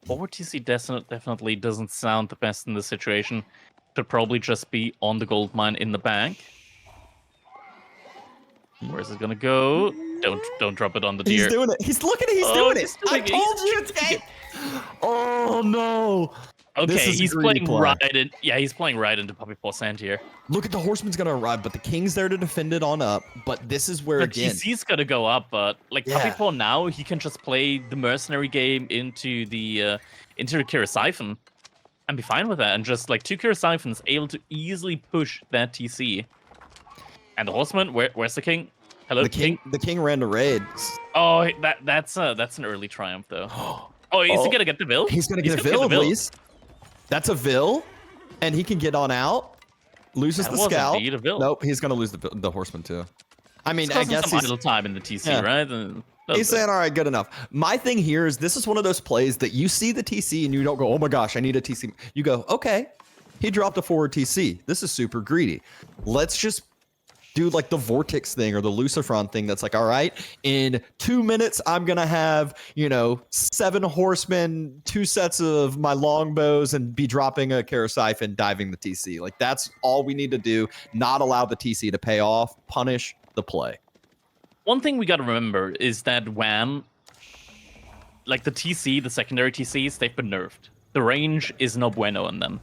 Forward TC definitely doesn't sound the best in this situation. Should probably just be on the gold mine in the back. Where's it gonna go? Don't drop it on the deer. He's doing it. He's doing it. I told you it's game. Oh no. Okay, he's playing right in. Yeah, he's playing right into PuppyPaw sand here. Look at the horseman's gonna arrive, but the king's there to defend it on up. But this is where again, TC's gonna go up. But like PuppyPaw now, he can just play the mercenary game into the Kira Siphon and be fine with that. And just like 2 Kira Siphons able to easily push that TC. And the horseman, where's the king? Hello, the king. The king ran to raid. Oh, that's an early triumph though. Oh, is he gonna get the Vil? He's gonna get a Vil, please. That's a Vil, and he can get on out. Loses the scout. Nope, he's gonna lose the horseman too. I mean, I guess he's a little time in the TC, right? He's saying, all right, good enough. My thing here is this is one of those plays that you see the TC and you don't go, oh my gosh, I need a TC. You go, okay, he dropped a forward TC. This is super greedy. Let's just do like the Vortex thing or the Lucifron thing that's like, all right, in 2 minutes, I'm going to have, 7 horsemen, 2 sets of my longbows and be dropping a Karasife and diving the TC. Like that's all we need to do. Not allow the TC to pay off, punish the play. One thing we got to remember is that Wham, like the TC, the secondary TCs, they've been nerfed. The range is no bueno on them.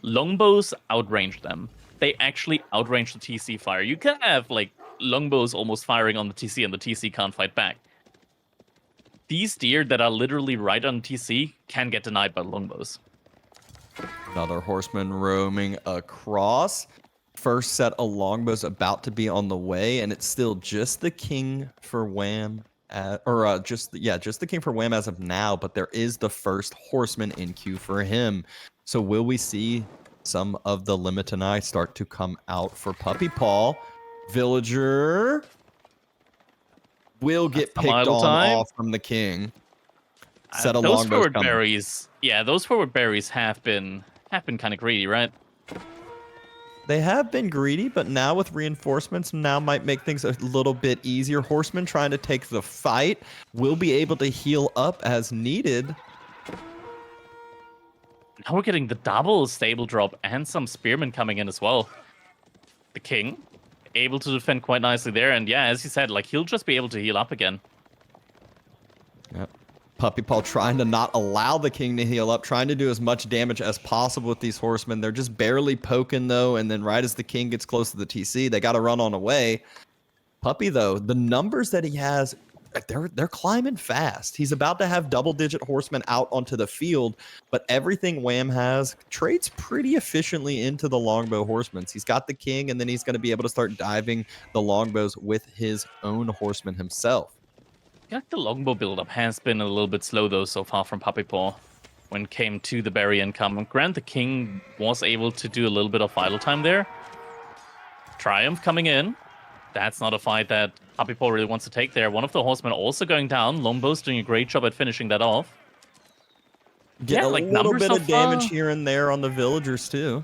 Longbows outrange them. They actually outrange the TC fire. You can have like longbows almost firing on the TC and the TC can't fight back. These deer that are literally right on TC can get denied by longbows. Another horseman roaming across. First set of longbows about to be on the way, and it's still just the king for Wham, just the king for Wham as of now. But there is the first horseman in queue for him. So will we see some of the Limitanai start to come out for PuppyPaw? Villager will get picked off from the king. Set of those forward berries. Yeah, those forward berries have been kind of greedy, right? They have been greedy, but now with reinforcements, now might make things a little bit easier. Horsemen trying to take the fight will be able to heal up as needed. Now we're getting the double stable drop and some spearmen coming in as well. The king able to defend quite nicely there, and yeah, as you said, like he'll just be able to heal up again. Yep. PuppyPaw trying to not allow the king to heal up, trying to do as much damage as possible with these horsemen. They're just barely poking though, and then right as the king gets close to the TC, they got to run on away. Puppy though, the numbers that he has, they're climbing fast. He's about to have double-digit horsemen out onto the field, but everything Wham has trades pretty efficiently into the longbow horsemen. He's got the king, and then he's going to be able to start diving the longbows with his own horsemen himself. feel like the longbow build-up has been a little bit slow, though, so far from PuppyPaw when it came to the berry income. And Grant the King was able to do a little bit of idle time there. Triumph coming in. That's not a fight that PuppyPaw really wants to take there. One of the horsemen also going down. Longbow's doing a great job at finishing that off. Get Yeah, a like little numbers bit so of damage far. here and there on the villagers too.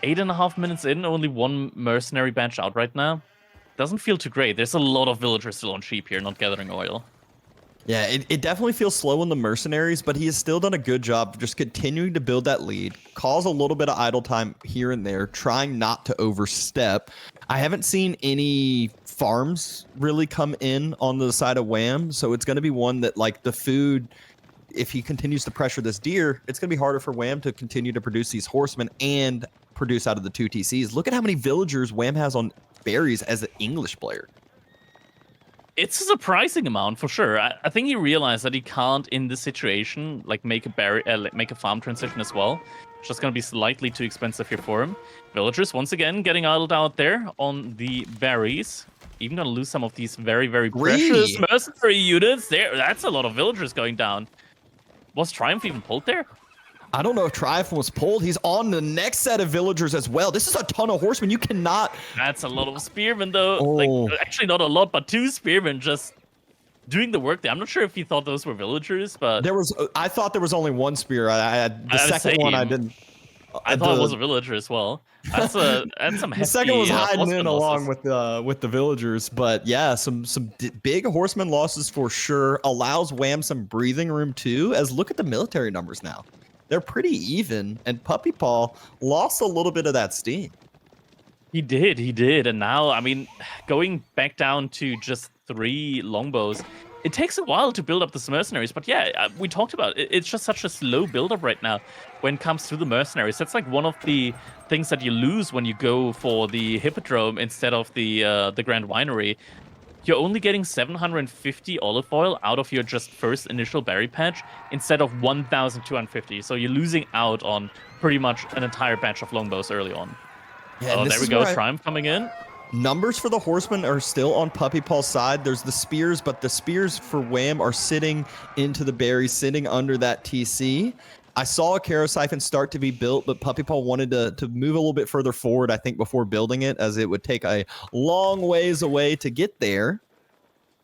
8.5 minutes in, only one mercenary batch out right now. Doesn't feel too great. There's a lot of villagers still on sheep here, not gathering oil. Yeah, it definitely feels slow in the mercenaries, but he has still done a good job of just continuing to build that lead, cause a little bit of idle time here and there, trying not to overstep. I haven't seen any farms really come in on the side of Wham, so it's going to be one that, like, the food, if he continues to pressure this deer, it's going to be harder for Wham to continue to produce these horsemen and produce out of the 2 TCs. Look at how many villagers Wham has on berries as an English player. It's a surprising amount for sure. I think he realized that he can't, in this situation, like make a farm transition as well. It's just gonna be slightly too expensive here for him. Villagers once again getting idled out there on the berries. Even gonna lose some of these very, very precious mercenary units. That's a lot of villagers going down. Was Triumph even pulled there? I don't know if Triumph was pulled. He's on the next set of villagers as well. This is a ton of horsemen. You cannot... That's a lot of spearmen, though. Oh. Like, actually, not a lot, but 2 spearmen just doing the work there. I'm not sure if he thought those were villagers, but... I thought there was only 1 spear. The second one I didn't... I thought it was a villager as well. That's some hefty... The second was hiding in along losses. with the villagers, but yeah, some big horseman losses for sure. Allows Wham some breathing room too, as look at the military numbers now. They're pretty even, and PuppyPaw lost a little bit of that steam. He did, and now, I mean, going back down to just 3 longbows, it takes a while to build up the mercenaries, but yeah, we talked about it. It's just such a slow build-up right now when it comes to the mercenaries. That's like one of the things that you lose when you go for the Hippodrome instead of the Grand Winery. You're only getting 750 olive oil out of your just first initial berry patch instead of 1,250. So you're losing out on pretty much an entire batch of longbows early on. Yeah, oh, there we go. Triumph coming in. Numbers for the horsemen are still on PuppyPaw's side. There's the spears, but the spears for Wham are sitting into the berries, sitting under that TC. I saw a Karosiphon start to be built, but PuppyPaw wanted to move a little bit further forward, I think, before building it, as it would take a long ways away to get there.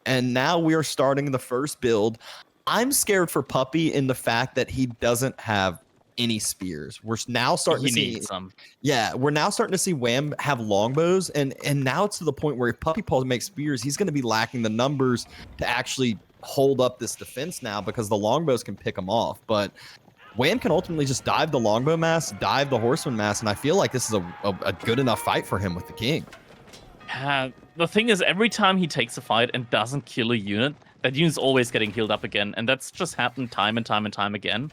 And now we are starting the first build. I'm scared for Puppy in the fact that he doesn't have any spears. We're now starting to see some. Yeah, we're now starting to see Wham have longbows, and now it's to the point where if PuppyPaw makes spears, he's going to be lacking the numbers to actually hold up this defense now, because the longbows can pick him off. But Wham can ultimately just dive the longbow mass, dive the horseman mass, and I feel like this is a good enough fight for him with the king. The thing is, every time he takes a fight and doesn't kill a unit, that unit's always getting healed up again, and that's just happened time and time and time again.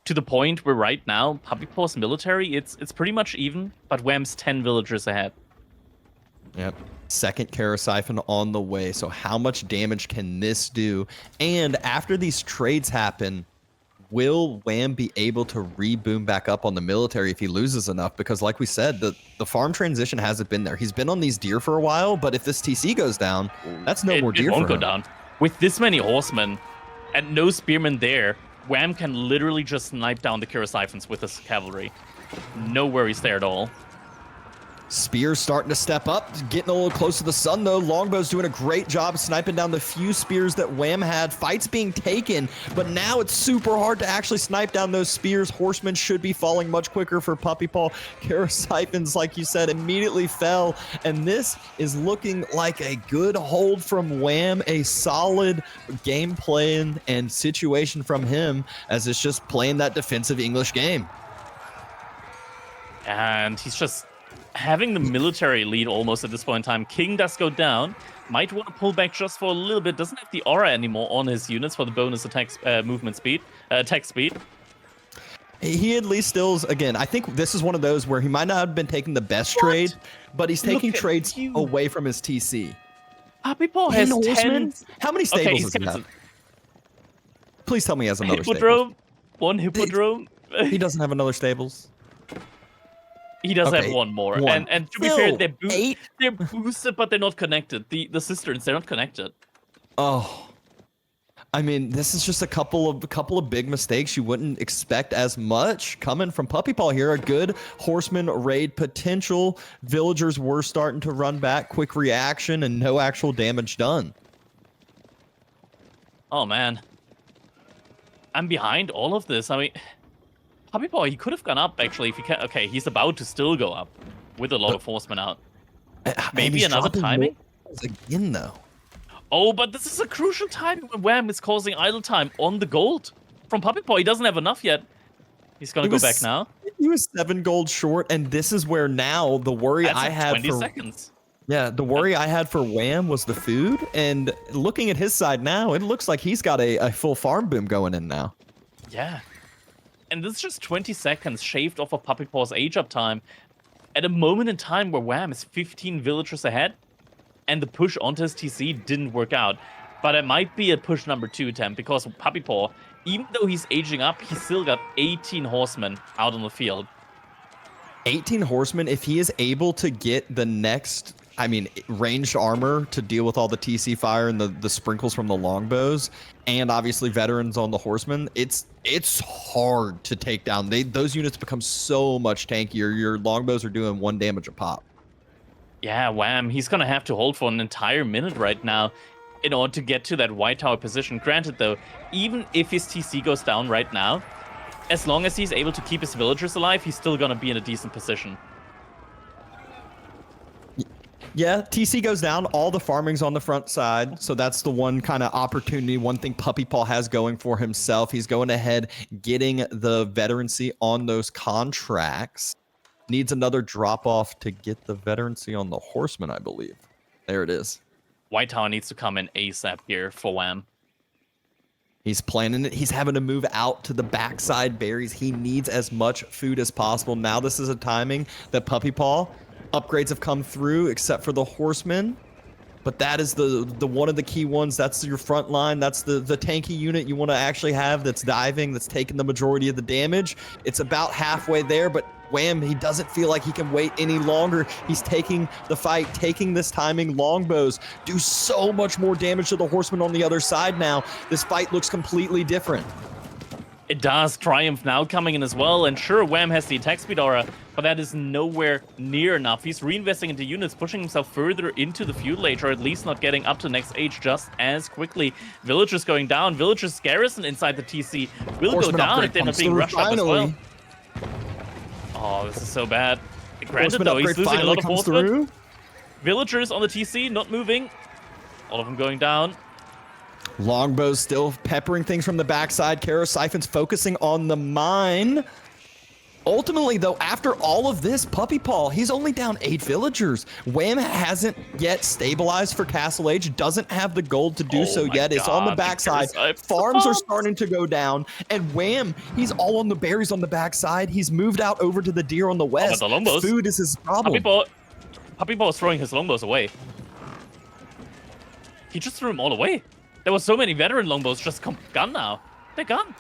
To the point where right now, PuppyPaw's military, it's pretty much even, but Wham's 10 villagers ahead. Yep. Second Karosiphon on the way. So how much damage can this do? And after these trades happen, will Wham be able to reboom back up on the military if he loses enough? Because like we said, the farm transition hasn't been there. He's been on these deer for a while, but if this TC goes down, that's no more deer it won't for go him. down. With this many horsemen and no spearmen there, Wham can literally just snipe down the Karosiphons with his cavalry. No worries there at all. Spears starting to step up, getting a little close to the sun though. Longbow's doing a great job of sniping down the few spears that Wham had. Fights being taken, but now it's super hard to actually snipe down those spears. Horsemen should be falling much quicker for PuppyPaw. Karosiphons, like you said, immediately fell, and this is looking like a good hold from Wham. A solid game plan and situation from him, as it's just playing that defensive English game. And he's just having the military lead almost at this point in time. King does go down. Might want to pull back just for a little bit. Doesn't have the aura anymore on his units for the bonus attack speed. He at least stills, again, I think this is one of those where he might not have been taking the best trade, but he's taking trades away from his TC. PuppyPaw has 10. How many stables does he have? Please tell me he has another Hippodrome. stable. One Hippodrome. He doesn't have another stables. He does have one more. One. And to be fair, they're boosted, but they're not connected. The cisterns, they're not connected. Oh. I mean, this is just a couple of big mistakes you wouldn't expect as much coming from PuppyPaw here. A good horseman raid potential. Villagers were starting to run back, quick reaction, and no actual damage done. Oh man, I'm behind all of this. I mean, PuppyPaw, he could have gone up actually if he can. Okay, he's about to still go up with a lot of horsemen out. Maybe another timing again though. Oh, but this is a crucial timing when Wham is causing idle time on the gold from PuppyPaw. He doesn't have enough yet. He's gonna go back now. He was 7 gold short, and this is where now the worry I had 20 for seconds. Yeah, the worry I had for Wham was the food, and looking at his side now, it looks like he's got a full farm boom going in now. Yeah. And this is just 20 seconds shaved off of PuppyPaw's age up time at a moment in time where Wham is 15 villagers ahead, and the push onto his TC didn't work out. But it might be a push number 2 attempt, because PuppyPaw, even though he's aging up, he's still got 18 horsemen out on the field. 18 horsemen, if he is able to get the next, I mean, ranged armor to deal with all the TC fire and the sprinkles from the longbows, and obviously veterans on the horsemen, it's hard to take down. Those units become so much tankier. Your longbows are doing 1 damage a pop. Yeah, Wham, he's gonna have to hold for an entire minute right now in order to get to that white tower position. Granted though, even if his TC goes down right now, as long as he's able to keep his villagers alive, he's still gonna be in a decent position. Yeah, TC goes down, all the farming's on the front side, so that's the one kind of opportunity, one thing PuppyPaw has going for himself. He's going ahead, getting the veterancy on those contracts. Needs another drop-off to get the veterancy on the horseman, I believe. There it is. White tower needs to come in ASAP here for Wham. He's planning it. He's having to move out to the backside berries. He needs as much food as possible. Now this is a timing that PuppyPaw upgrades have come through, except for the horsemen. But that is the one of the key ones. That's your front line. That's the tanky unit you want to actually have that's diving, that's taking the majority of the damage. It's about halfway there, but Wham, he doesn't feel like he can wait any longer. He's taking the fight, taking this timing. Longbows do so much more damage to the horsemen on the other side now. This fight looks completely different. It does. Triumph now coming in as well, and sure, Wham has the attack speed aura, but that is nowhere near enough. He's reinvesting into units, pushing himself further into the feudal age, or at least not getting up to next age just as quickly. Villagers going down. Villagers garrison inside the TC will go down if they're not being rushed up as well. Oh, this is so bad. Granted though, he's losing a lot of horsemen. Villagers on the TC not moving. All of them going down. Longbows still peppering things from the backside. Kara Siphon's focusing on the mine. Ultimately, though, after all of this, PuppyPaw, he's only down 8 villagers. Wham hasn't yet stabilized for Castle Age, doesn't have the gold to do so yet. It's on the backside. Farms are starting to go down, and Wham, he's all on the berries on the backside. He's moved out over to the deer on the west. The longbows. Food is his problem. PuppyPaw is throwing his longbows away. He just threw them all away. There were so many veteran longbows just gone now. They're gone.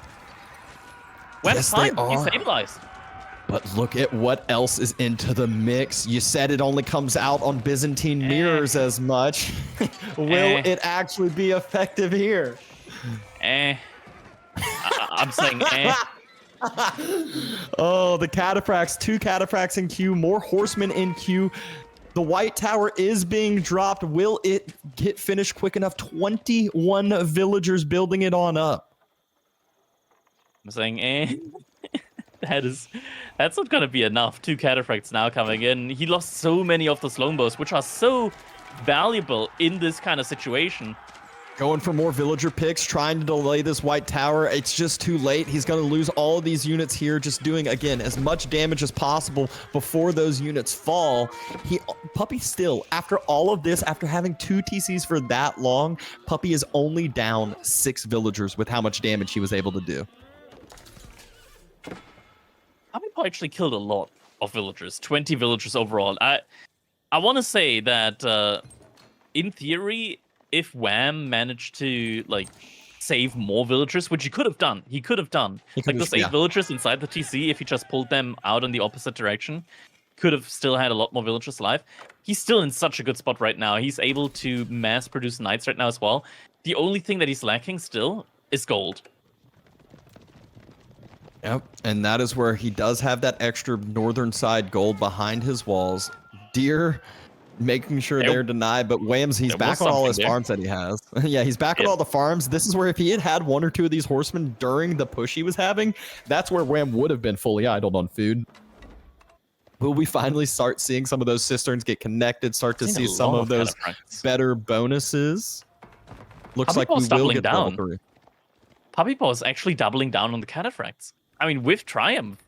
Wham's fine. He's stabilized. But look at what else is into the mix. You said it only comes out on Byzantine mirrors as much. Will it actually be effective here? I'm saying Oh, the cataphracts. 2 cataphracts in queue. More horsemen in queue. The white tower is being dropped. Will it get finished quick enough? 21 villagers building it on up. I'm saying that's not gonna be enough. 2 cataphracts now coming in. He lost so many of those longbows, which are so valuable in this kind of situation. Going for more villager picks, trying to delay this white tower. It's just too late. He's going to lose all of these units here, just doing, again, as much damage as possible before those units fall. Puppy still, after all of this, after having 2 TCs for that long, Puppy is only down 6 villagers with how much damage he was able to do. PuppyPaw actually killed a lot of villagers, 20 villagers overall. I want to say that, in theory, if Wham managed to save more villagers, which he could have done, those 8 villagers inside the TC, if he just pulled them out in the opposite direction, could have still had a lot more villagers alive. He's still in such a good spot right now. He's able to mass produce knights right now as well. The only thing that he's lacking still is gold. Yep, and that is where he does have that extra northern side gold behind his walls. Deer making sure they're denied, but Whams, he's back on all his farms that he has. Yeah, he's back on all the farms. This is where if he had one or two of these horsemen during the push he was having, that's where Wham would have been fully idled on food. Will we finally start seeing some of those cisterns get connected, start to see some of those better bonuses? Looks like we will get level 3. PuppyPaw is actually doubling down on the cataphracts. I mean, with Triumph,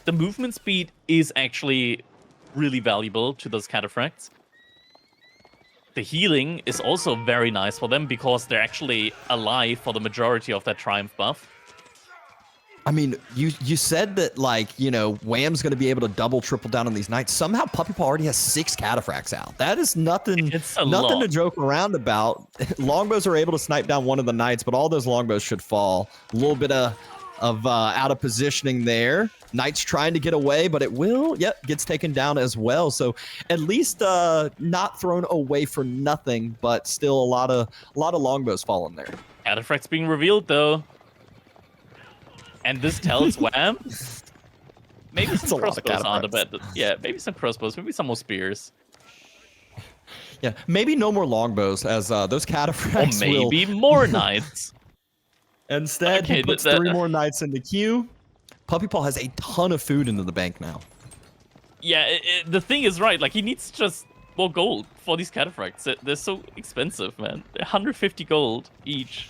the movement speed is actually really valuable to those cataphracts. The healing is also very nice for them because they're actually alive for the majority of that Triumph buff. I mean, you said that, like, you know, Wham's going to be able to double, triple down on these knights. Somehow PuppyPaw already has 6 cataphracts out. That is nothing to joke around about. Longbows are able to snipe down one of the knights, but all those longbows should fall. A little bit of out of positioning there. Knights trying to get away, but it will. Yep, gets taken down as well. So at least not thrown away for nothing, but still a lot of longbows falling there. Cataphracts being revealed though. And this tells Wham. Maybe some crossbows aren't a bit. Yeah, maybe some crossbows, maybe some more spears. Yeah, maybe no more longbows as those cataphracts. Or maybe more knights. Instead, he puts 3 more knights in the queue. PuppyPaw has a ton of food into the bank now. Yeah, the thing is right. Like, he needs just more gold for these cataphracts. They're so expensive, man. They're 150 gold each.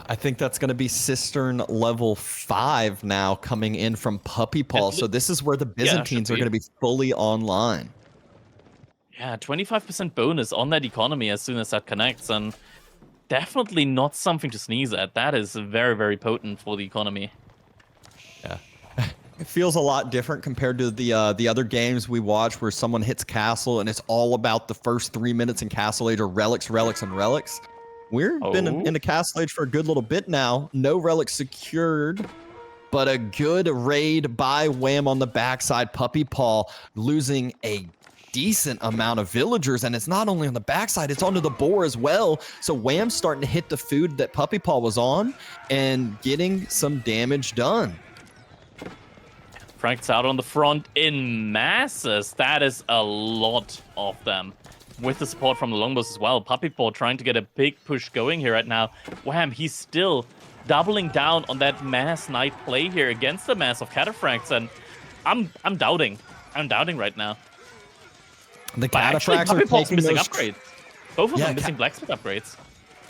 I think that's going to be Cistern level 5 now coming in from PuppyPaw. So this is where the Byzantines are going to be fully online. Yeah, 25% bonus on that economy as soon as that connects. And definitely not something to sneeze at. That is very, very potent for the economy. Yeah. It feels a lot different compared to the other games we watch where someone hits castle and it's all about the first 3 minutes in Castle Age or relics, and relics. We've been in the Castle Age for a good little bit now. No relics secured, but a good raid by Wham on the backside. PuppyPaw losing a decent amount of villagers, and it's not only on the backside, it's onto the boar as well. So Wham's starting to hit the food that PuppyPaw was on and getting some damage done. Frank's out on the front in masses. That is a lot of them. With the support from the longbows as well. PuppyPaw trying to get a big push going here right now. Wham, he's still doubling down on that mass knight play here against the mass of cataphracts, and I'm doubting. I'm doubting right now. The cataphracts are taking missing those upgrades. Both of them missing blacksmith upgrades.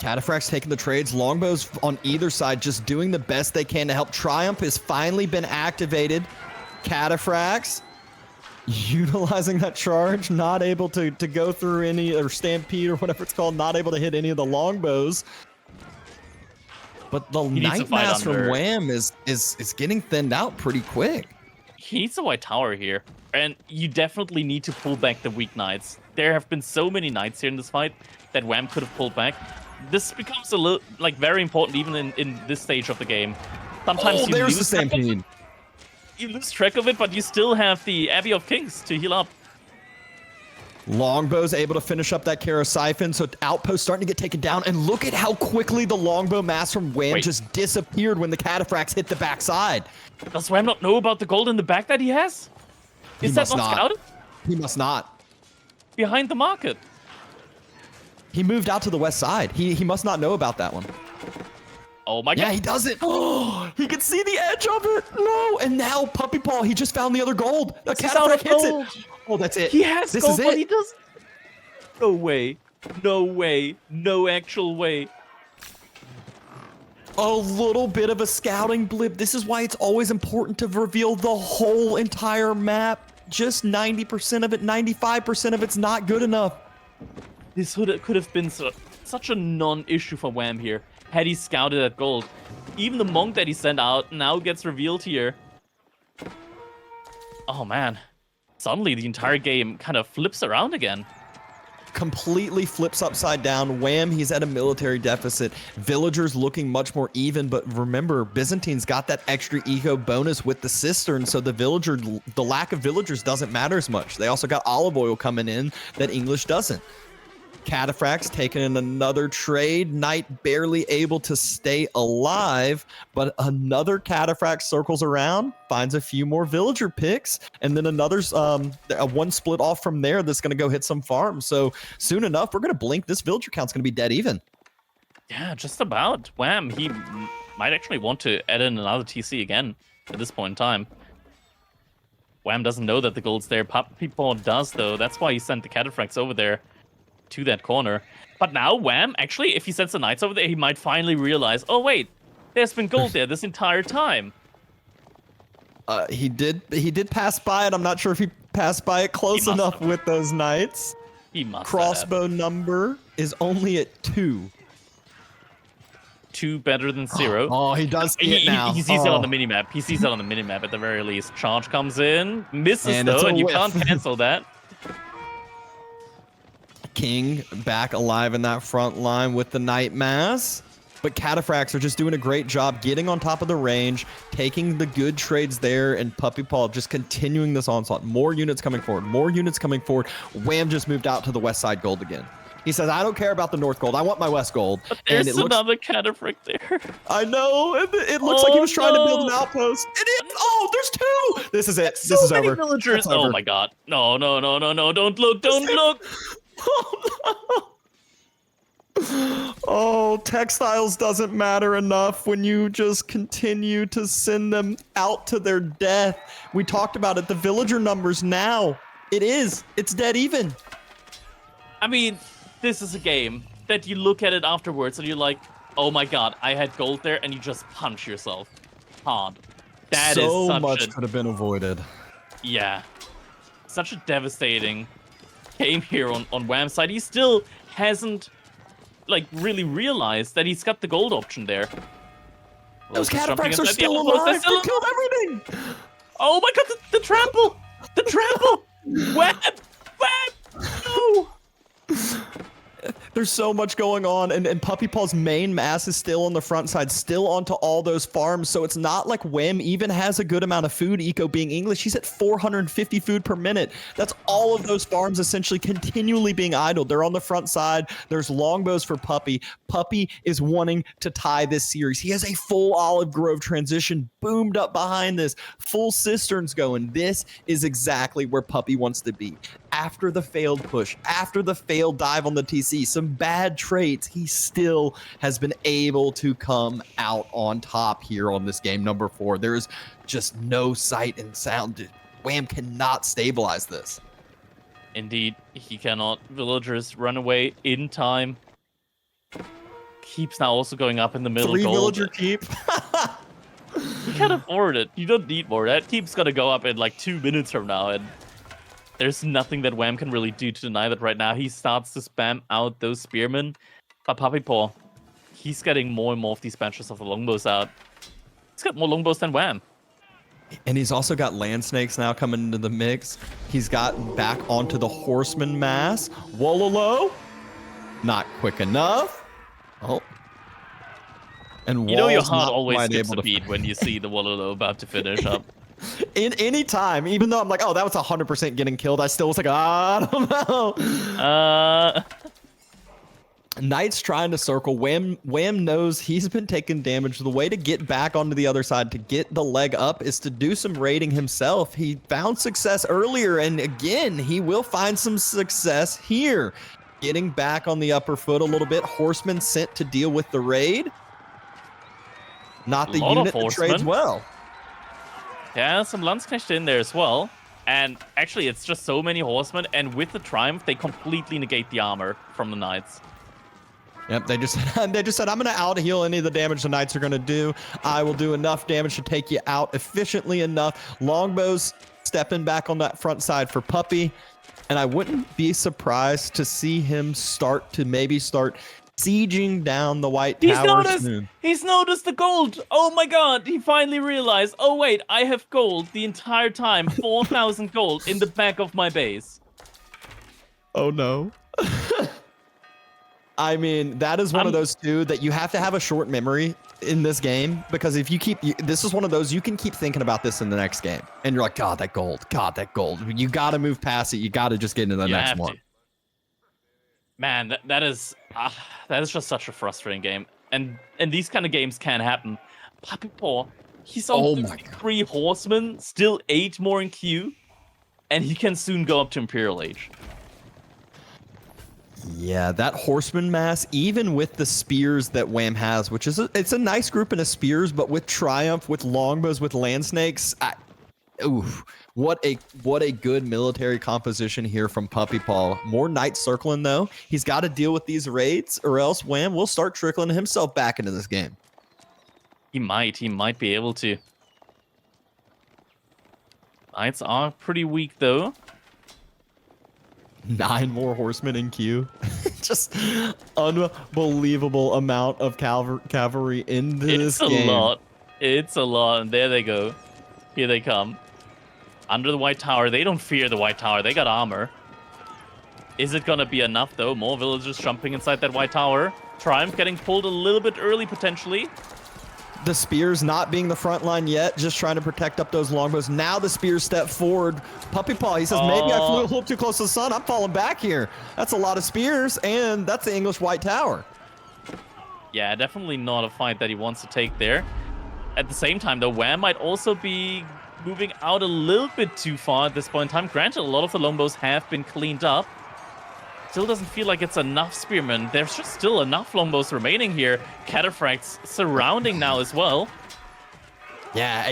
Cataphracts taking the trades. Longbows on either side just doing the best they can to help. Triumph has finally been activated. Cataphracts utilizing that charge, not able to go through any, or stampede or whatever it's called, not able to hit any of the longbows. But the night mass from Wham is getting thinned out pretty quick. He needs a white tower here, and you definitely need to pull back the weak knights. There have been so many knights here in this fight that Wham could have pulled back. This becomes a little, like, very important even in this stage of the game. Sometimes you lose the stampede. You lose track of it, but you still have the Abbey of Kings to heal up. Longbow's able to finish up that Kara Siphon, so Outpost starting to get taken down. And look at how quickly the longbow mass from Wham just disappeared when the cataphracts hit the backside. Does Wham not know about the gold in the back that he has? Is that not scouted? He must not. Behind the market. He moved out to the west side. He must not know about that one. Oh my god. Yeah, he doesn't. Oh, he can see the edge of it. No. And now PuppyPaw, he just found the other gold. The cataphract hits it. Oh, that's it. He has gold, but he does. No way. No way. No actual way. A little bit of a scouting blip. This is why it's always important to reveal the whole entire map. Just 90% of it, 95% of it's not good enough. This could have been such a non-issue for Wham here. Had he scouted that gold. Even the monk that he sent out now gets revealed here. Oh man. Suddenly the entire game kind of flips around again. completely flips upside down. Wham, he's at a military deficit. Villagers looking much more even, but remember, Byzantine's got that extra eco bonus with the cistern, so the lack of villagers doesn't matter as much. They also got olive oil coming in that English doesn't. Cataphracts taking in another trade. Knight barely able to stay alive, but another Cataphract circles around, finds a few more villager picks, and then another's one split off from there that's going to go hit some farms. So soon enough, we're going to blink. This villager count's going to be dead even. Yeah, just about. Wham, he might actually want to add in another TC again at this point in time. Wham doesn't know that the gold's there. PuppyPaw does, though. That's why he sent the Cataphracts over there to that corner. But now Wham, actually, if he sends the knights over there, he might finally realize, oh wait, there's been gold there this entire time. He did pass by it. I'm not sure if he passed by it close enough with those knights. He must. Crossbow number is only at 2. 2 better than 0. Oh, he does see it now. He sees it on the minimap. He sees it on the minimap at the very least. Charge comes in, misses And though, and you whiff. can't cancel that. King back alive in that front line with the Night Mass. But Cataphracts are just doing a great job getting on top of the range, taking the good trades there, and PuppyPaw just continuing this onslaught. More units coming forward, more units coming forward. Wham just moved out to the west side gold again. He says, I don't care about the north gold. I want my west gold. But there's and it another Cataphract there. I know. It looks like he was trying to build an outpost. It is. Oh, there's 2. This is it. So this is many over. villagers. It's Oh over. my god. No. Don't look. Don't look. Oh, no. Oh, textiles doesn't matter enough when you just continue to send them out to their death. We talked about it. The villager numbers now. It's dead even. I mean, this is a game that you look at it afterwards and you're like, oh my god, I had gold there, and you just punch yourself hard. That is so such much a, could have been avoided. yeah, such a devastating game here on Wham's side. He still hasn't like really realized that he's got the gold option there. Those Just jumping Cataphracts are inside the still outpost. alive. They're They still killed everything. Oh my god, the trample! The trample! Wham! No! There's so much going on, and PuppyPaw's main mass is still on the front side, still onto all those farms, so it's not like Wham even has a good amount of food, eco being English. He's at 450 food per minute. That's all of those farms essentially continually being idled. They're on the front side. There's longbows for Puppy. Puppy is wanting to tie this series. He has a full Olive Grove transition boomed up behind this, full cisterns going. This is exactly where Puppy wants to be. After the failed push, after the failed dive on the TC, some bad traits, he still has been able to come out on top here on this game number 4. There's just no sight and sound. Wham cannot stabilize this. Indeed, he cannot. Villagers run away in time. Keeps now also going up in the middle. 3 gold. villager keep. You can't afford it. You don't need more. That keep's gonna go up in like 2 minutes from now, and there's nothing that Wham can really do to deny that right now. He starts to spam out those spearmen. But PuppyPaw, he's getting more and more of these benches of the longbows out. He's got more longbows than Wham. And he's also got land snakes now coming into the mix. He's gotten back onto the horseman mass. Wololo, not quick enough. Oh. And You know your Wall's heart not always quite skips able a beat when you see the Wololo about to finish up. In any time, even though I'm like, oh, that was 100% getting killed, I still was like, I don't know. Knight's trying to circle. Wham knows he's been taking damage. The way to get back onto the other side, to get the leg up, is to do some raiding himself. He found success earlier, and again, he will find some success here. Getting back on the upper foot a little bit. Horseman sent to deal with the raid. Not the unit that trades well. Yeah, some Landsknecht in there as well. And actually, it's just so many horsemen, and with the Triumph, they completely negate the armor from the Knights. Yep, they just said, I'm going to out-heal any of the damage the Knights are going to do. I will do enough damage to take you out efficiently enough. Longbows stepping back on that front side for Puppy. And I wouldn't be surprised to see him start sieging down the White Tower soon. He's noticed the gold. Oh my god, he finally realized, oh wait, I have gold the entire time. 4,000 gold in the back of my base. Oh no. I mean, that is one of those two that you have to have a short memory in this game, because if you keep, this is one of those, you can keep thinking about this in the next game and you're like, God, that gold, God, that gold. You got to move past it. You got to just get into the next one. Man, that is just such a frustrating game. And these kind of games can happen. PuppyPaw, he's on 3 horsemen, still 8 more in queue, and he can soon go up to Imperial Age. Yeah, that horseman mass, even with the spears that Wham has, which is it's a nice grouping of spears, but with Triumph, with longbows, with land snakes, what a good military composition here from PuppyPaw. More knights circling though. He's got to deal with these raids, or else Wham will start trickling himself back into this game. He might be able to. Knights are pretty weak though. 9 more horsemen in queue. Just unbelievable amount of cavalry in this game. It's a lot. And there they go. Here they come. Under the White Tower. They don't fear the White Tower. They got armor. Is it going to be enough, though? More villagers jumping inside that White Tower. Triumph getting pulled a little bit early, potentially. The spears not being the front line yet, just trying to protect up those longbows. Now the spears step forward. PuppyPaw, he says, maybe I flew a little too close to the sun. I'm falling back here. That's a lot of spears, and that's the English White Tower. Yeah, definitely not a fight that he wants to take there. At the same time, though, Wham might also be moving out a little bit too far at this point in time. Granted, a lot of the longbows have been cleaned up. Still doesn't feel like it's enough spearmen. There's just still enough longbows remaining here. Cataphracts surrounding now as well. Yeah,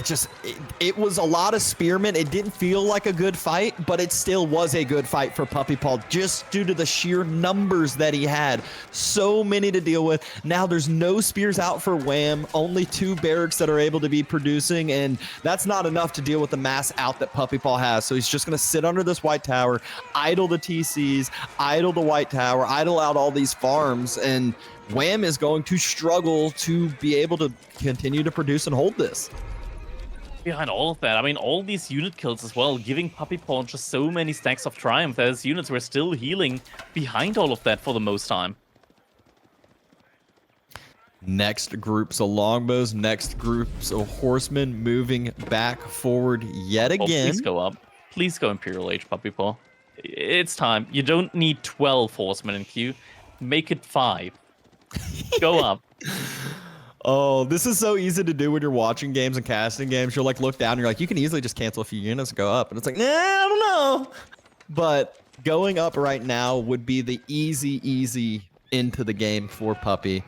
it was a lot of spearmen. It didn't feel like a good fight, but it still was a good fight for PuppyPaw just due to the sheer numbers that he had. So many to deal with. Now there's no spears out for Wham, only 2 barracks that are able to be producing, and that's not enough to deal with the mass out that PuppyPaw has. So he's just going to sit under this White Tower, idle the TCs, idle the White Tower, idle out all these farms, and Wham is going to struggle to be able to continue to produce and hold this. Behind all of that, I mean, all these unit kills as well, giving PuppyPaw just so many stacks of Triumph that his units were still healing behind all of that for the most time. Next groups of longbows, next groups of horsemen moving back forward yet again. Please go up. Please go Imperial Age, PuppyPaw. It's time. You don't need 12 horsemen in queue. Make it 5. Go up. Oh, this is so easy to do when you're watching games and casting games. You'll like look down and you're like, you can easily just cancel a few units and go up. And it's like, nah, I don't know. But going up right now would be the easy into the game for Puppy.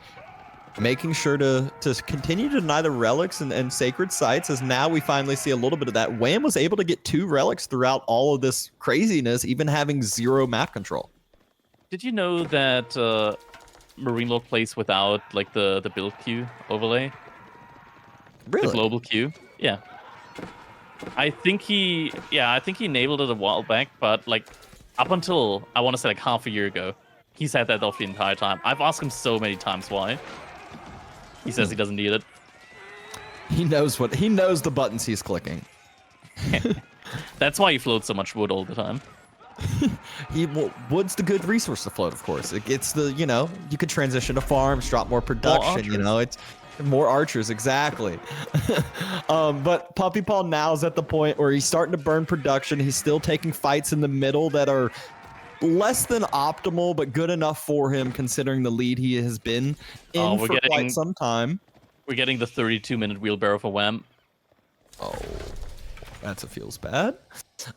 Making sure to continue to deny the relics and sacred sites, as now we finally see a little bit of that. Wham was able to get 2 relics throughout all of this craziness, even having 0 map control. Did you know that Marine Lord plays without like the build queue overlay? Really? The global queue? Yeah. I think he enabled it a while back, but like up until I want to say like half a year ago, he's had that off the entire time. I've asked him so many times why. He says he doesn't need it. He knows the buttons he's clicking. That's why he floats so much wood all the time. Wood's the good resource to float, of course. It gets the, you could transition to farms, drop more production, it's more archers, exactly. But PuppyPaw now is at the point where he's starting to burn production. He's still taking fights in the middle that are less than optimal, but good enough for him considering the lead he has been in for quite some time. We're getting the 32-minute wheelbarrow for Wham. Oh, that feels bad.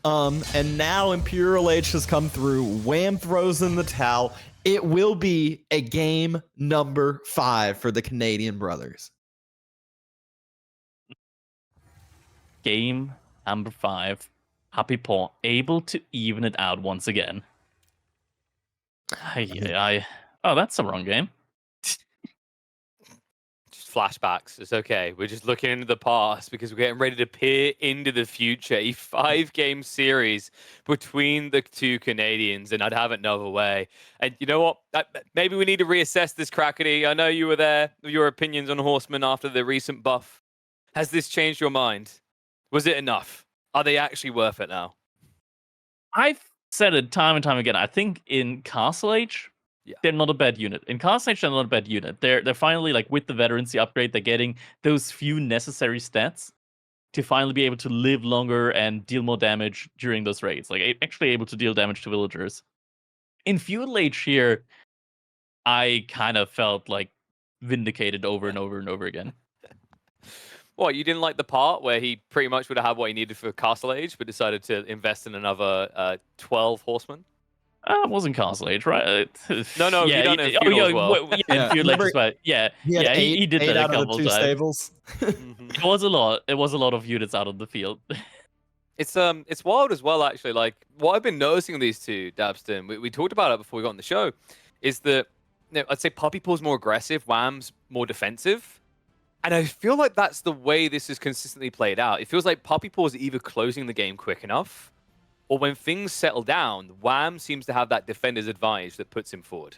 And now Imperial Age has come through. Wham throws in the towel. It will be a game number 5 for the Canadian brothers. Game number 5. PuppyPaw able to even it out once again. Oh, that's the wrong game. Just flashbacks. It's okay. We're just looking into the past because we're getting ready to peer into the future. A 5-game series between the 2 Canadians, and I'd have it no other way. And you know what? Maybe we need to reassess this, Crackety. I know you were there. Your opinions on Horsemen after the recent buff. Has this changed your mind? Was it enough? Are they actually worth it now? I've said it time and time again. I think in Castle Age, they're not a bad unit. In Castle Age, they're not a bad unit. They're finally, like, with the veterancy upgrade, they're getting those few necessary stats to finally be able to live longer and deal more damage during those raids. Like, actually able to deal damage to villagers. In Feudal Age here, I kind of felt like vindicated over and over and over again. What, you didn't like the part where he pretty much would have had what he needed for Castle Age, but decided to invest in another 12 horsemen? It wasn't Castle Age, right? No, yeah, you done it in Feudal as well. In Feudal Age as well. Yeah, He had he did that a out of couple the two times. stables. It was a lot. It was a lot of units out on the field. It's wild as well, actually. Like, what I've been noticing of these two, Dabston, we talked about it before we got on the show, is that, you know, I'd say PuppyPaw's more aggressive, Wham's more defensive. And I feel like that's the way this is consistently played out. It feels like PuppyPaw's either closing the game quick enough, or when things settle down, Wham seems to have that defender's advantage that puts him forward.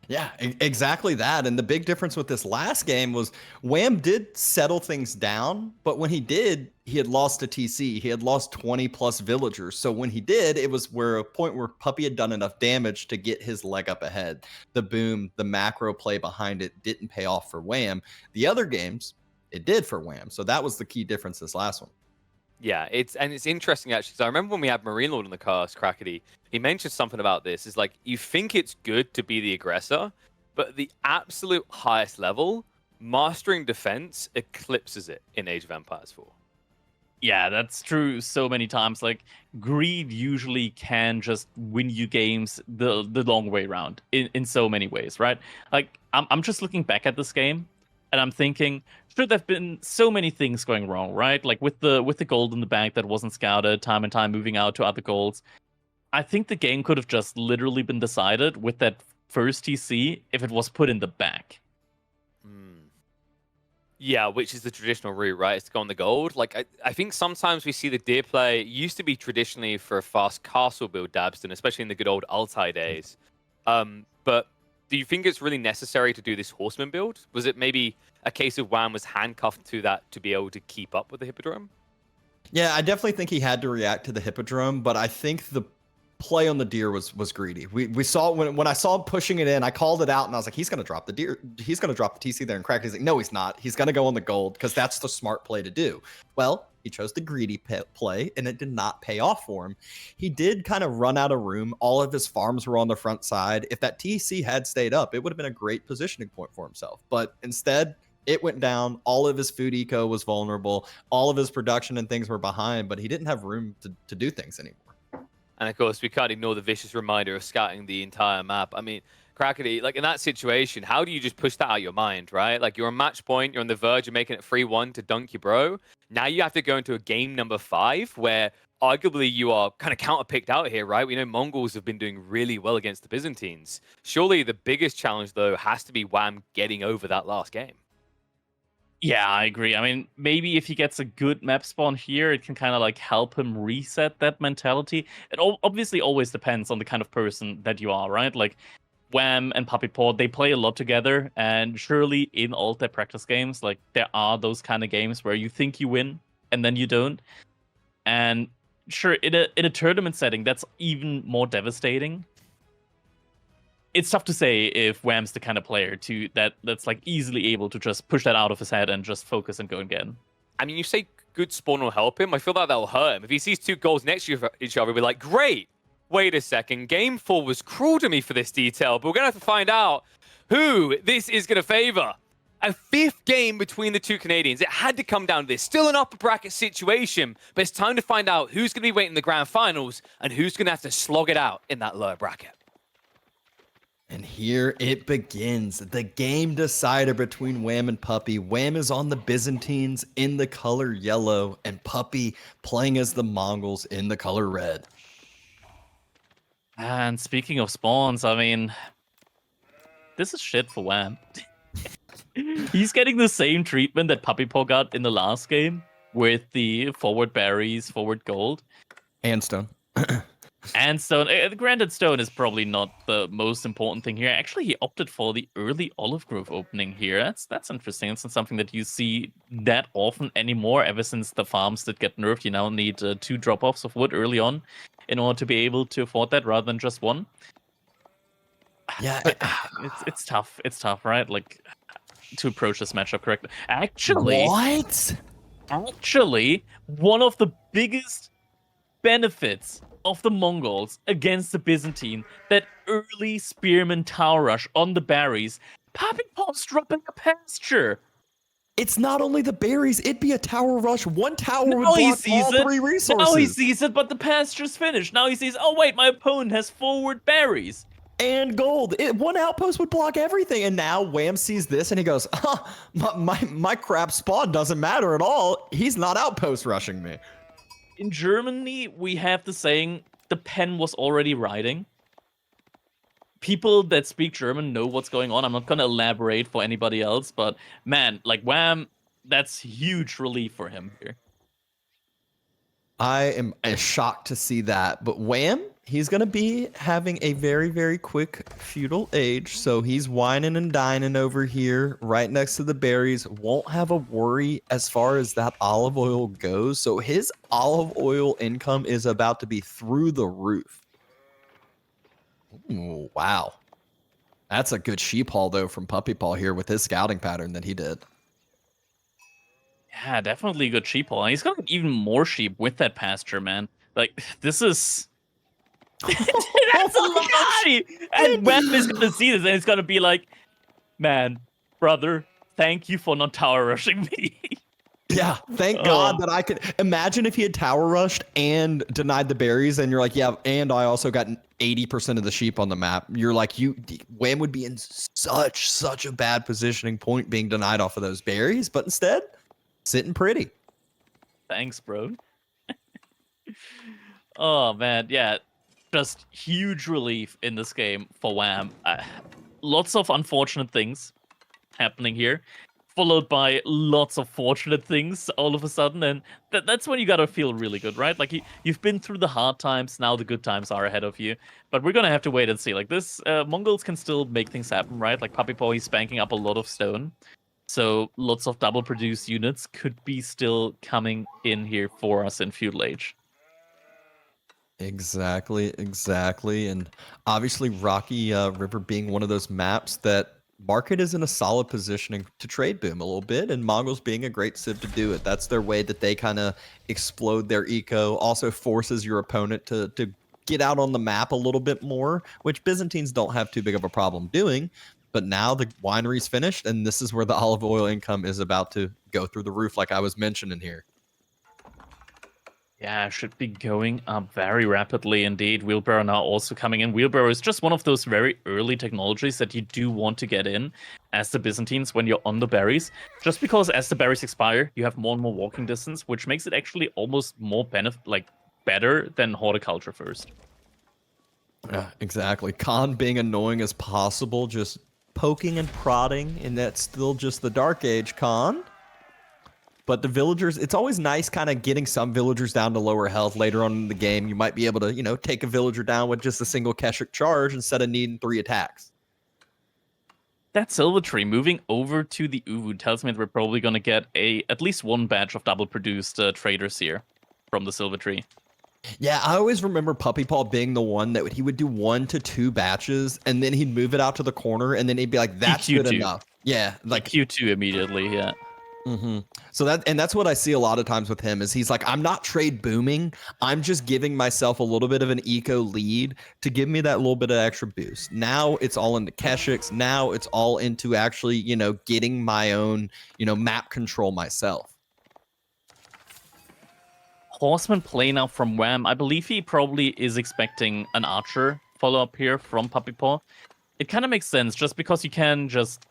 Yeah, exactly that. And the big difference with this last game was Wham did settle things down, but when he did, he had lost a TC. He had lost 20 plus villagers. So when he did, it was a point where Puppy had done enough damage to get his leg up ahead. The boom, the macro play behind it didn't pay off for Wham. The other games, it did for Wham. So that was the key difference this last one. Yeah, it's interesting actually, because I remember when we had Marine Lord on the cast, Crackety, he mentioned something about this. Is like, you think it's good to be the aggressor, but at the absolute highest level, mastering defense eclipses it in Age of Empires 4. Yeah, that's true so many times. Like, greed usually can just win you games the long way around in so many ways, right? Like, I'm just looking back at this game, and I'm thinking, sure, there've been so many things going wrong, right? Like with the gold in the bank that wasn't scouted, time and time moving out to other golds. I think the game could have just literally been decided with that first TC if it was put in the back. Yeah, which is the traditional route, right? It's to go on the gold. Like, I think sometimes we see the deer play. It used to be traditionally for a fast castle build, Dabston, especially in the good old Altai days. But do you think it's really necessary to do this horseman build? Was it maybe a case of Wham was handcuffed to that to be able to keep up with the Hippodrome? Yeah, I definitely think he had to react to the Hippodrome, but I think the play on the deer was greedy. We saw when I saw him pushing it in, I called it out and I was like, he's gonna drop the deer, he's gonna drop the TC there and crack it. He's like, no, he's not. He's gonna go on the gold because that's the smart play to do. Well, he chose the greedy play and it did not pay off for him. He did kind of run out of room. All of his farms were on the front side. If that TC had stayed up, it would have been a great positioning point for himself. But instead, it went down. All of his food eco was vulnerable. All of his production and things were behind, but he didn't have room to do things anymore. And of course, we can't ignore the vicious reminder of scouting the entire map. I mean, Crackety, like in that situation, how do you just push that out of your mind, right? Like, you're on match point, you're on the verge of making it 3-1 to dunk your bro. Now you have to go into a game number 5 where arguably you are kind of counterpicked out here, right? We know Mongols have been doing really well against the Byzantines. Surely the biggest challenge, though, has to be Wham getting over that last game. Yeah, I agree. I mean, maybe if he gets a good map spawn here, it can kind of like help him reset that mentality. It obviously always depends on the kind of person that you are, right? Like, Wham and PuppyPaw, they play a lot together, and surely in all their practice games, like, there are those kind of games where you think you win and then you don't. And sure, in a tournament setting, that's even more devastating. It's tough to say if Wham's the kind of player that's like easily able to just push that out of his head and just focus and go again. I mean, you say good spawn will help him. I feel like that will hurt him. If he sees 2 goals next to each other, he'll be like, great. Wait a second. Game 4 was cruel to me for this detail, but we're going to have to find out who this is going to favor. A 5th game between the 2 Canadians. It had to come down to this. Still an upper bracket situation, but it's time to find out who's going to be waiting in the grand finals and who's going to have to slog it out in that lower bracket. And here it begins. The game decider between Wham and Puppy. Wham is on the Byzantines in the color yellow, and Puppy playing as the Mongols in the color red. And speaking of spawns, I mean, this is shit for Wham. He's getting the same treatment that PuppyPaw got in the last game with the forward berries, forward gold. And stone. And stone. Granted, stone is probably not the most important thing here. Actually, he opted for the early olive grove opening here. That's interesting. It's not something that you see that often anymore. Ever since the farms that get nerfed, you now need 2 drop-offs of wood early on in order to be able to afford that rather than just 1. Yeah, But it's tough. It's tough, right? Like to approach this matchup correctly. Actually, one of the biggest benefits of the Mongols against the Byzantine, that early spearman tower rush on the berries, PuppyPaw's dropping a pasture. it's not only the berries, it'd be a tower rush. One tower would Now he block sees all it. 3 resources. Now he sees it, but the pasture's finished. Now he sees, oh wait, my opponent has forward berries. And gold. One outpost would block everything. And now Wham sees this and he goes, my crap spawn doesn't matter at all. He's not outpost rushing me. In Germany, we have the saying, the pen was already riding. People that speak German know what's going on. I'm not going to elaborate for anybody else, but man, like Wham, that's huge relief for him here. I am shocked to see that. But Wham, he's going to be having a very, very quick feudal age. So he's whining and dining over here right next to the berries. Won't have a worry as far as that olive oil goes. So his olive oil income is about to be through the roof. Ooh, wow. That's a good sheep haul, though, from PuppyPaw here with his scouting pattern that he did. Yeah, definitely a good sheep haul. And he's got even more sheep with that pasture, man. Like, this is... That's a lot of sheep! And Wham is going to see this, and he's going to be like, man, brother, thank you for not tower rushing me. Yeah, thank God that I could imagine if he had tower rushed and denied the berries, and you're like, yeah, and I also got 80% of the sheep on the map. You're like, Wham would be in such a bad positioning point being denied off of those berries, but instead, sitting pretty. Thanks, bro. Oh man, yeah, just huge relief in this game for Wham. Lots of unfortunate things happening here, followed by lots of fortunate things all of a sudden, and that's when you gotta feel really good, right? Like you've been through the hard times, now the good times are ahead of you. But we're gonna have to wait and see. Like this, Mongols can still make things happen, right? Like PuppyPaw, he's banking up a lot of stone, so lots of double produced units could be still coming in here for us in Feudal Age. Exactly. And obviously Rocky River being one of those maps that Market is in a solid positioning to trade boom a little bit, and Mongols being a great civ to do it. That's their way that they kind of explode their eco. Also forces your opponent to get out on the map a little bit more, which Byzantines don't have too big of a problem doing. But now the winery's finished, and this is where the olive oil income is about to go through the roof, like I was mentioning here. Yeah, should be going up very rapidly indeed. Wheelbarrow now also coming in. Wheelbarrow is just one of those very early technologies that you do want to get in as the Byzantines when you're on the berries. Just because as the berries expire, you have more and more walking distance, which makes it actually almost more better than horticulture first. Yeah, exactly. Khan being annoying as possible, just poking and prodding, and that's still just the Dark Age Khan. But the villagers, it's always nice kind of getting some villagers down to lower health later on in the game. You might be able to, take a villager down with just a single Keshik charge instead of needing 3 attacks. That Silver Tree moving over to the Uvu tells me that we're probably going to get at least one batch of double produced traders here from the Silver Tree. Yeah, I always remember PuppyPaw being the one that he would do 1 to 2 batches, and then he'd move it out to the corner, and then he'd be like, that's good enough. Yeah, like Q2 immediately, yeah. Mm-hmm. So that's what I see a lot of times with him is he's like, I'm not trade booming. I'm just giving myself a little bit of an eco lead to give me that little bit of extra boost. Now it's all into Keshiks. Now it's all into actually, getting my own, map control myself. Horseman play now from Wham. I believe he probably is expecting an archer follow-up here from PuppyPaw. It kind of makes sense just because you can just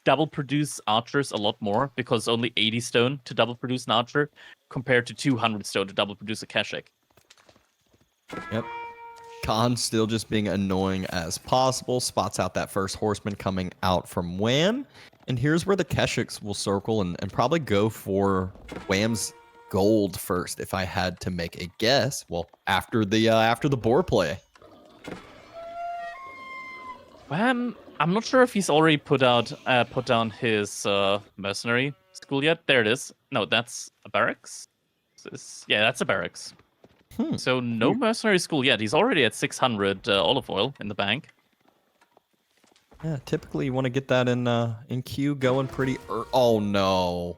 double produce archers a lot more because only 80 stone to double produce an archer compared to 200 stone to double produce a Keshik. Yep. Khan still just being annoying as possible. Spots out that first horseman coming out from Wham. And here's where the Keshiks will circle and probably go for Wham's gold first if I had to make a guess. Well, after the boar play. I'm not sure if he's already put down his mercenary school yet. There it is. No, that's a barracks. Yeah, that's a barracks. So no mercenary school yet. He's already at 600 olive oil in the bank. Yeah, typically you want to get that in queue going pretty. Oh no.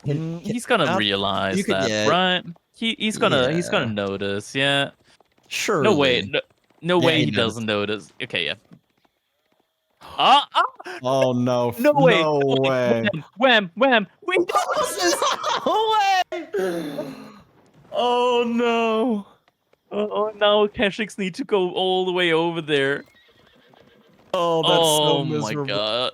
He's gonna realize that, right? He's gonna notice. Yeah. Sure. No way. No way he doesn't notice. Okay, yeah. Oh no! No way! No way! Wham! Wham! We No way! Oh no! Oh, now Keshiks need to go all the way over there. Oh, that's so miserable. My god.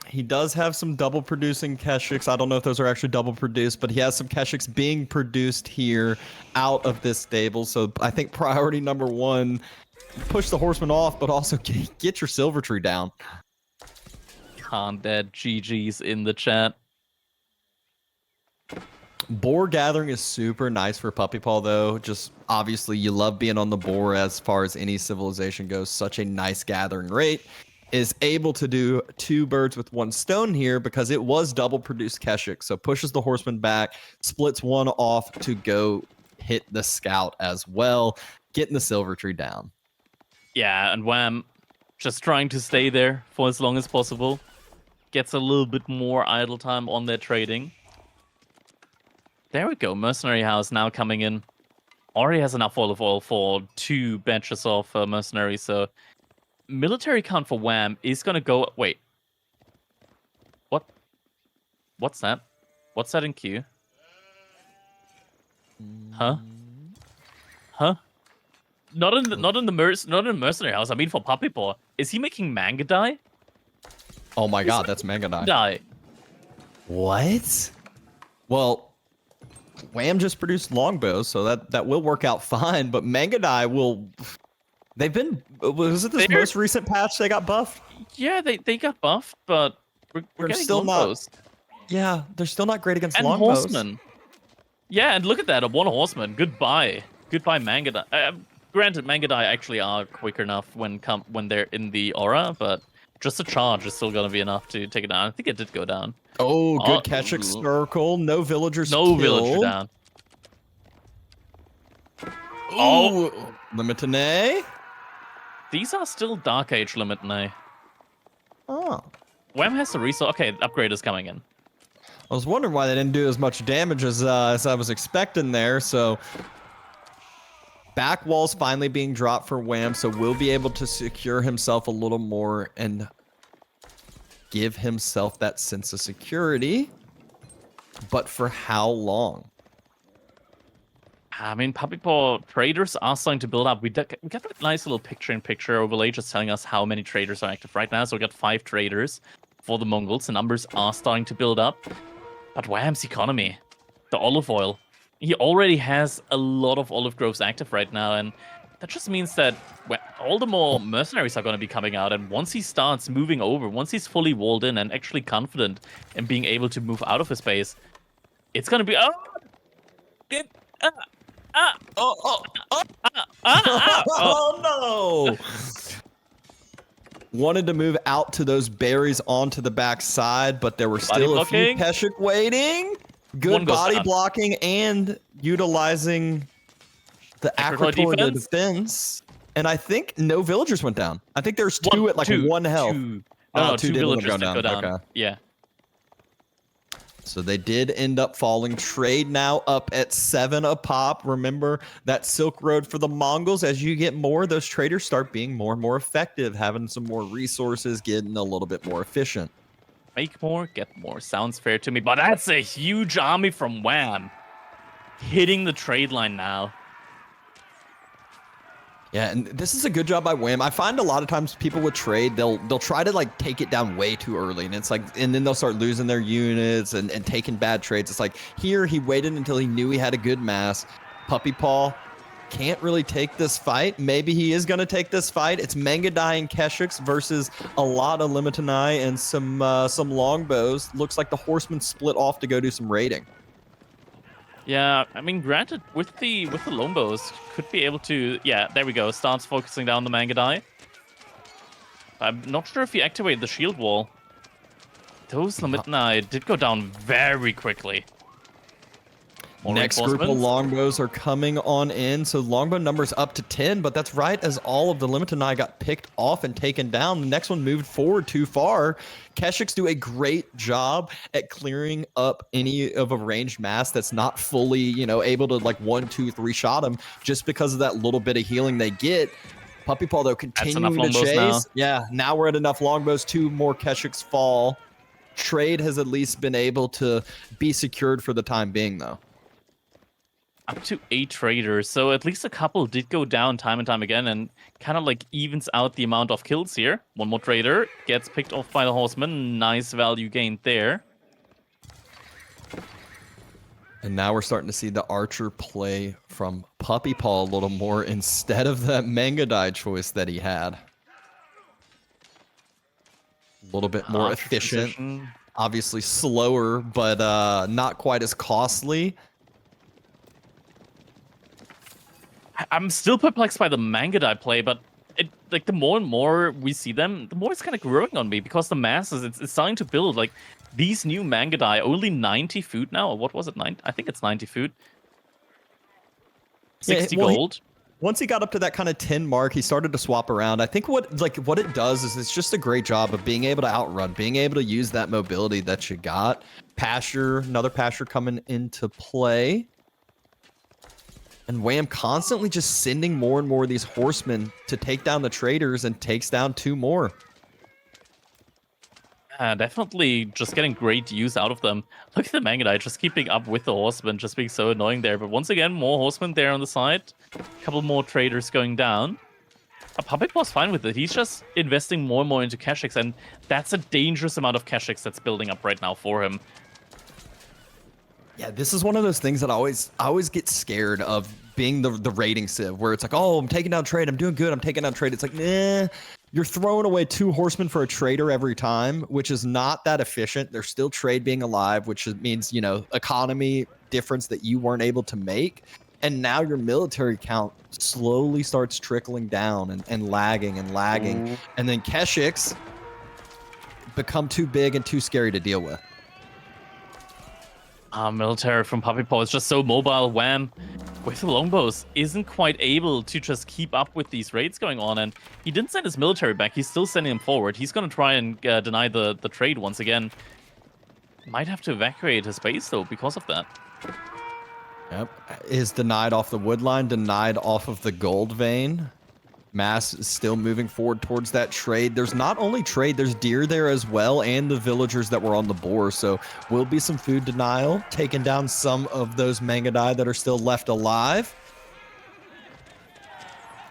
He does have some double producing Keshiks. I don't know if those are actually double produced, but he has some Keshiks being produced here out of this stable. So I think priority number one, push the horseman off, but also get your silver tree down. Can't dead GG's in the chat. Boar gathering is super nice for PuppyPaw though. Just obviously you love being on the boar as far as any civilization goes. Such a nice gathering rate. Is able to do 2 birds with 1 stone here because it was double produced Keshik. So pushes the horseman back, splits 1 off to go hit the scout as well, getting the silver tree down. Yeah, and Wham, just trying to stay there for as long as possible. Gets a little bit more idle time on their trading. There we go, mercenary house now coming in. Already has enough olive oil for 2 batches of mercenaries, so military count for Wham is gonna go. Wait, what's that? What's that in queue? Huh? Not in the mercenary house. I mean, for PuppyPaw, is he making manga dye? Oh my god, that's manga dye. Dye. What? Well, Wham just produced longbows, so that will work out fine. But manga dye will. They've been. Was it this most recent patch they got buffed? Yeah, they got buffed, but we're getting still longbows. Yeah, they're still not great against and longbows. Horsemen. Yeah, and look at that, a 1 horseman. Goodbye, manga dye. Granted, manga dye actually are quick enough when they're in the aura, but just a charge is still gonna be enough to take it down. I think it did go down. Oh, good Keshik circle. No villagers. No villager down. Oh, Limitine. These are still Dark Age Limitine. Oh. Wham has the resource. Okay, upgrade is coming in. I was wondering why they didn't do as much damage as I was expecting there. So back walls finally being dropped for Wham, so we'll be able to secure himself a little more and give himself that sense of security. But for how long? I mean, PuppyPaw traders are starting to build up. We got that nice little picture-in-picture overlay just telling us how many traders are active right now. So we got 5 traders for the Mongols. The numbers are starting to build up. But Wham's economy, the olive oil, he already has a lot of olive groves active right now. And that just means that all the more mercenaries are going to be coming out. And once he starts moving over, once he's fully walled in and actually confident in being able to move out of his base, it's going to be... Oh no! Wanted to move out to those berries onto the back side, but there were still a few Keshik waiting. Good body blocking and utilizing the Acrotor defense. And I think no villagers went down. I think there's 2 at like 1 health. No, 2 villagers did go down. Okay. Yeah. So they did end up falling. Trade now up at 7 a pop. Remember that Silk Road for the Mongols. As you get more, those traders start being more and more effective, having some more resources, getting a little bit more efficient. Make more, get more. Sounds fair to me. But that's a huge army from Wham. Hitting the trade line now. Yeah, and this is a good job by Wham. I find a lot of times people with trade, they'll try to like take it down way too early, and it's like, and then they'll start losing their units and taking bad trades. It's like here he waited until he knew he had a good mass. PuppyPaw can't really take this fight. Maybe he is going to take this fight. It's Mangadai and Keshix versus a lot of Limitanai and some longbows. Looks like the horsemen split off to go do some raiding. Yeah, I mean, granted, with the longbows, could be able to. Yeah, there we go. Starts focusing down the Mangadai. I'm not sure if he activated the shield wall. Those Limitanai did go down very quickly. More Next group of reinforcements. longbows are coming on in, so longbow numbers up to 10, but that's right as all of the Limitanai got picked off and taken down. The next one moved forward too far. Keshix do a great job at clearing up any of a ranged mass that's not fully, you know, able to like 1, 2, 3 shot them just because of that little bit of healing they get. PuppyPaw though continuing to chase. Now. Yeah, now we're at enough longbows. 2 more Keshix fall. Trade has at least been able to be secured for the time being though. Up to 8 traders, so at least a couple did go down time and time again, and kind of like evens out the amount of kills here. One more trader gets picked off by the horseman. Nice value gained there. And now we're starting to see the archer play from PuppyPaw a little more instead of that Mangadai choice that he had. A little bit more Archer efficient, position. obviously slower, but not quite as costly. I'm still perplexed by the Mangadai play, but like the more and more we see them, the more it's kind of growing on me because the masses, it's starting to build. Like these new Mangadai, only 90 food now. Or what was it? I think it's 90 food. 60 gold. Once he got up to that kind of 10 mark, he started to swap around. I think what it does is it's just a great job of being able to outrun, being able to use that mobility that you got. Pasture, another pasture coming into play. And Wham constantly just sending more and more of these horsemen to take down the traders and takes down 2 more. Definitely just getting great use out of them. Look at the Mangadai just keeping up with the horsemen, just being so annoying there. But once again, more horsemen there on the side. A couple more traders going down. PuppyPaw's fine with it. He's just investing more and more into Keshix, and that's a dangerous amount of Keshix that's building up right now for him. Yeah, this is one of those things that I always get scared of being the raiding civ, where it's like, oh, I'm taking down trade, I'm doing good, I'm taking down trade. It's like, nah, you're throwing away 2 horsemen for a trader every time, which is not that efficient. There's still trade being alive, which means, you know, economy difference that you weren't able to make. And now your military count slowly starts trickling down and lagging and lagging. Ooh. And then Keshix become too big and too scary to deal with. Military from PuppyPaw is just so mobile. Wham, with the longbows, isn't quite able to just keep up with these raids going on. And he didn't send his military back. He's still sending him forward. He's going to try and deny the trade once again. Might have to evacuate his base, though, because of that. Yep. Is denied off the wood line, denied off of the gold vein. Mass is still moving forward towards that trade. There's not only trade, there's deer there as well, and the villagers that were on the boar. So will be some food denial, taking down some of those Mangadai that are still left alive.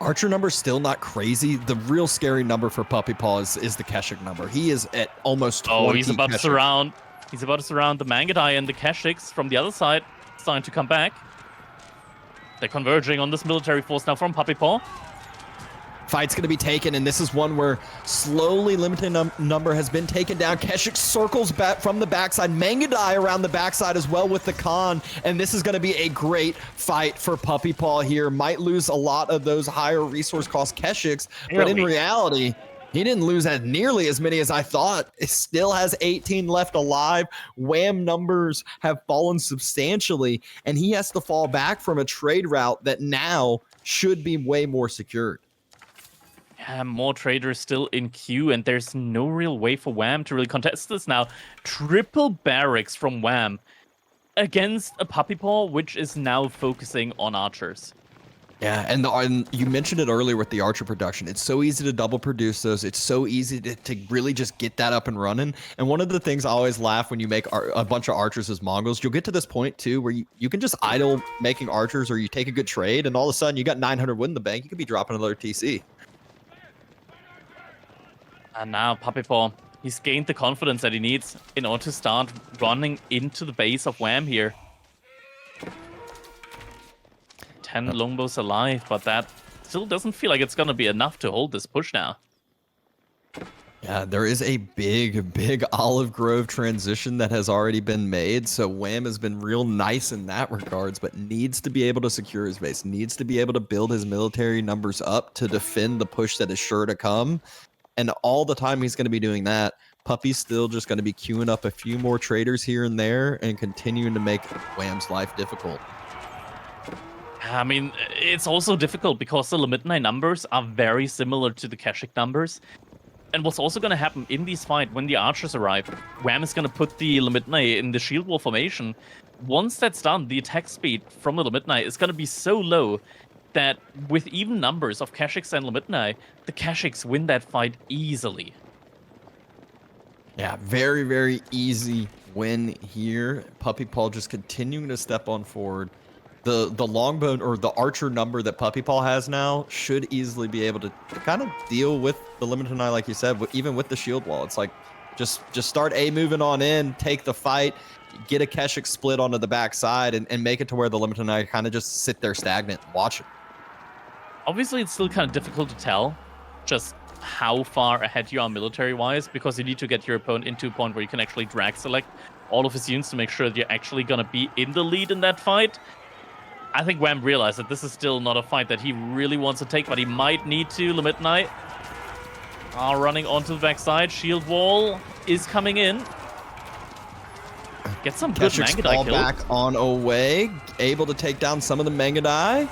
Archer number's still not crazy. The real scary number for PuppyPaw is the Keshix number. He is at almost 20. Oh, he's about to Keshix. surround. He's about to surround the Mangadai and the Keshix from the other side. Starting to come back. They're converging on this military force now from PuppyPaw. Fight's going to be taken, and this is one where slowly limited number has been taken down. Keshix circles back from the backside. Mangadai around the backside as well with the Khan, and this is going to be a great fight for PuppyPaw here. Might lose a lot of those higher resource cost Keshix, but in reality, he didn't lose nearly as many as I thought. It still has 18 left alive. Wham numbers have fallen substantially, and he has to fall back from a trade route that now should be way more secured. Yeah, more traders still in queue, and there's no real way for Wham to really contest this now. Triple barracks from Wham against a PuppyPaw, which is now focusing on archers. Yeah, and you mentioned it earlier with the archer production. It's so easy to double produce those. It's so easy to really just get that up and running. And one of the things I always laugh when you make a bunch of archers as Mongols, you'll get to this point too where you can just idle making archers, or you take a good trade, and all of a sudden you got 900 wood in the bank. You could be dropping another TC. And now PuppyPaw, he's gained the confidence that he needs in order to start running into the base of Wham here. 10 longbows alive, but that still doesn't feel like it's going to be enough to hold this push now. Yeah, there is a big Olive Grove transition that has already been made. So Wham has been real nice in that regards, but needs to be able to secure his base, needs to be able to build his military numbers up to defend the push that is sure to come. And all the time he's going to be doing that, Puppy's still just going to be queuing up a few more traders here and there and continuing to make Wham's life difficult. I mean, it's also difficult because the Limitanei numbers are very similar to the Keshik numbers. And what's also going to happen in this fight, when the archers arrive, Wham is going to put the Limitanei in the shield wall formation. Once that's done, the attack speed from the Limitanei is going to be so low that with even numbers of Keshiks and Limitanei, the Keshiks win that fight easily. Yeah, very easy win here. PuppyPaw just continuing to step on forward. The longbow or the archer number that PuppyPaw has now should easily be able to kind of deal with the Limitanei, like you said, even with the shield wall. It's like just start moving on in, take the fight, get a Keshik split onto the backside, and make it to where the Limitanei kind of just sit there stagnant and watch it. Obviously, it's still kind of difficult to tell just how far ahead you are military-wise, because you need to get your opponent into a point where you can actually drag select all of his units to make sure that you're actually going to be in the lead in that fight. I think Wham realized that this is still not a fight that he really wants to take, but he might need to. Limitanei are running onto the backside. Shield wall is coming in. Get some good Keshik's Mangadai fall kills. back on away, able to take down some of the Mangadai.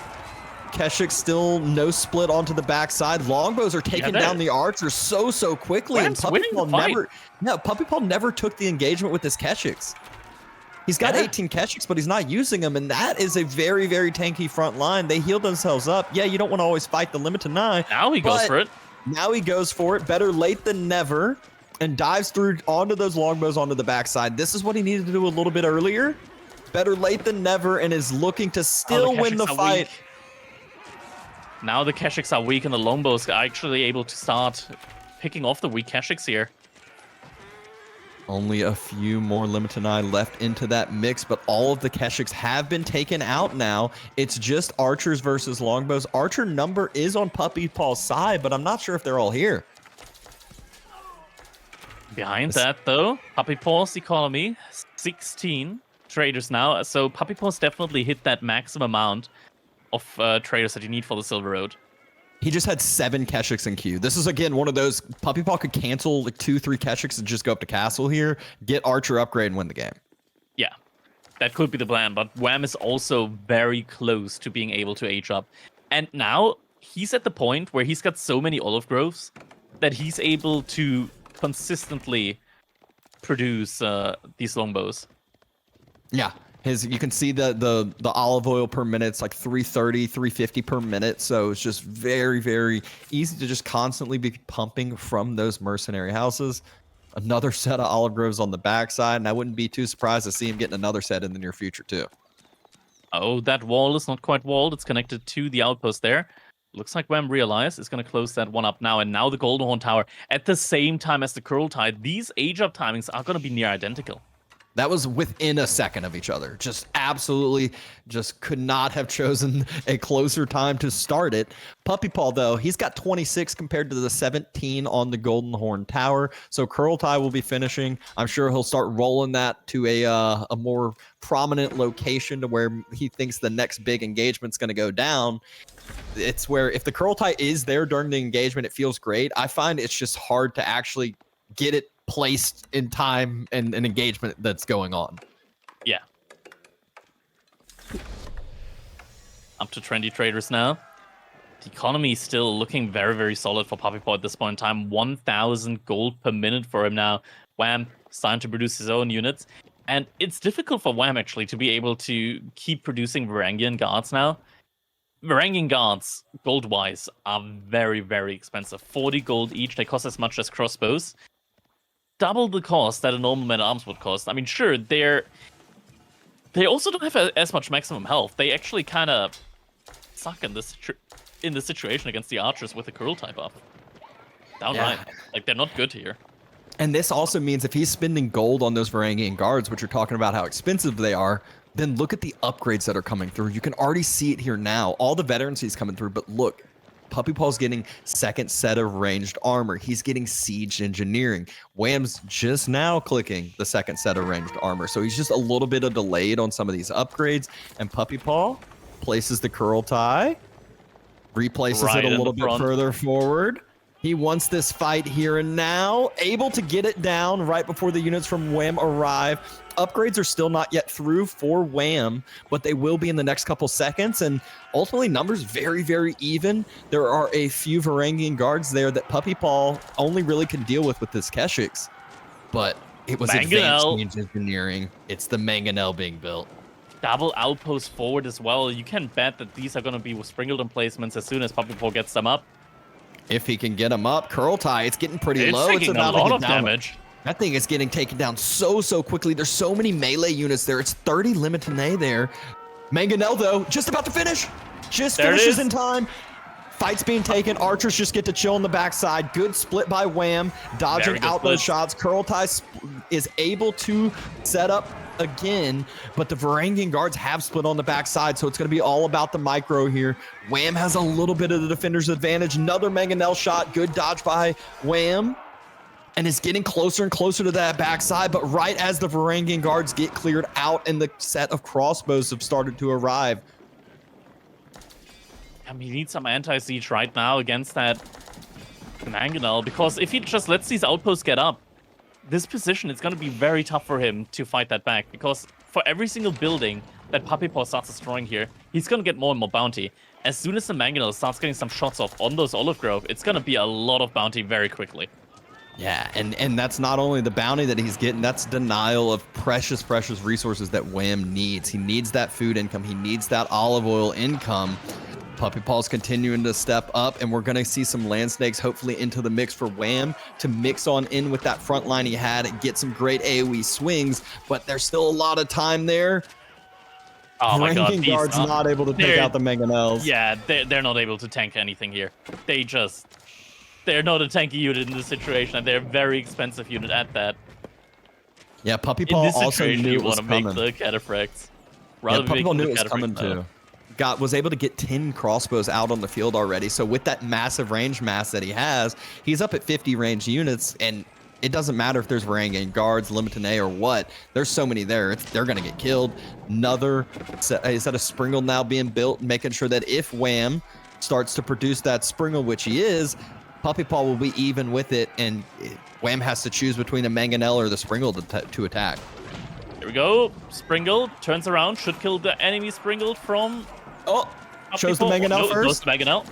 Keshik still no split onto the backside. Longbows are taking down the archers so quickly, Wham's and winning the fight. PuppyPaw never took the engagement with his Keshiks. He's got 18 Keshiks, but he's not using them, and that is a very tanky front line. They heal themselves up. Yeah, you don't want to always fight the Limitanei. Now he goes for it. Now he goes for it. Better late than never, and dives through onto those longbows onto the backside. This is what he needed to do a little bit earlier. Better late than never, and is looking to still win the fight. Now the Keshiks are weak, and the longbows are actually able to start picking off the weak Keshiks here. Only a few more Limitanei left into that mix, but all of the Keshiks have been taken out now. It's just archers versus longbows. Archer number is on PuppyPaw's side, but I'm not sure if they're all here. Behind that, though, PuppyPaw's economy, 16 traders now. So PuppyPaw's definitely hit that maximum amount of traders that you need for the Silver Road. He just had 7 Keshiks in queue. This is, again, one of those, PuppyPaw could cancel like 2-3 Keshiks and just go up to castle here, get archer upgrade, and win the game. Yeah, that could be the plan, but Wham is also very close to being able to age up. And now he's at the point where he's got so many olive groves that he's able to consistently produce these longbows. Yeah. You can see the olive oil per minute. It's like 330, 350 per minute. So it's just very easy to just constantly be pumping from those mercenary houses. Another set of olive groves on the backside, and I wouldn't be too surprised to see him getting another set in the near future too. Oh, that wall is not quite walled. It's connected to the outpost there. Looks like Wham realized it's going to close that one up now, and now the Golden Horn Tower at the same time as the Kurultai. These age-up timings are going to be near identical. That was within a second of each other. Just absolutely just could not have chosen a closer time to start it. PuppyPaw, though, he's got 26 compared to the 17 on the Golden Horn Tower. So Kurultai will be finishing. I'm sure he'll start rolling that to a more prominent location to where he thinks the next big engagement's going to go down. It's where if the Kurultai is there during the engagement, it feels great. I find it's just hard to actually get it placed in time and an engagement that's going on. Yeah. Up to 20 traders now. The economy is still looking very solid for PuppyPaw at this point in time. 1,000 gold per minute for him now. Wham starting to produce his own units. And it's difficult for Wham actually to be able to keep producing Varangian guards now. Varangian guards, gold-wise, are very expensive. 40 gold each. They cost as much as crossbows. Double the cost that a normal man-at-arms would cost. I mean, sure, they also don't have as much maximum health. They actually kind of suck in this situation against the archers with the Kurultai buff. Downright. Yeah. Like, they're not good here. And this also means if he's spending gold on those Varangian guards, which you're talking about how expensive they are, then look at the upgrades that are coming through. You can already see it here now. All the veterans he's coming through, but look, PuppyPaw's getting second set of ranged armor. He's getting siege engineering. Wham's just now clicking the second set of ranged armor. So he's just a little bit of delayed on some of these upgrades. And PuppyPaw places the curl tie, replaces Right it a in little the bit front. further forward. He wants this fight here and now, able to get it down right before the units from Wham arrive. Upgrades are still not yet through for Wham, but they will be in the next couple seconds. And ultimately, numbers very, very even. There are a few Varangian guards there that PuppyPaw only really can deal with this Keshix. But it was Mangonel. advanced engineering. It's the Mangonel being built. Double outpost forward as well. You can bet that these are going to be Springled emplacements as soon as PuppyPaw gets them up. If he can get him up, curl tie, it's getting pretty It's low. taking a about to lot get of down. damage. That thing is getting taken down so quickly. There's so many melee units there. It's 30 Limitanei there. Mangonel, though, just about to finish. Just There it finishes is. in time. Fight's being taken. Archers just get to chill on the backside. Good split by Wham. Dodging Very good out those split. shots. Curl tie is able to set up again, but the Varangian guards have split on the backside, so it's going to be all about the micro here. Wham has a little bit of the defender's advantage. Another Mangonel shot. Good dodge by Wham. And is getting closer and closer to that backside, but right as the Varangian guards get cleared out and the set of crossbows have started to arrive. I mean, he needs some anti-siege right now against that Mangonel, because if he just lets these outposts get up, this position, it's going to be very tough for him to fight that back, because for every single building that PuppyPaw starts destroying here, he's going to get more and more bounty. As soon as the Mangonel starts getting some shots off on those Olive Grove, it's going to be a lot of bounty very quickly. Yeah, and that's not only the bounty that he's getting, that's denial of precious resources that Wham needs. He needs that food income. He needs that olive oil income. PuppyPaw's continuing to step up, and we're going to see some land snakes hopefully into the mix for Wham to mix on in with that front line he had and get some great AoE swings, but there's still a lot of time there. Oh my god, Varangian guards not able to take out the Mangonels. Yeah, they're not able to tank anything here. They're not a tanky unit in this situation, and they're a very expensive unit at that. Yeah, In PuppyPaw this also situation, knew you it was want to make coming. the cataphracts. Yeah, Rather than PuppyPaw making knew the it was coming cataphracts, too. Was able to get 10 crossbows out on the field already. So with that massive range mass that he has, he's up at 50 ranged units, and it doesn't matter if there's Varangian guards, Limitanei, or what. There's so many there. They're going to get killed. Another set of Springle now being built, making sure that if Wham starts to produce that Springle, which he is, PuppyPaw will be even with it, and Wham has to choose between a Mangonel or the Springle to attack. Here we go. Springle turns around, should kill the enemy Springle from... Oh, shows the Mangonel No, first. goes to Mangonel.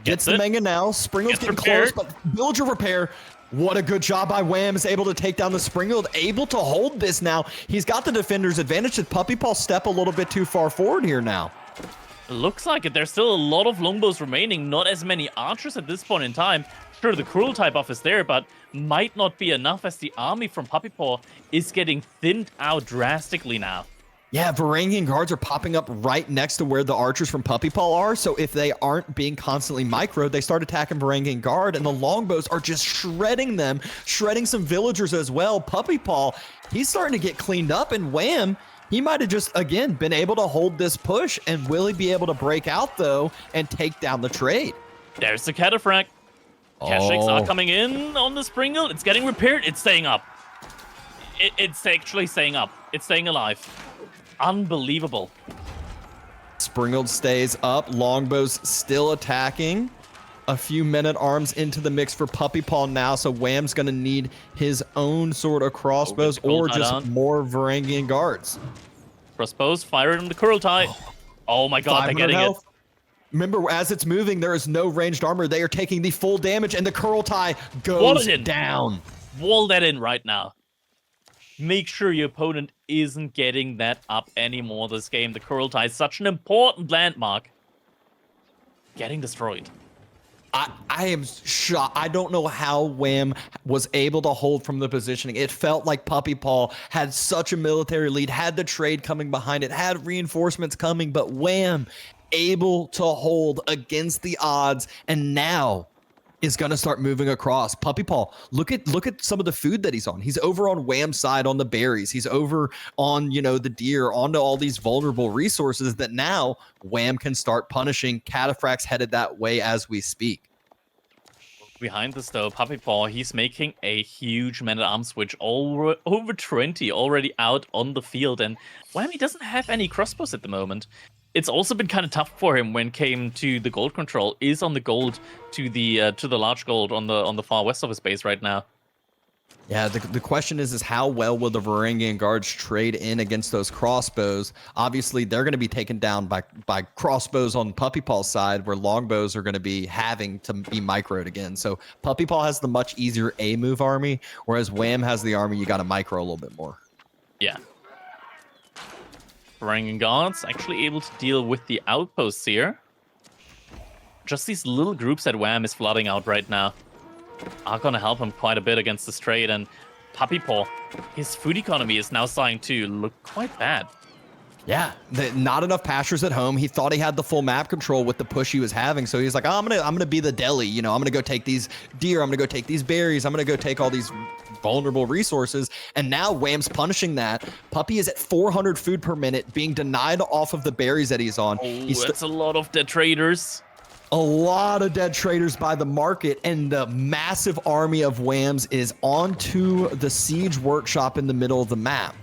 Gets the it. Mangonel. Springle's Gets getting repaired. close, but villager repair. What a good job by Wham. Is able to take down the Springle. Able to hold this now. He's got the defender's advantage. Did PuppyPaw step a little bit too far forward here now? Looks like it. There's still a lot of longbows remaining. Not as many archers at this point in time. Sure, the cruel type buff is there, but might not be enough as the army from PuppyPaw is getting thinned out drastically now. Yeah, Varangian guards are popping up right next to where the archers from PuppyPaw are. So if they aren't being constantly microed, they start attacking Varangian guard, and the longbows are just shredding them, shredding some villagers as well. PuppyPaw, he's starting to get cleaned up, and Wham, he might have just, again, been able to hold this push. And will he be able to break out, though, and take down the trade? There's the cataphract. Keshix are coming in on the Springle. It's getting repaired. It's staying up. It's actually staying up. It's staying alive. Unbelievable. Springled stays up. Longbows still attacking. A few men-at-arms into the mix for PuppyPaw now, so Wham's going to need his own sort of crossbows or just more Varangian guards. Crossbows, fire it on the curl tie. Oh my god, they're 500 getting health. Remember, as it's moving, there is no ranged armor. They are taking the full damage, and the curl tie goes down. Wall that in right now. Make sure your opponent isn't getting that up anymore this game. The curl tie is such an important landmark. Getting destroyed. I am shocked. I don't know how Wham was able to hold from the positioning. It felt like PuppyPaw had such a military lead, had the trade coming behind it, had reinforcements coming, but Wham able to hold against the odds. And now is going to start moving across. PuppyPaw, look at some of the food that he's on. He's over on Wham's side on the berries. He's over on, you know, the deer, onto all these vulnerable resources that now Wham can start punishing. Cataphract's headed that way as we speak. Behind this though, PuppyPaw, he's making a huge man-at-arms switch, over 20 already out on the field, and Whammy doesn't have any crossbows at the moment. It's also been kind of tough for him when it came to the gold control. Is on the gold to the large gold on the far west of his base right now. Yeah, the question is how well will the Varangian guards trade in against those crossbows? Obviously, they're going to be taken down by crossbows on PuppyPaw's side, where longbows are going to be having to be microed again. So PuppyPaw has the much easier A-move army, whereas Wham has the army you got to micro a little bit more. Yeah. Varangian guards actually able to deal with the outposts here. Just these little groups that Wham is flooding out right now are going to help him quite a bit against this trade, and PuppyPaw, his food economy is now starting to look quite bad. Yeah, not enough pastures at home. He thought he had the full map control with the push he was having, so he's like, oh, I'm gonna be the deli. You know, I'm gonna go take these deer. I'm gonna go take these berries. I'm gonna go take all these vulnerable resources. And now Wham's punishing that. Puppy is at 400 food per minute, being denied off of the berries that he's on. Oh, that's a lot of dead traders. A lot of dead traders by the market, and the massive army of Whams is onto the siege workshop in the middle of the map.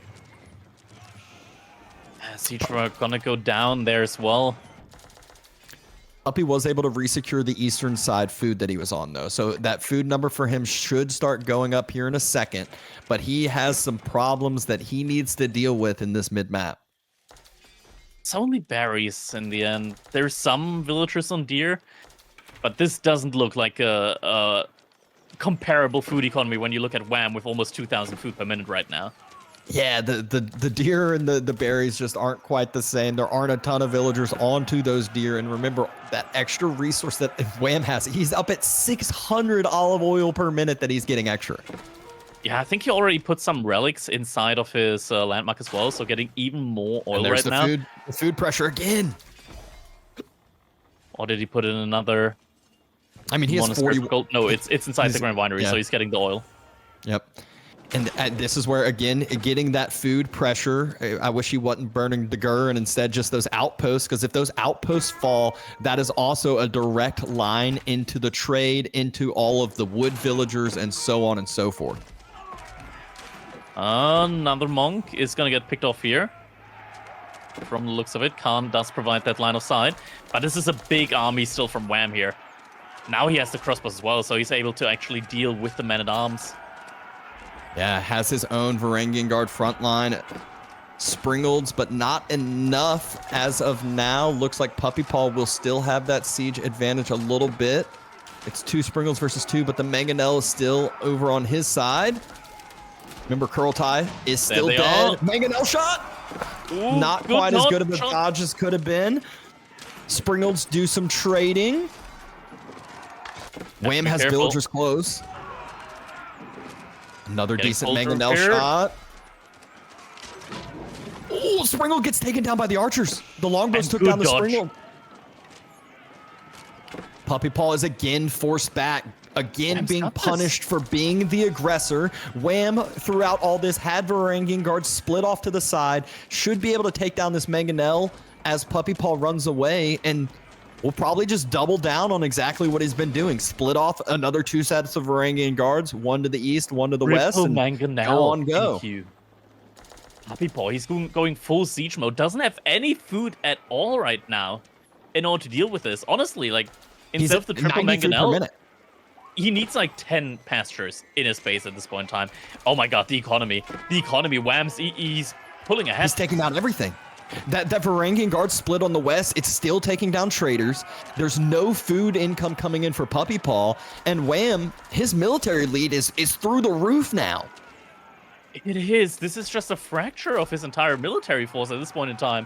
Siege work gonna go down there as well. Puppy was able to resecure the eastern side food that he was on, though, so that food number for him should start going up here in a second, but he has some problems that he needs to deal with in this mid-map. It's only berries in the end. There's some villagers on deer, but this doesn't look like a comparable food economy when you look at Wham with almost 2,000 food per minute right now. Yeah, the deer and the berries just aren't quite the same. There aren't a ton of villagers onto those deer, and remember that extra resource that Wham has. He's up at 600 olive oil per minute that he's getting extra. Yeah, I think he already put some relics inside of his landmark as well, so getting even more oil right now. The food pressure again. Or did he put in another? I mean, he has 40 gold. No, it's inside the Grand Winery, so he's getting the oil. Yep. And this is where, again, getting that food pressure, I wish he wasn't burning the Gur and instead just those outposts, because if those outposts fall, that is also a direct line into the trade, into all of the wood villagers, and so on and so forth. Another monk is going to get picked off here. From the looks of it, Khan does provide that line of sight, but this is a big army still from Wham here. Now he has the crossbows as well, so he's able to actually deal with the men-at-arms. Yeah, has his own Varangian Guard front line. Springleds, but not enough as of now. Looks like PuppyPaw will still have that siege advantage a little bit. It's 2 Springleds versus 2, but the Mangonel is still over on his side. Remember, Kurultai is still dead. Mangonel shot! Ooh, not quite as good of a dodge as could have been. Springleds do some trading. Wham has villagers close. Another decent Mangonel shot. Oh, Springle gets taken down by the archers. The longbows took down the Springle. PuppyPaw is again forced back. Again being punished for being the aggressor. Wham, throughout all this, had Varangian guards split off to the side. Should be able to take down this Mangonel as PuppyPaw runs away, and we'll probably just double down on exactly what he's been doing. Split off another 2 sets of Varangian guards, one to the east, one to the west, and go on go. PuppyPaw, he's going full siege mode. Doesn't have any food at all right now in order to deal with this. Honestly, like, instead of the triple Mangonel, he needs like 10 pastures in his base at this point in time. Oh my god, the economy. The economy, Wham's, he's pulling ahead. He's taking down everything. That Varangian guard split on the west, it's still taking down traders. There's no food income coming in for PuppyPaw, and Wham, his military lead is through the roof now. It is. This is just a fracture of his entire military force at this point in time.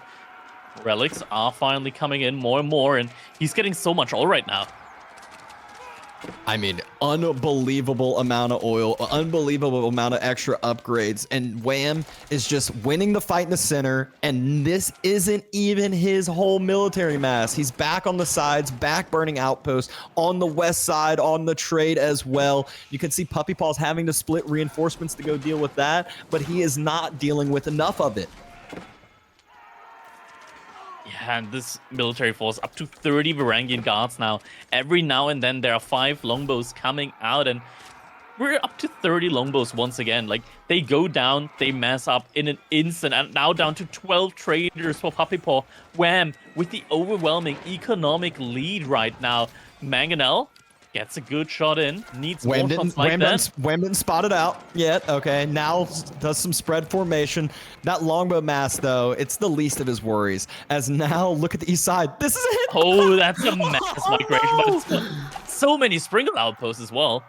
Relics are finally coming in more and more, and he's getting so much oil right now. I mean, unbelievable amount of oil, unbelievable amount of extra upgrades, and Wham is just winning the fight in the center, and this isn't even his whole military mass. He's back on the sides, back burning outposts, on the west side, on the trade as well. You can see PuppyPaw's having to split reinforcements to go deal with that, but he is not dealing with enough of it. Yeah, and this military force up to 30 Varangian guards now. Every now and then there are 5 longbows coming out, and we're up to 30 longbows once again. Like, they go down, they mess up in an instant, and now down to 12 traders for PuppyPaw. Wham! With the overwhelming economic lead right now. Mangonel gets a good shot in, needs more shots like that. Wham didn't spot it out yet. Okay, now does some spread formation. That longbow mass, though, it's the least of his worries. As now, look at the east side. This is it. Oh, that's a mass migration, no! but it's so many sprinkled outposts as well.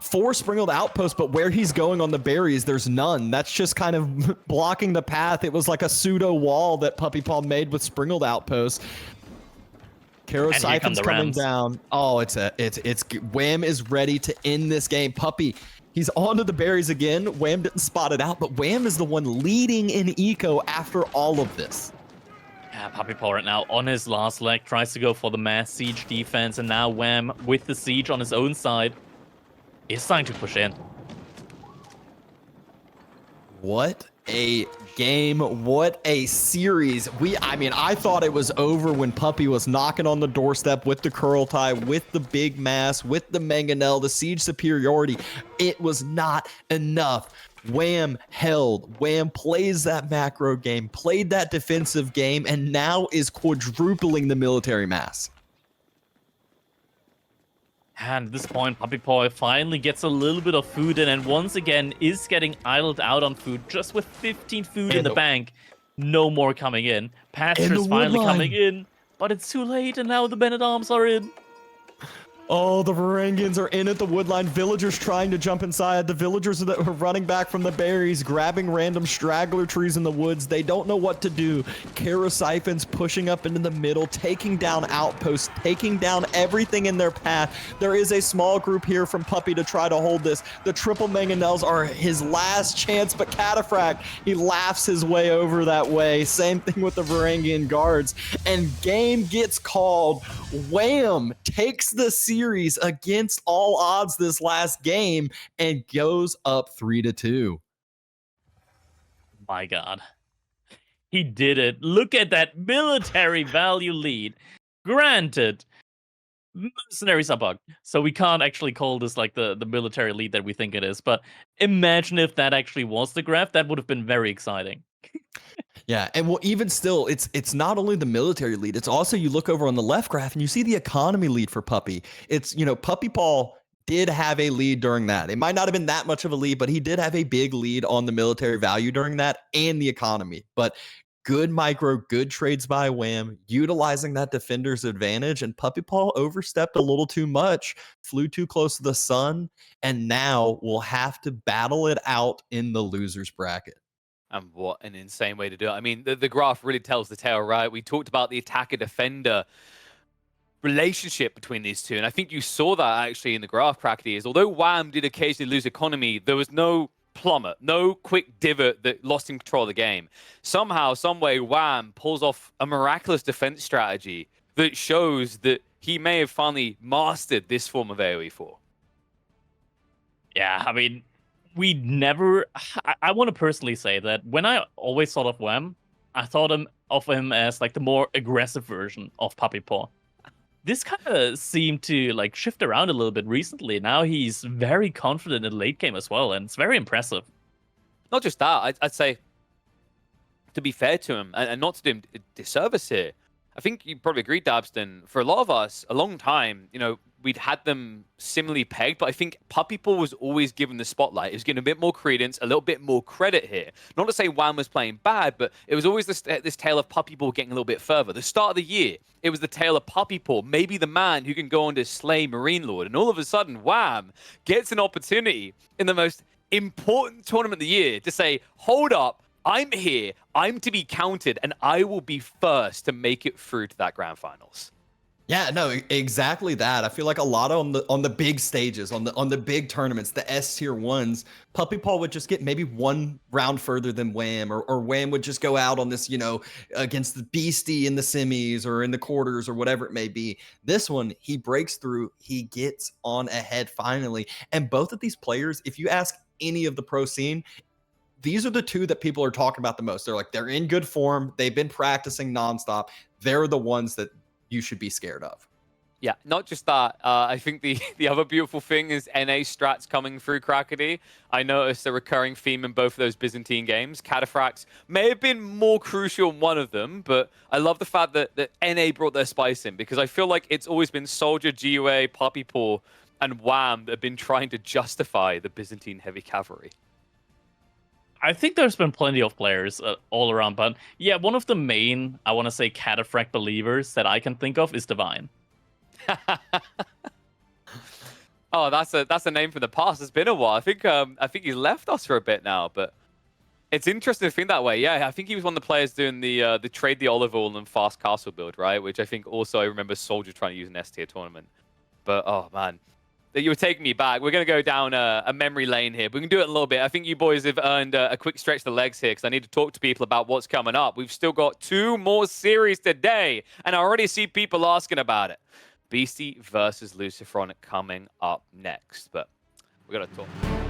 4 sprinkled outposts, but where he's going on the berries, there's none. That's just kind of blocking the path. It was like a pseudo wall that PuppyPaw made with sprinkled outposts. Kawasan's coming down. Oh, it's Wham is ready to end this game. Puppy, he's onto the berries again. Wham didn't spot it out, but Wham is the one leading in eco after all of this. Yeah, PuppyPaw right now on his last leg tries to go for the mass siege defense, and now Wham with the siege on his own side is starting to push in. What a game. What a series. I mean, I thought it was over when Puppy was knocking on the doorstep with the curl tie, with the big mass, with the mangonel, the siege superiority. It was not enough. Wham held. Wham plays that macro game, played that defensive game, and now is quadrupling the military mass. And at this point, PuppyPaw finally gets a little bit of food in, and once again is getting idled out on food, just with 15 food in the bank. No more coming in. Pasture's finally coming in, but it's too late, and now the Men-at-Arms are in. Oh, the Varangians are in at the woodline. Villagers trying to jump inside. The villagers that are running back from the berries, grabbing random straggler trees in the woods. They don't know what to do. Kawasan's pushing up into the middle, taking down outposts, taking down everything in their path. There is a small group here from Puppy to try to hold this. The triple mangonels are his last chance, but Cataphract, he laughs his way over that way. Same thing with the Varangian guards. And game gets called. Wham takes the series against all odds this last game and goes up 3-2. My God. He did it. Look at that military value lead. Granted, mercenaries are bugged, so we can't actually call this like the military lead that we think it is. But imagine if that actually was the graph. That would have been very exciting. Yeah, and well, even still, it's not only the military lead, it's also you look over on the left graph and you see the economy lead for Puppy. It's, PuppyPaw did have a lead during that. It might not have been that much of a lead, but he did have a big lead on the military value during that and the economy. But good micro, good trades by Wham, utilizing that defender's advantage, and PuppyPaw overstepped a little too much, flew too close to the sun, and now will have to battle it out in the loser's bracket. And what an insane way to do it. I mean, the graph really tells the tale, right? We talked about the attacker-defender relationship between these two, and I think you saw that actually in the graph, Crackety, is although Wham did occasionally lose economy, there was no plummet, no quick divot that lost him control of the game. Somehow, someway, Wham pulls off a miraculous defense strategy that shows that he may have finally mastered this form of AoE4. Yeah, I mean, we never... I want to personally say that when I always thought of Wham, I thought of him as like the more aggressive version of PuppyPaw. This kind of seemed to like shift around a little bit recently. Now he's very confident in late game as well, and it's very impressive. Not just that, I'd say, to be fair to him, and not to do him disservice here, I think you probably agree, Dabston, for a lot of us, a long time, we'd had them similarly pegged, but I think PuppyPaw was always given the spotlight. It was given a bit more credence, a little bit more credit here. Not to say Wham was playing bad, but it was always this tale of PuppyPaw getting a little bit further. The start of the year, it was the tale of PuppyPaw, maybe the man who can go on to slay Marine Lord. And all of a sudden, Wham gets an opportunity in the most important tournament of the year to say, hold up, I'm here, I'm to be counted, and I will be first to make it through to that grand finals. Yeah, no, exactly that. I feel like a lot on the big stages, on the big tournaments, the S tier ones, PuppyPaw would just get maybe one round further than Wham, or Wham would just go out on this, against the Beastie in the semis or in the quarters or whatever it may be. This one, he breaks through, he gets on ahead finally. And both of these players, if you ask any of the pro scene, these are the two that people are talking about the most. They're like, they're in good form. They've been practicing nonstop. They're the ones that you should be scared of. Yeah, not just that. I think the other beautiful thing is NA strats coming through Crackety. I noticed a recurring theme in both of those Byzantine games. Cataphracts may have been more crucial in one of them, but I love the fact that NA brought their spice in, because I feel like it's always been Soldier, GUA, PuppyPaw, and Wham that have been trying to justify the Byzantine heavy cavalry. I think there's been plenty of players all around, but yeah, one of the main, I want to say, cataphract believers that I can think of is Divine. Oh, that's a name from the past. It's been a while. I think he's left us for a bit now, but it's interesting to think that way. Yeah, I think he was one of the players doing the trade the olive oil and fast castle build, right? Which I think also I remember Soldier trying to use an S tier tournament. But oh man, you were taking me back. We're gonna go down a memory lane here. We can do it a little bit. I think you boys have earned a quick stretch of the legs here, because I need to talk to people about what's coming up. We've still got 2 more series today, and I already see people asking about it. Beastie versus Lucifron coming up next, but we're gonna talk.